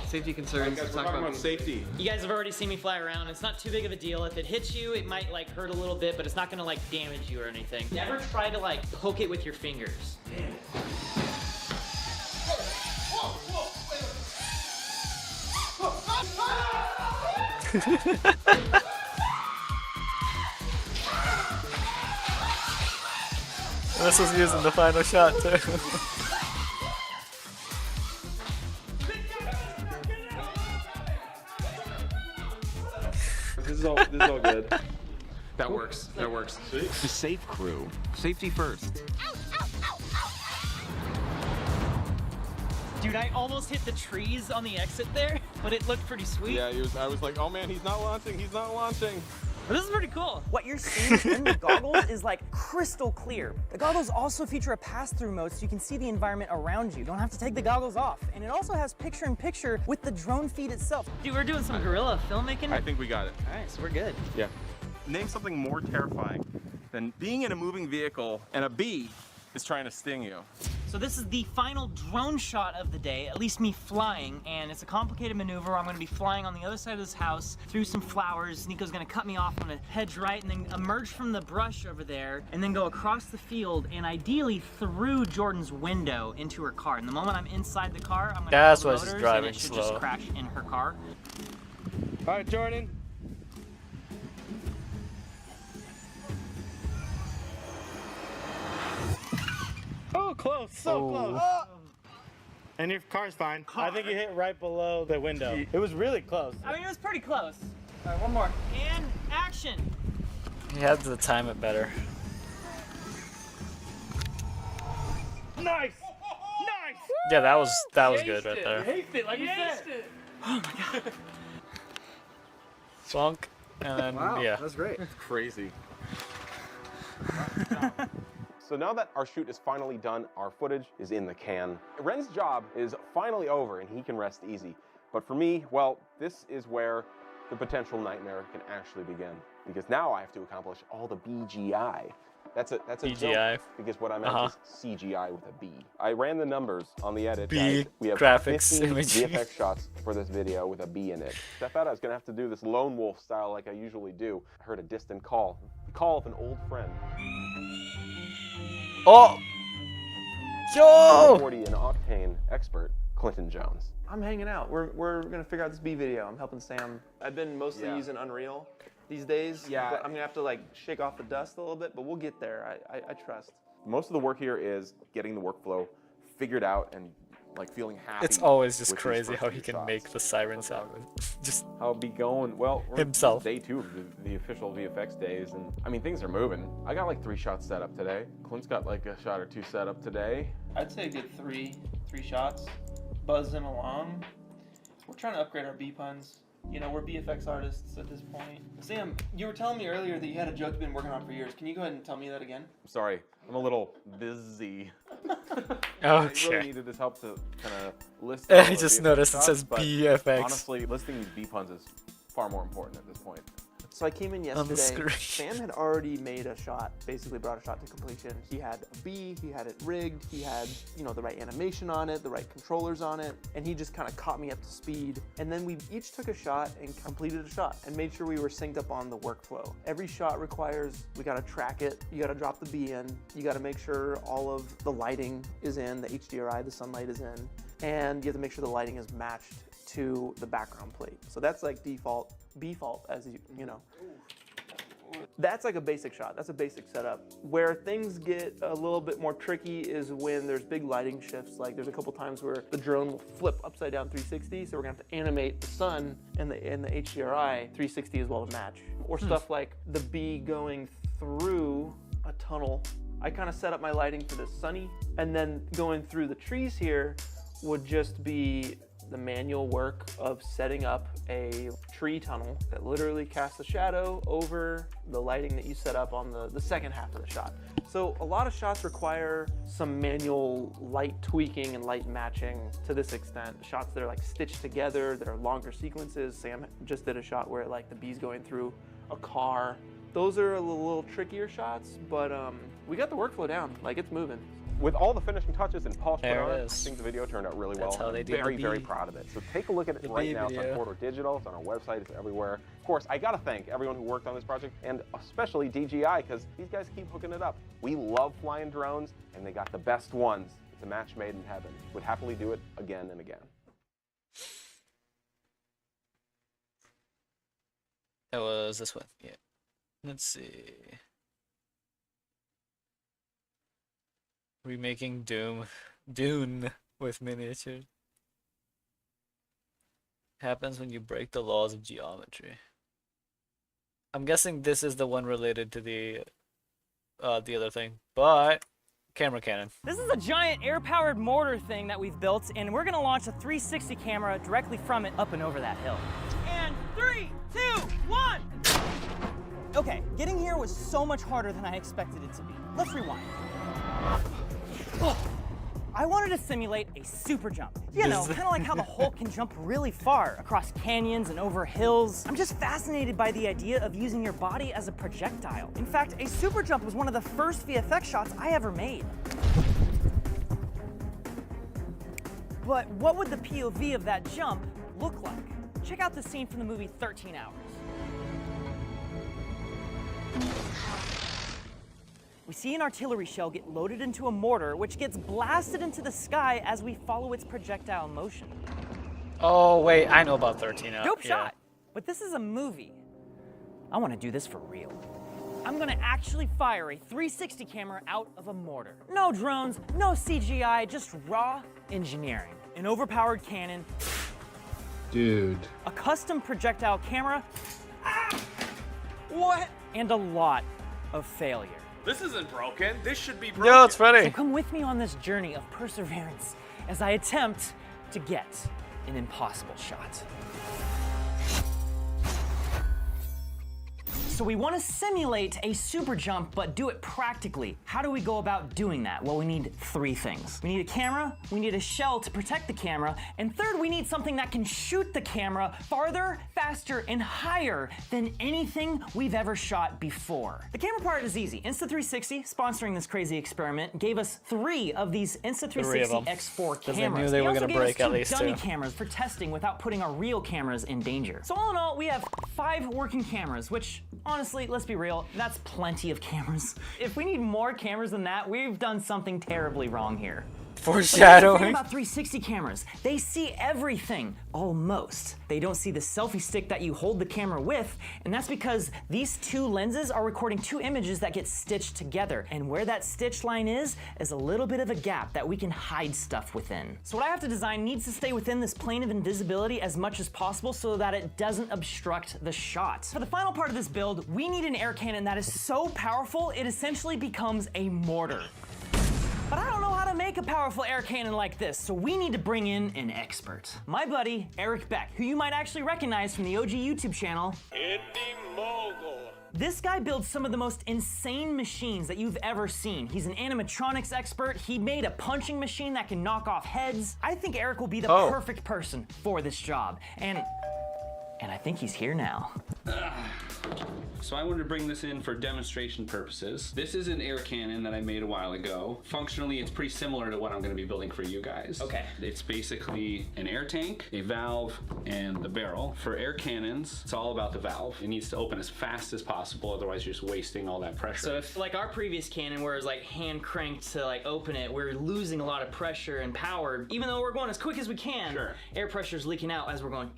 Safety concerns. Guys, we're talking about safety. You guys have already seen me fly around. It's not too big of a deal. If it hits you, it might like hurt a little bit, but it's not gonna like damage you or anything. Never try to like poke it with your fingers. This was used in the final shot too. This is all good. That works. That works. The safe crew. Safety first. Dude, I almost hit the trees on the exit there, but it looked pretty sweet. Yeah, I was like, oh man, he's not launching. He's not launching. But this is pretty cool. What you're seeing in the goggles is like crystal clear. The goggles also feature a pass-through mode so you can see the environment around you. You don't have to take the goggles off. And it also has picture-in-picture with the drone feed itself. Dude, we're doing some guerrilla filmmaking. I think we got it. All right, so we're good. Yeah. Name something more terrifying than being in a moving vehicle and a bee is trying to sting you. So this is the final drone shot of the day, at least me flying, and it's a complicated maneuver. I'm gonna be flying on the other side of this house through some flowers. Nico's gonna cut me off. I'm gonna hedge right and then emerge from the brush over there and then go across the field and ideally through Jordan's window into her car. And the moment I'm inside the car, I'm gonna That's pull why the she's motors driving and it should slow. just crash in her car. All right, Jordan. Oh, close, so close. And your car's fine. I think you hit right below the window. It was really close. I mean, it was pretty close. All right, one more. And action. He had to time it better. Nice! Nice! Yeah, that was good right there. Aced it, like you said. Oh my god. Funk, and then yeah. That's great. Crazy. So now that our shoot is finally done, our footage is in the can. Ren's job is finally over and he can rest easy. But for me, well, this is where the potential nightmare can actually begin. Because now I have to accomplish all the BGI. That's a BGI. joke, because what I meant is CGI with a B. I ran the numbers on the edit. B, guys. We have graphics, 15 imaging. VFX shots for this video with a B in it. I thought I was gonna have to do this lone wolf style like I usually do. I heard a distant call. The call of an old friend. Oh! Yo! 40 and octane expert, Clinton Jones. I'm hanging out. We're gonna figure out this B video. I'm helping Sam. I've been mostly using Unreal these days. Yeah. But I'm gonna have to like shake off the dust a little bit, but we'll get there. I trust. Most of the work here is getting the workflow figured out and like feeling happy. It's always just with these crazy first how few he can shots. make the siren sound. Just how it be going. Well, we're himself. Day 2 of the official VFX days, and I mean things are moving. I got like 3 shots set up today. Clint's got like a shot or 2 set up today. I'd say a good three shots, buzzing along. We're trying to upgrade our B puns. You know, we're VFX artists at this point. Sam, you were telling me earlier that you had a joke you've been working on for years. Can you go ahead and tell me that again? Sorry, I'm a little busy. Okay. I really needed this help to kind of list. I all the just VFX noticed it shots, says but BFX. Honestly, listing these B puns is far more important at this point. So I came in On the yesterday. screen. Sam had already made a shot, basically brought a shot to completion. He had a B, he had it rigged, he had, you know, the right animation on it, the right controllers on it, and he just kind of caught me up to speed. And then we each took a shot and completed a shot and made sure we were synced up on the workflow. Every shot requires, we gotta track it, you gotta drop the B in, you gotta make sure all of the lighting is in, the HDRI, the sunlight is in, and you have to make sure the lighting is matched to the background plate. So that's like default, B-fault, as you know. That's like a basic shot. That's a basic setup. Where things get a little bit more tricky is when there's big lighting shifts. Like there's a couple times where the drone will flip upside down 360, so we're gonna have to animate the sun and the HDRI 360 as well to match. Or stuff like the bee going through a tunnel. I kind of set up my lighting for the sunny, and then going through the trees here would just be the manual work of setting up a tree tunnel that literally casts a shadow over the lighting that you set up on the second half of the shot. So a lot of shots require some manual light tweaking and light matching to this extent. Shots that are like stitched together, that are longer sequences. Sam just did a shot where like the bee's going through a car. Those are a little trickier shots, but we got the workflow down. Like, it's moving. With all the finishing touches and polish put There on it it, I is. think the video turned out really That's well. how they I'm do the very, very bee. proud of it. So take a look at it The right bee now. It's on video. Corridor Digital. It's on our website. It's everywhere. Of course, I gotta thank everyone who worked on this project, and especially DJI, because these guys keep hooking it up. We love flying drones, and they got the best ones. It's a match made in heaven. Would happily do it again and again. That was this one. Yeah. Let's see. Remaking Dune with miniatures. Happens when you break the laws of geometry. I'm guessing this is the one related to the other thing, but camera cannon. This is a giant air-powered mortar thing that we've built, and we're gonna launch a 360 camera directly from it up and over that hill. And 3, 2, 1! Okay, getting here was so much harder than I expected it to be. Let's rewind. I wanted to simulate a super jump. You know, kind of like how the Hulk can jump really far across canyons and over hills. I'm just fascinated by the idea of using your body as a projectile. In fact, a super jump was one of the first VFX shots I ever made. But what would the POV of that jump look like? Check out the scene from the movie 13 Hours. We see an artillery shell get loaded into a mortar, which gets blasted into the sky as we follow its projectile motion. Oh wait, I know about 13 Hours. Dope shot! But this is a movie. I want to do this for real. I'm gonna actually fire a 360 camera out of a mortar. No drones, no CGI, just raw engineering. An overpowered cannon, Dude. a custom projectile camera, what? And a lot of failure. This isn't broken. This should be broken. Yo, it's funny. So come with me on this journey of perseverance as I attempt to get an impossible shot. So we want to simulate a super jump, but do it practically. How do we go about doing that? Well, we need 3 things. We need a camera, we need a shell to protect the camera, and third, we need something that can shoot the camera farther, faster, and higher than anything we've ever shot before. The camera part is easy. Insta360, sponsoring this crazy experiment, gave us 3 of these Insta360 X4 'Cause cameras. they knew they were also gonna gave us break at 2 least dummy 2. cameras for testing without putting our real cameras in danger. So all in all, we have 5 working cameras, which honestly, let's be real, that's plenty of cameras. If we need more cameras than that, we've done something terribly wrong here. Foreshadowing. But the thing about 360 cameras, they see everything, almost. They don't see the selfie stick that you hold the camera with, and that's because these 2 lenses are recording 2 images that get stitched together, and where that stitch line is a little bit of a gap that we can hide stuff within. So what I have to design needs to stay within this plane of invisibility as much as possible so that it doesn't obstruct the shot. For the final part of this build, we need an air cannon that is so powerful, it essentially becomes a mortar. But I don't know how to make a powerful air cannon like this, so we need to bring in an expert. My buddy, Eric Beck, who you might actually recognize from the OG YouTube channel. Indie Mogul. This guy builds some of the most insane machines that you've ever seen. He's an animatronics expert. He made a punching machine that can knock off heads. I think Eric will be the perfect person for this job. And I think he's here now. So I wanted to bring this in for demonstration purposes. This is an air cannon that I made a while ago. Functionally, it's pretty similar to what I'm gonna be building for you guys. Okay. It's basically an air tank, a valve, and the barrel. For air cannons, it's all about the valve. It needs to open as fast as possible, otherwise you're just wasting all that pressure. So if like our previous cannon where it's like hand cranked to like open it, we're losing a lot of pressure and power, even though we're going as quick as we can. Sure. Air pressure's leaking out as we're going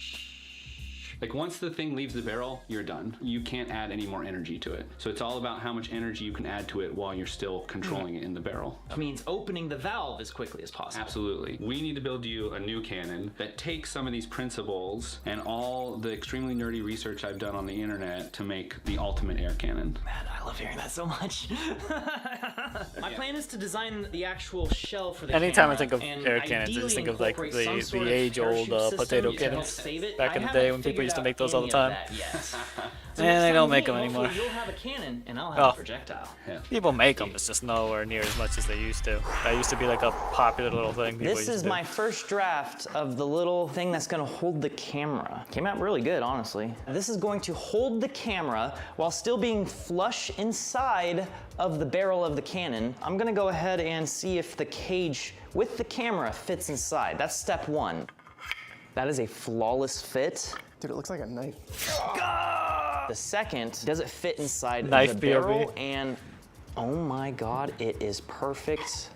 Like once the thing leaves the barrel, you're done. You can't add any more energy to it. So it's all about how much energy you can add to it while you're still controlling it in the barrel. Which means opening the valve as quickly as possible. Absolutely. We need to build you a new cannon that takes some of these principles and all the extremely nerdy research I've done on the internet to make the ultimate air cannon. Man, I love hearing that so much. My plan is to design the actual shell for the Anytime camera, I think of and air cannons, I just think of like ideally incorporate some sort the of age-old parachute potato system to help cannons save it. back I in the haven't day when people figured used to out make those all the any of time. that yet. So And they next don't time make we them meet, hopefully anymore. You'll have a cannon, and I'll have Oh. a projectile. People make them, it's just nowhere near as much as they used to. That used to be like a popular little thing people This used is to do. my first draft of the little thing that's gonna hold the camera. Came out really good, honestly. This is going to hold the camera while still being flush inside of the barrel of the cannon. I'm gonna go ahead and see if the cage with the camera fits inside. That's step one. That is a flawless fit. Dude, it looks like a knife. The second, does it fit inside Knife the barrel? POV. And oh my God, it is perfect.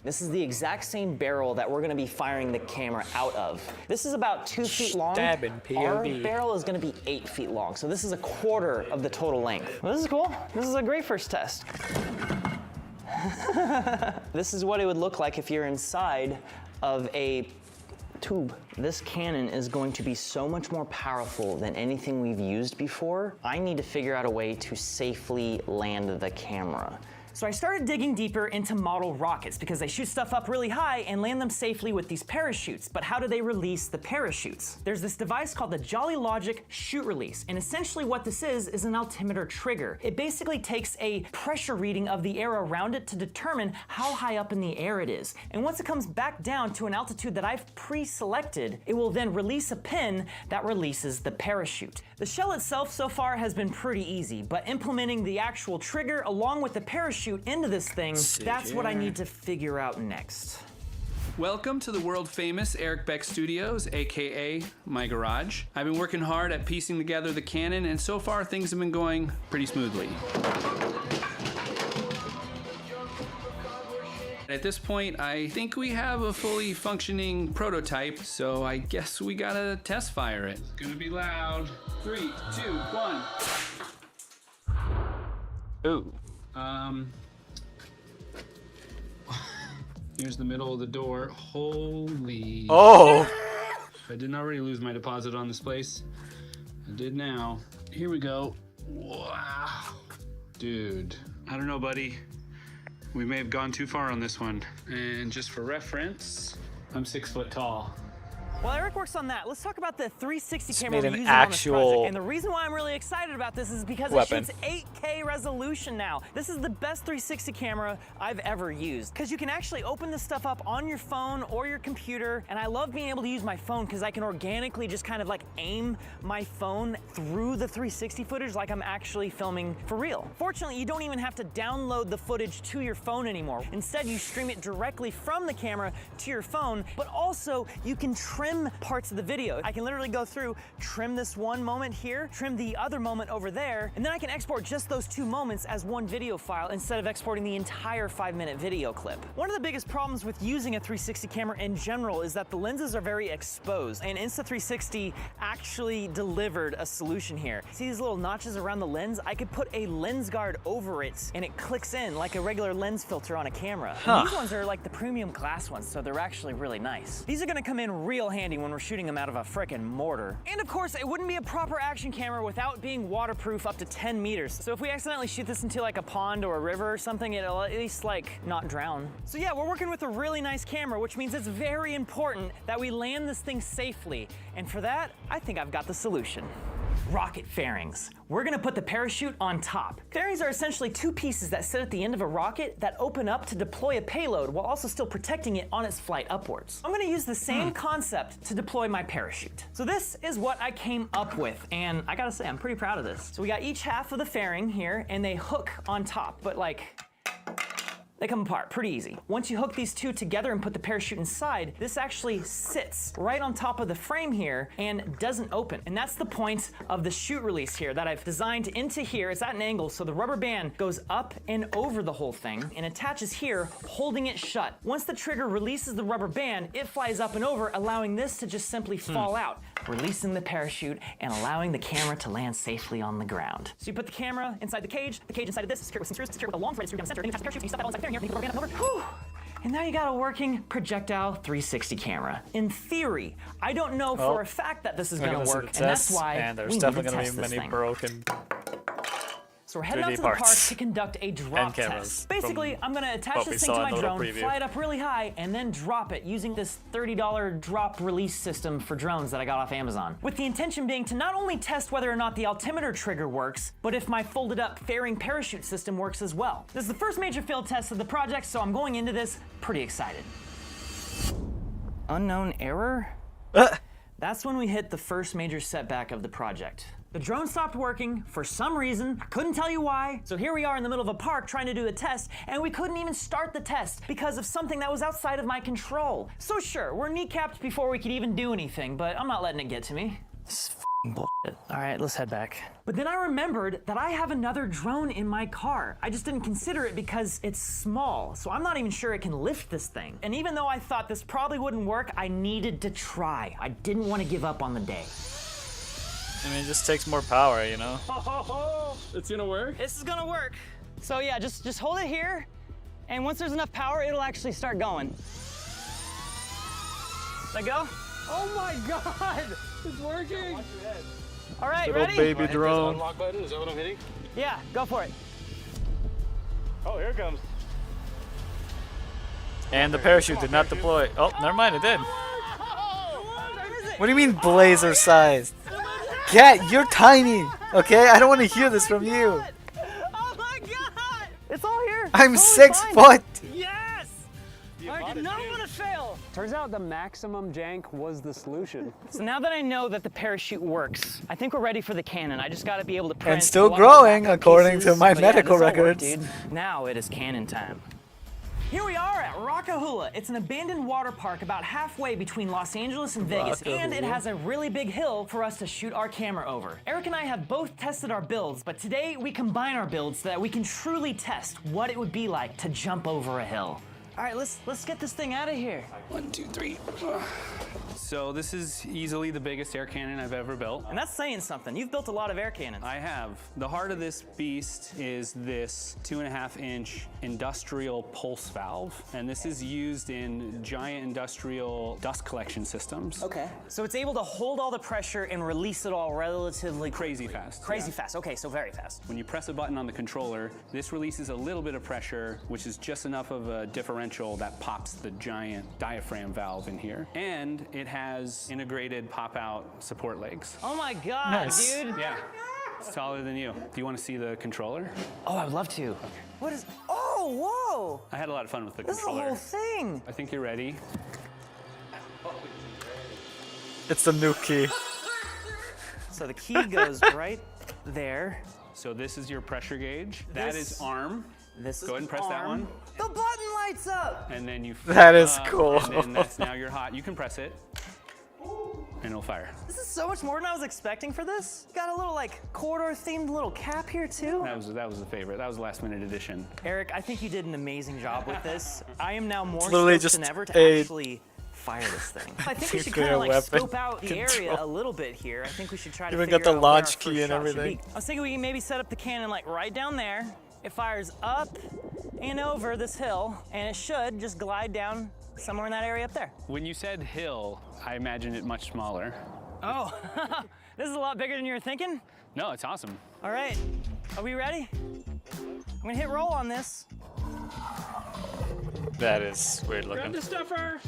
This is the exact same barrel that we're gonna be firing the camera out of. This is about 2 feet long. Stabbing Our POV. barrel is gonna be 8 feet long, so this is a quarter of the total length. Well, this is cool. This is a great first test. This is what it would look like if you're inside of a tube. This cannon is going to be so much more powerful than anything we've used before. I need to figure out a way to safely land the camera. So I started digging deeper into model rockets because they shoot stuff up really high and land them safely with these parachutes. But how do they release the parachutes? There's this device called the Jolly Logic Shoot Release. And essentially what this is an altimeter trigger. It basically takes a pressure reading of the air around it to determine how high up in the air it is. And once it comes back down to an altitude that I've pre-selected, it will then release a pin that releases the parachute. The shell itself so far has been pretty easy, but implementing the actual trigger along with the parachute into this thing, that's what I need to figure out next. Welcome to the world famous Eric Beck Studios, aka my garage. I've been working hard at piecing together the cannon, and so far things have been going pretty smoothly. At this point, I think we have a fully functioning prototype, so I guess we gotta test fire it. It's gonna be loud. 3, 2, 1. Ooh. Here's the middle of the door. Holy. Oh! If I didn't already lose my deposit on this place, I did now. Here we go. Wow. Dude. I don't know, buddy. We may have gone too far on this one. And just for reference, I'm 6 foot tall. While Eric works on that, let's talk about the 360 Just camera made we're an using on this actual project. And the reason why I'm really excited about this is because weapon. it shoots 8K resolution now. This is the best 360 camera I've ever used because you can actually open this stuff up on your phone or your computer. And I love being able to use my phone because I can organically just kind of like aim my phone through the 360 footage like I'm actually filming for real. Fortunately, you don't even have to download the footage to your phone anymore. Instead, you stream it directly from the camera to your phone, but also you can trim parts of the video. I can literally go through, trim this one moment here, trim the other moment over there, and then I can export just those 2 moments as one video file instead of exporting the entire 5-minute video clip. One of the biggest problems with using a 360 camera in general is that the lenses are very exposed, and Insta360 actually delivered a solution here. See these little notches around the lens? I could put a lens guard over it, and it clicks in like a regular lens filter on a camera. And these ones are like the premium glass ones, so they're actually really nice. These are gonna come in real handy when we're shooting them out of a frickin' mortar. And of course, it wouldn't be a proper action camera without being waterproof up to 10 meters. So if we accidentally shoot this into like a pond or a river or something, it'll at least like not drown. So yeah, we're working with a really nice camera, which means it's very important that we land this thing safely. And for that, I think I've got the solution. Rocket fairings. We're gonna put the parachute on top. Fairings are essentially 2 pieces that sit at the end of a rocket that open up to deploy a payload while also still protecting it on its flight upwards. I'm gonna use the same concept to deploy my parachute. So this is what I came up with, and I gotta say, I'm pretty proud of this. So we got each half of the fairing here, and they hook on top, but like, they come apart pretty easy. Once you hook these 2 together and put the parachute inside, this actually sits right on top of the frame here and doesn't open. And that's the point of the shoot release here that I've designed into here. It's at an angle, so the rubber band goes up and over the whole thing and attaches here, holding it shut. Once the trigger releases the rubber band, it flies up and over, allowing this to just simply fall out, releasing the parachute and allowing the camera to land safely on the ground. So you put the camera inside the cage inside of this, secure with some screws, secure with a long threaded screw down the center, then you attach the parachute, and you stuff that all inside the fairing here, and you put the rubber band over. Whew. And now you got a working projectile 360 camera. In theory, I don't know for a fact that this is gonna work, and that's why and there's we definitely need to gonna test be this many thing. broken So we're heading out 3D to the park parts to conduct a drop cameras test. Basically, I'm gonna attach what we this thing to saw my in the little drone, preview. fly it up really high, and then drop it using this $30 drop release system for drones that I got off Amazon. With the intention being to not only test whether or not the altimeter trigger works, but if my folded up fairing parachute system works as well. This is the first major field test of the project, so I'm going into this pretty excited. Unknown error? That's when we hit the first major setback of the project. The drone stopped working for some reason. I couldn't tell you why. So here we are in the middle of a park trying to do a test, and we couldn't even start the test because of something that was outside of my control. So sure, we're kneecapped before we could even do anything, but I'm not letting it get to me. This is f***ing bullshit. All right, let's head back. But then I remembered that I have another drone in my car. I just didn't consider it because it's small, so I'm not even sure it can lift this thing. And even though I thought this probably wouldn't work, I needed to try. I didn't want to give up on the day. I mean, it just takes more power, you know? It's gonna work? This is gonna work. So yeah, just hold it here, and once there's enough power, it'll actually start going. Let go. Oh my God! It's working! All right, Little ready? baby drone. Unlock button, is that what I'm hitting? Yeah, go for it. Oh, here it comes. And the parachute did not deploy. Oh, never mind, it did. What do you mean blazer sized? Cat, you're tiny. Okay, I don't want to hear this from you. Oh my God! It's all here. I'm Totally 6 fine. foot. Yes! I did not want to fail. Turns out the maximum jank was the solution. So now that I know that the parachute works, I think we're ready for the cannon. I just got to be able to print And still a lot of growing, backup according pieces. to my But yeah, medical this all worked, records. dude. Now it is cannon time. Here we are at Rockahula. It's an abandoned water park about halfway between Los Angeles and Vegas, and it has a really big hill for us to shoot our camera over. Eric and I have both tested our builds, but today we combine our builds so that we can truly test what it would be like to jump over a hill. All right, let's get this thing out of here. 1, 2, 3. So this is easily the biggest air cannon I've ever built. And that's saying something. You've built a lot of air cannons. I have. The heart of this beast is this 2.5-inch industrial pulse valve. And this is used in giant industrial dust collection systems. Okay. So it's able to hold all the pressure and release it all relatively Crazy fast. Crazy fast. Okay, so very fast. When you press a button on the controller, this releases a little bit of pressure, which is just enough of a differential that pops the giant diaphragm valve in here. And it has integrated pop-out support legs. Oh my God, Nice. dude. Yeah, it's taller than you. Do you want to see the controller? Oh, I would love to. Okay. What is, oh, whoa. I had a lot of fun with the This is the controller. whole thing. I think you're ready. It's the new key. So the key goes right there. So this is your pressure gauge. That This- is arm. This is Go ahead and press that arm. one. The button lights up. And then you That is flip up, cool. And then that's now you're hot. You can press it. And it'll fire. This is so much more than I was expecting for this. Got a little like corridor themed little cap here too. That was a favorite. That was a last minute addition. Eric, I think you did an amazing job with this. I am now more literally stoked just than ever to a actually fire this thing. I think we should nuclear kind of like weapon scope out the area control. a little bit here. I think we should try to Even figure got the out where our launch first key and shot should everything. be. I was thinking we can maybe set up the cannon like right down there. It fires up and over this hill, and it should just glide down somewhere in that area up there. When you said hill, I imagined it much smaller. Oh, this is a lot bigger than you were thinking? No, it's awesome. All right, are we ready? I'm gonna hit roll on this. That is weird Grab looking. the stuffer!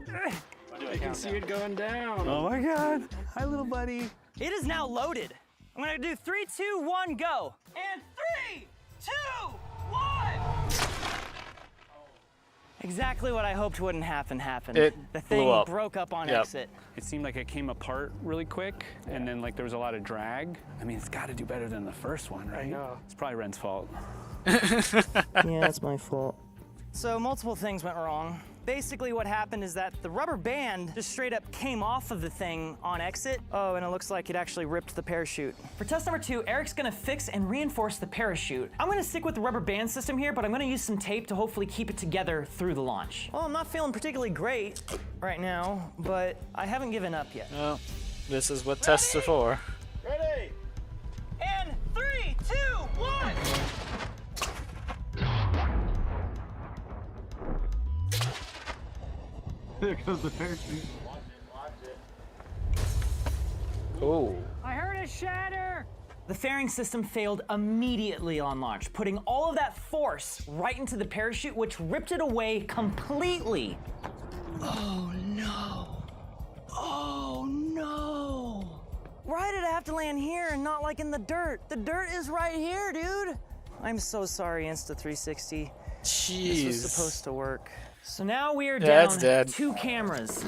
I can see it going down. Oh my God. Hi, little buddy. It is now loaded. I'm gonna do 3, 2, 1, go. And 3, 2, 1. Exactly what I hoped wouldn't happen happened. It the blew thing up. broke up on Yep. exit. It seemed like it came apart really quick, and then like there was a lot of drag. I mean, it's got to do better than the first one, right? I know. It's probably Ren's fault. Yeah, that's my fault. So multiple things went wrong. Basically what happened is that the rubber band just straight up came off of the thing on exit. Oh, and it looks like it actually ripped the parachute. For test number 2, Eric's gonna fix and reinforce the parachute. I'm gonna stick with the rubber band system here, but I'm gonna use some tape to hopefully keep it together through the launch. Well, I'm not feeling particularly great right now, but I haven't given up yet. Well, this is what tests are for. Ready? And 3, 2, 1. There goes the parachute. Oh. I heard it shatter! the fairing system failed immediately on launch, putting all of that force right into the parachute, which ripped it away completely. Oh no. Oh no. Why did I have to land here and not like in the dirt? The dirt is right here, dude. I'm so sorry, Insta360. Jeez. This was supposed to work. So now we are Yeah, it's down dead. 2 cameras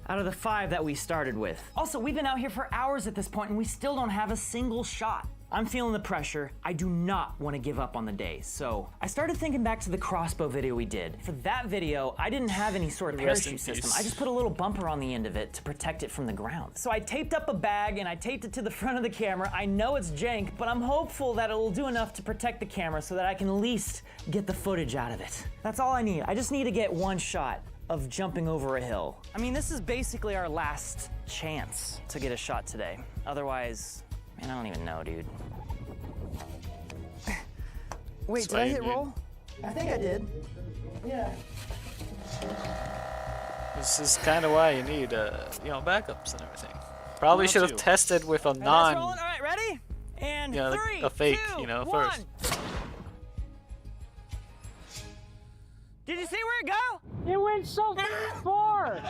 out of the 5 that we started with. Also, we've been out here for hours at this point and we still don't have a single shot. I'm feeling the pressure. I do not want to give up on the day. So I started thinking back to the crossbow video we did. For that video, I didn't have any sort of Rest in parachute system. peace. I just put a little bumper on the end of it to protect it from the ground. So I taped up a bag and I taped it to the front of the camera. I know it's jank, but I'm hopeful that it will do enough to protect the camera so that I can at least get the footage out of it. That's all I need. I just need to get one shot of jumping over a hill. I mean, this is basically our last chance to get a shot today. Otherwise, man, I don't even know, dude. Wait, did I hit roll? I think I did. Yeah. This is kind of why you need, you know, backups and everything. Probably should have tested with a All right, ready? And yeah, like 3, a fake, 2, you know, 1. first. Did you see where it go? It went so far.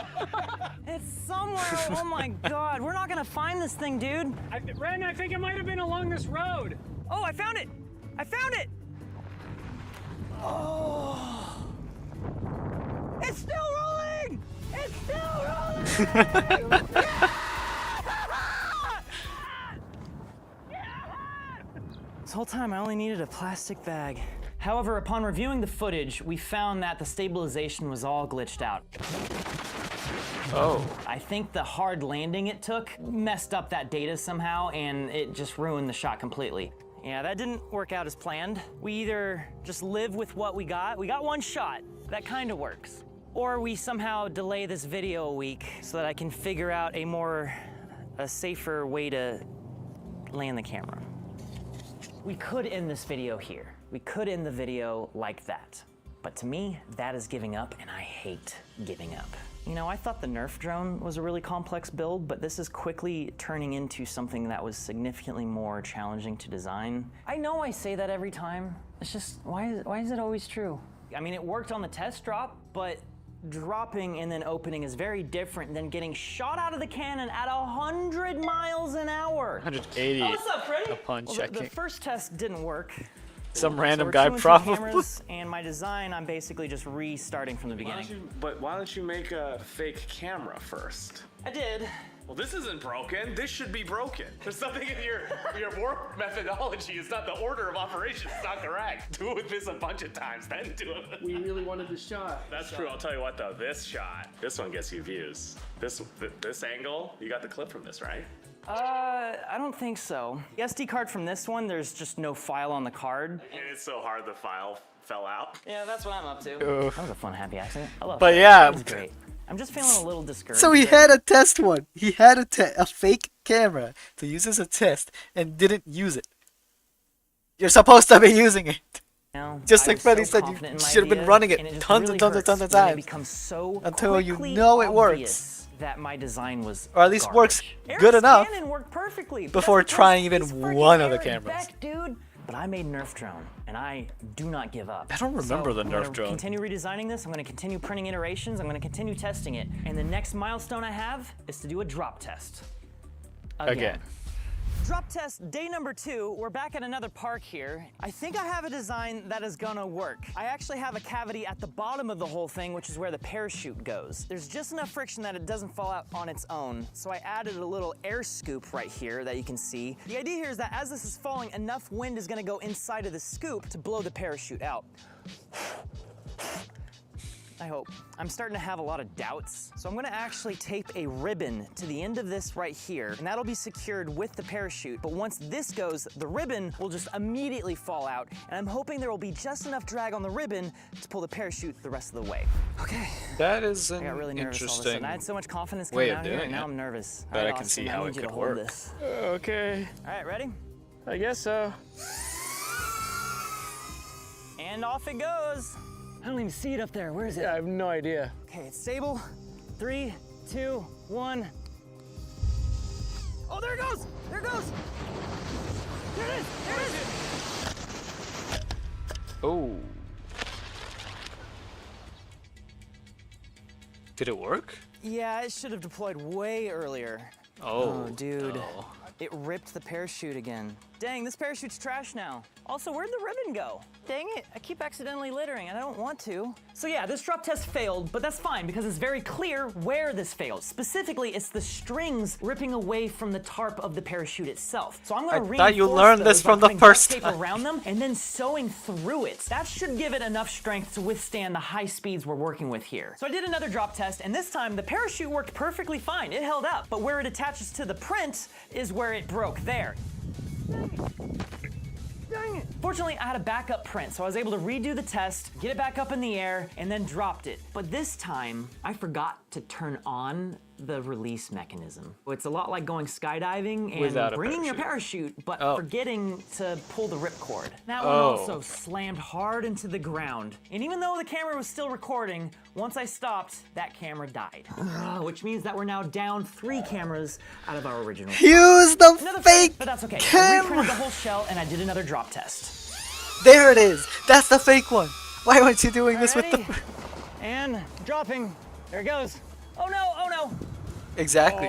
It's somewhere. Oh my God, we're not gonna find this thing, dude. Ren, I think it might have been along this road. Oh, I found it. I found it. Oh. It's still rolling. It's still rolling. This whole time I only needed a plastic bag. However, upon reviewing the footage, we found that the stabilization was all glitched out. Oh. I think the hard landing it took messed up that data somehow and it just ruined the shot completely. Yeah, that didn't work out as planned. We either just live with what we got one shot, that kind of works. Or we somehow delay this video a week so that I can figure out a safer way to land the camera. We could end this video here. We could end the video like that. But to me, that is giving up, and I hate giving up. You know, I thought the Nerf drone was a really complex build, but this is quickly turning into something that was significantly more challenging to design. I know I say that every time. It's just, why is it always true? I mean, it worked on the test drop, but dropping and then opening is very different than getting shot out of the cannon at 100 miles an hour. 180 Oh, what's up, Freddy? upon Well, checking. the first test didn't work. Some random we're guy 2 and 2 probably. cameras, and my design, I'm basically just restarting from the beginning. Why don't you make a fake camera first? I did. Well, this isn't broken. This should be broken. There's something in your work methodology. It's not the order of operations. It's not correct. Do it with this a bunch of times, then do it. We really wanted the shot. That's true. I'll tell you what, though. This shot, this one gets you views. This angle, you got the clip from this, right? I don't think so. The SD card from this one, there's just no file on the card. And it's so hard the file fell out. Yeah, that's what I'm up to. Oof. That was a fun, happy accident. I love But that. yeah. That was great. I'm just feeling a little discouraged. So he had a test one. He had a fake camera to use as a test and didn't use it. You're supposed to be using it. No, Just I like was Freddy so said, you confident in my should have been idea, running it and just tons really and tons and hurts tons of when it times becomes so until you quickly know it works. obvious that my design was Or at least garbage. works Eric's good enough cannon worked perfectly, but before that's because trying even he's freaking one of the Eric cameras. Beck, dude. But I made Nerf drone, and I do not give up. I don't remember the I'm Nerf gonna drone. Continue redesigning this. I'm going to continue printing iterations. I'm going to continue testing it. And the next milestone I have is to do a drop test. Again. Drop test day number 2. We're back at another park here. I think I have a design that is gonna work. I actually have a cavity at the bottom of the whole thing, which is where the parachute goes. There's just enough friction that it doesn't fall out on its own. So I added a little air scoop right here that you can see. The idea here is that as this is falling, enough wind is gonna go inside of the scoop to blow the parachute out. I hope. I'm starting to have a lot of doubts. So I'm gonna actually tape a ribbon to the end of this right here, and that'll be secured with the parachute. But once this goes, the ribbon will just immediately fall out, and I'm hoping there will be just enough drag on the ribbon to pull the parachute the rest of the way. Okay. That is an I got really nervous all of a interesting sudden. I had so much confidence way coming of out here, doing and now it. I'm nervous. But All right, I can Austin, see how need it you to could hold work. this. Okay. All right, ready? I guess so. And off it goes. I don't even see it up there. Where is it? Yeah, I have no idea. Okay, it's stable. 3, 2, 1. Oh, there it goes! There it goes! There it is! There it is! Oh. Did it work? Yeah, it should have deployed way earlier. Oh, dude. no. It ripped the parachute again. Dang, this parachute's trash now. Also, where'd the ribbon go? Dang it, I keep accidentally littering and I don't want to. So yeah, this drop test failed, but that's fine because it's very clear where this failed. Specifically, it's the strings ripping away from the tarp of the parachute itself. So I'm gonna reinforce thought you learned this those by from the putting first duct tape time. around them and then sewing through it. That should give it enough strength to withstand the high speeds we're working with here. So I did another drop test, and this time the parachute worked perfectly fine. It held up, but where it attaches to the print is where it broke there. Dang it. Fortunately, I had a backup print, so I was able to redo the test, get it back up in the air, and then dropped it. But this time, I forgot to turn on the release mechanism. It's a lot like going skydiving and Without a bringing your parachute, but forgetting to pull the ripcord. That one also slammed hard into the ground. And even though the camera was still recording, once I stopped, that camera died. Which means that we're now down 3 cameras out of our original. Use the Another fake but that's okay. I camera. reprinted the whole shell and I did another drop test. There it is. That's the fake one. Why aren't you doing this with the... And dropping. There it goes. Oh no, oh no. Exactly.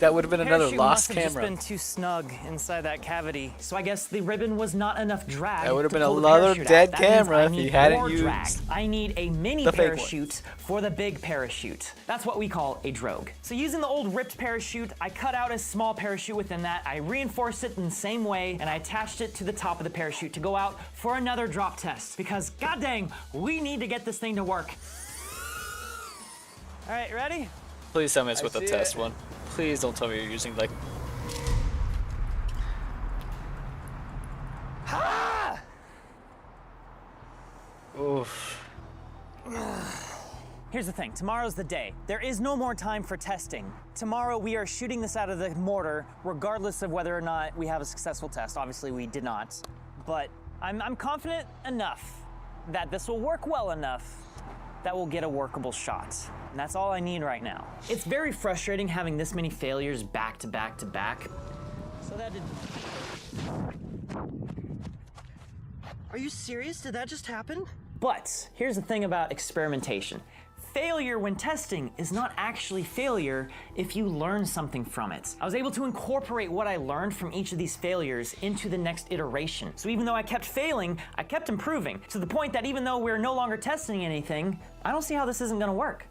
That would have been another Parachute lost must have camera. just been too snug inside that cavity. So I guess the ribbon was not enough drag. That would have to been pull the another parachute out. dead That means camera I if he need hadn't more used drag. I need a mini the fake one. parachute for the big parachute. That's what we call a drogue. So using the old ripped parachute, I cut out a small parachute within that. I reinforced it in the same way, and I attached it to the top of the parachute to go out for another drop test. Because god dang, we need to get this thing to work. All right, ready? Please tell me it's with the see test it. one. Please don't tell me you're using like. Ah! Oof. Here's the thing, tomorrow's the day. There is no more time for testing. Tomorrow we are shooting this out of the mortar, regardless of whether or not we have a successful test. Obviously we did not, but I'm confident enough that this will work well enough that we'll get a workable shot. And that's all I need right now. It's very frustrating having this many failures back to back to back. So that did... Are you serious? Did that just happen? But here's the thing about experimentation. Failure when testing is not actually failure if you learn something from it. I was able to incorporate what I learned from each of these failures into the next iteration. So even though I kept failing, I kept improving to the point that even though we're no longer testing anything, I don't see how this isn't gonna work.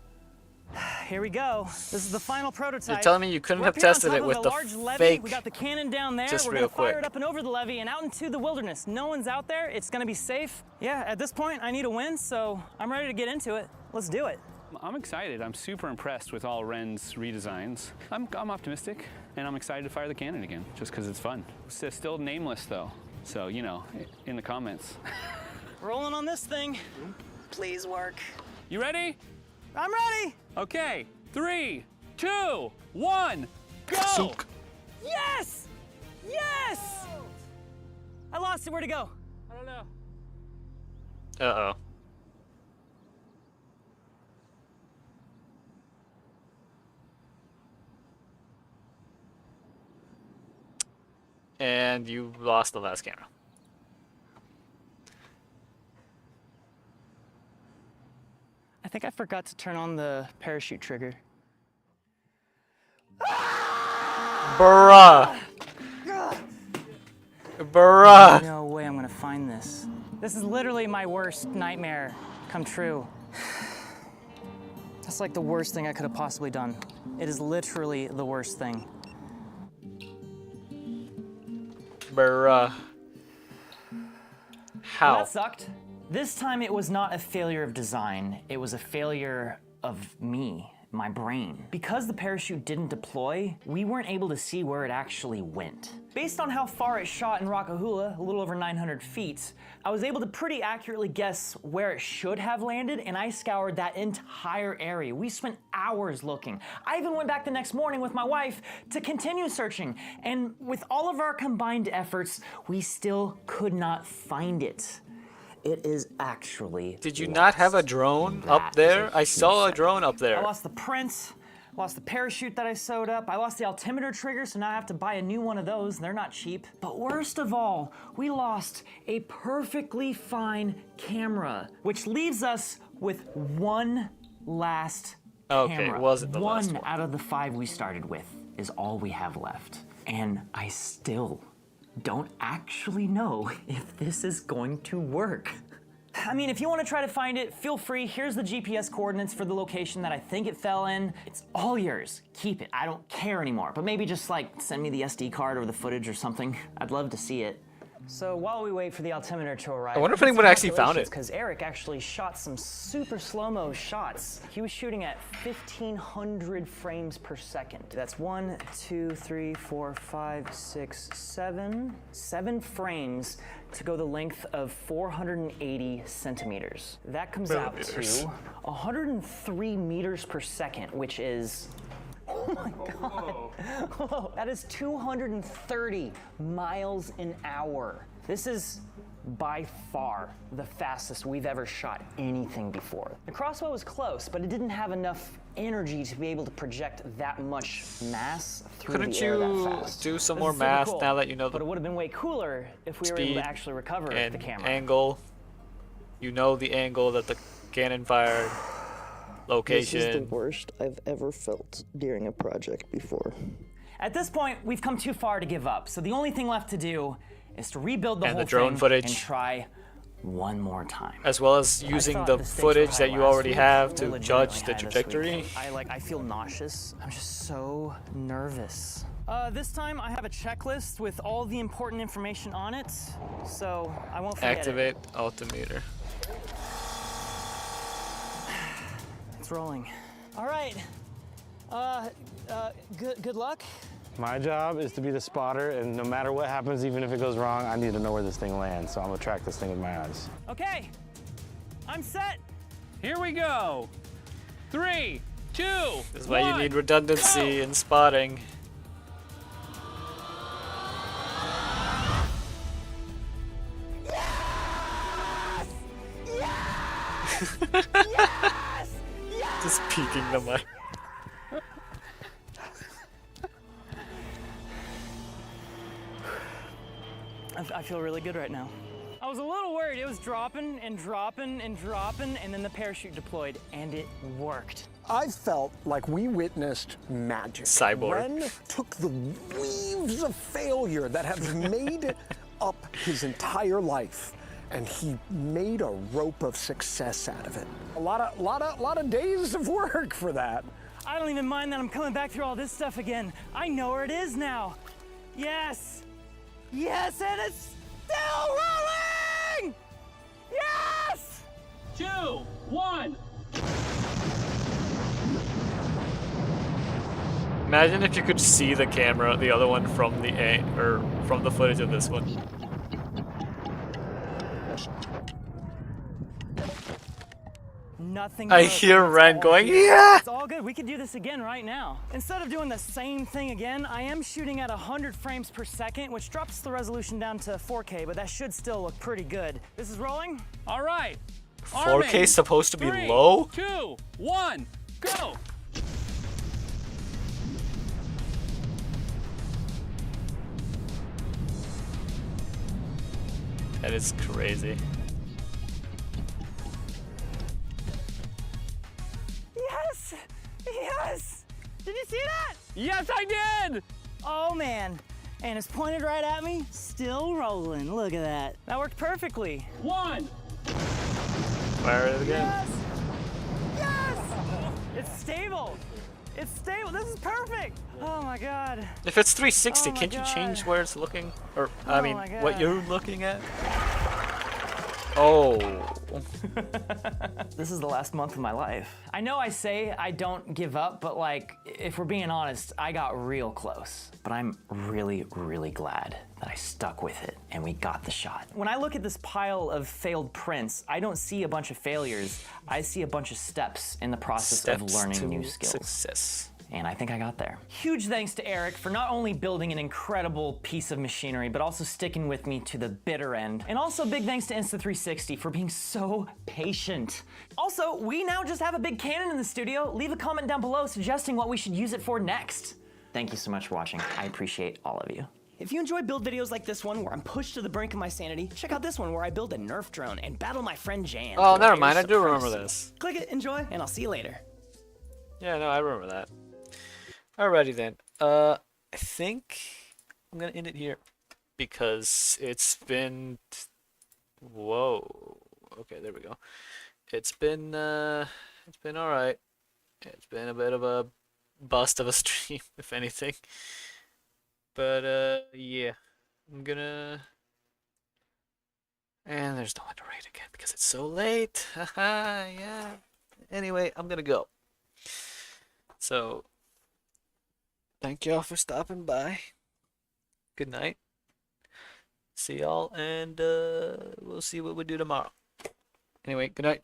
Here we go. This is the final prototype. You're telling me you couldn't We're have up here on tested top it of with a the large levee. fake. We got the cannon down there. Just We're real gonna fire quick. it up and over the levee and out into the wilderness. No one's out there. It's gonna be safe. Yeah, at this point, I need a win, so I'm ready to get into it. Let's do it. I'm excited. I'm super impressed with all Ren's redesigns. I'm optimistic, and I'm excited to fire the cannon again, just because it's fun. It's still nameless, though, so, you know, in the comments. Rolling on this thing. Please work. You ready? I'm ready. Okay, 3, 2, 1, go! Yes! Yes! I lost it. Where'd it go? I don't know. Uh-oh. And you lost the last camera. I think I forgot to turn on the parachute trigger. Bruh. Bruh. No way I'm gonna find this. This is literally my worst nightmare come true. That's like the worst thing I could have possibly done. It is literally the worst thing. Bruh. How? Well, that sucked. This time it was not a failure of design. It was a failure of me, my brain. Because the parachute didn't deploy, we weren't able to see where it actually went. Based on how far it shot in Rockahula, a little over 900 feet, I was able to pretty accurately guess where it should have landed, and I scoured that entire area. We spent hours looking. I even went back the next morning with my wife to continue searching, and with all of our combined efforts, we still could not find it. It is actually Did you not have a drone up there? I saw a drone up I there. lost the prints, Lost the parachute that I sewed up. I lost the altimeter trigger, so now I have to buy a new one of those. They're not cheap. But worst of all, we lost a perfectly fine camera, which leaves us with one last camera. it wasn't the last one one. out of the 5 we started with is all we have left. And I still don't actually know if this is going to work. I mean, if you want to try to find it, feel free. Here's the GPS coordinates for the location that I think it fell in. It's all yours. Keep it. I don't care anymore. But maybe just like send me the SD card or the footage or something. I'd love to see it. So while we wait for the altimeter to arrive, I wonder if anyone actually found it. Because Eric actually shot some super slow-mo shots. He was shooting at 1,500 frames per second. That's 1, 2, 3, 4, 5, 6, 7. 7 frames to go the length of 480 centimeters. That comes out to 103 meters per second, which is, oh my God. Whoa, that is 230 miles an hour. This is by far the fastest we've ever shot anything before. The crossbow was close, but it didn't have enough energy to be able to project that much mass through Couldn't the air that you fast. do some This more is super math cool, now that you know but the it would have been way cooler if we were able speed to actually recover and the camera. angle? You know the angle that the cannon fired, location. This is the worst I've ever felt during a project before. At this point, we've come too far to give up, so the only thing left to do is to rebuild the And whole the drone thing footage. and try one more time. As well as I using thought the stakes were footage high that you last already week. have They're to legitimately judge the high this trajectory. week. I feel nauseous. I'm just so nervous. This time I have a checklist with all the important information on it, so I won't forget Activate altimeter. It's rolling. All right. Good luck. My job is to be the spotter, and no matter what happens, even if it goes wrong, I need to know where this thing lands, so I'm gonna track this thing with my eyes. Okay. I'm set. Here we go. 3, 2, This is why you need redundancy in spotting. Just peeking the mic. I feel really good right now. I was a little worried. It was dropping and dropping and dropping, and then the parachute deployed, and it worked. I felt like we witnessed magic. Cyborg. Ren took the weaves of failure that have made up his entire life, and he made a rope of success out of it. A lot of days of work for that. I don't even mind that I'm coming back through all this stuff again. I know where it is now. Yes! Yes, and it's still rolling! Yes! 2, 1. Imagine if you could see the camera, the other one from the footage of this one. Nothing. I broke. hear It's Ren all going, here. "Yeah!" It's all good. We could do this again right now. Instead of doing the same thing again, I am shooting at 100 frames per second, which drops the resolution down to 4K, but that should still look pretty good. This is rolling. All right. 4K is supposed to be 3, low? 2, 1, go. That is crazy. Yes! Yes! Did you see that? Yes, I did! Oh, man. And it's pointed right at me. Still rolling. Look at that. That worked perfectly. 1. Fire it again. Yes! Yes! It's stable. It's stable. This is perfect. Oh, my God. If it's 360, Oh my can't you God. change where it's looking? Or, Oh I mean, my what God. you're looking at? Oh. This is the last month of my life. I know I say I don't give up, but like, if we're being honest, I got real close. But I'm really, really glad that I stuck with it and we got the shot. When I look at this pile of failed prints, I don't see a bunch of failures. I see a bunch of steps in the process of learning new skills. Success. and I think I got there. Huge thanks to Eric for not only building an incredible piece of machinery, but also sticking with me to the bitter end. And also big thanks to Insta360 for being so patient. Also, we now just have a big cannon in the studio. Leave a comment down below suggesting what we should use it for next. Thank you so much for watching. I appreciate all of you. If you enjoy build videos like this one where I'm pushed to the brink of my sanity, check out this one where I build a Nerf drone and battle my friend Jan. Oh, for never air mind. I do remember supremacy. this. Click it, enjoy, and I'll see you later. Yeah, no, I remember that. Alrighty then. I think I'm gonna end it here because it's been. Whoa. Okay, there we go. It's been all right. It's been a bit of a bust of a stream, if anything. But yeah, I'm gonna. And there's no one to raid again because it's so late. Haha, yeah. Anyway, I'm gonna go. So, thank y'all for stopping by. Good night. See y'all, and we'll see what we do tomorrow. Anyway, good night.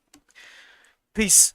Peace.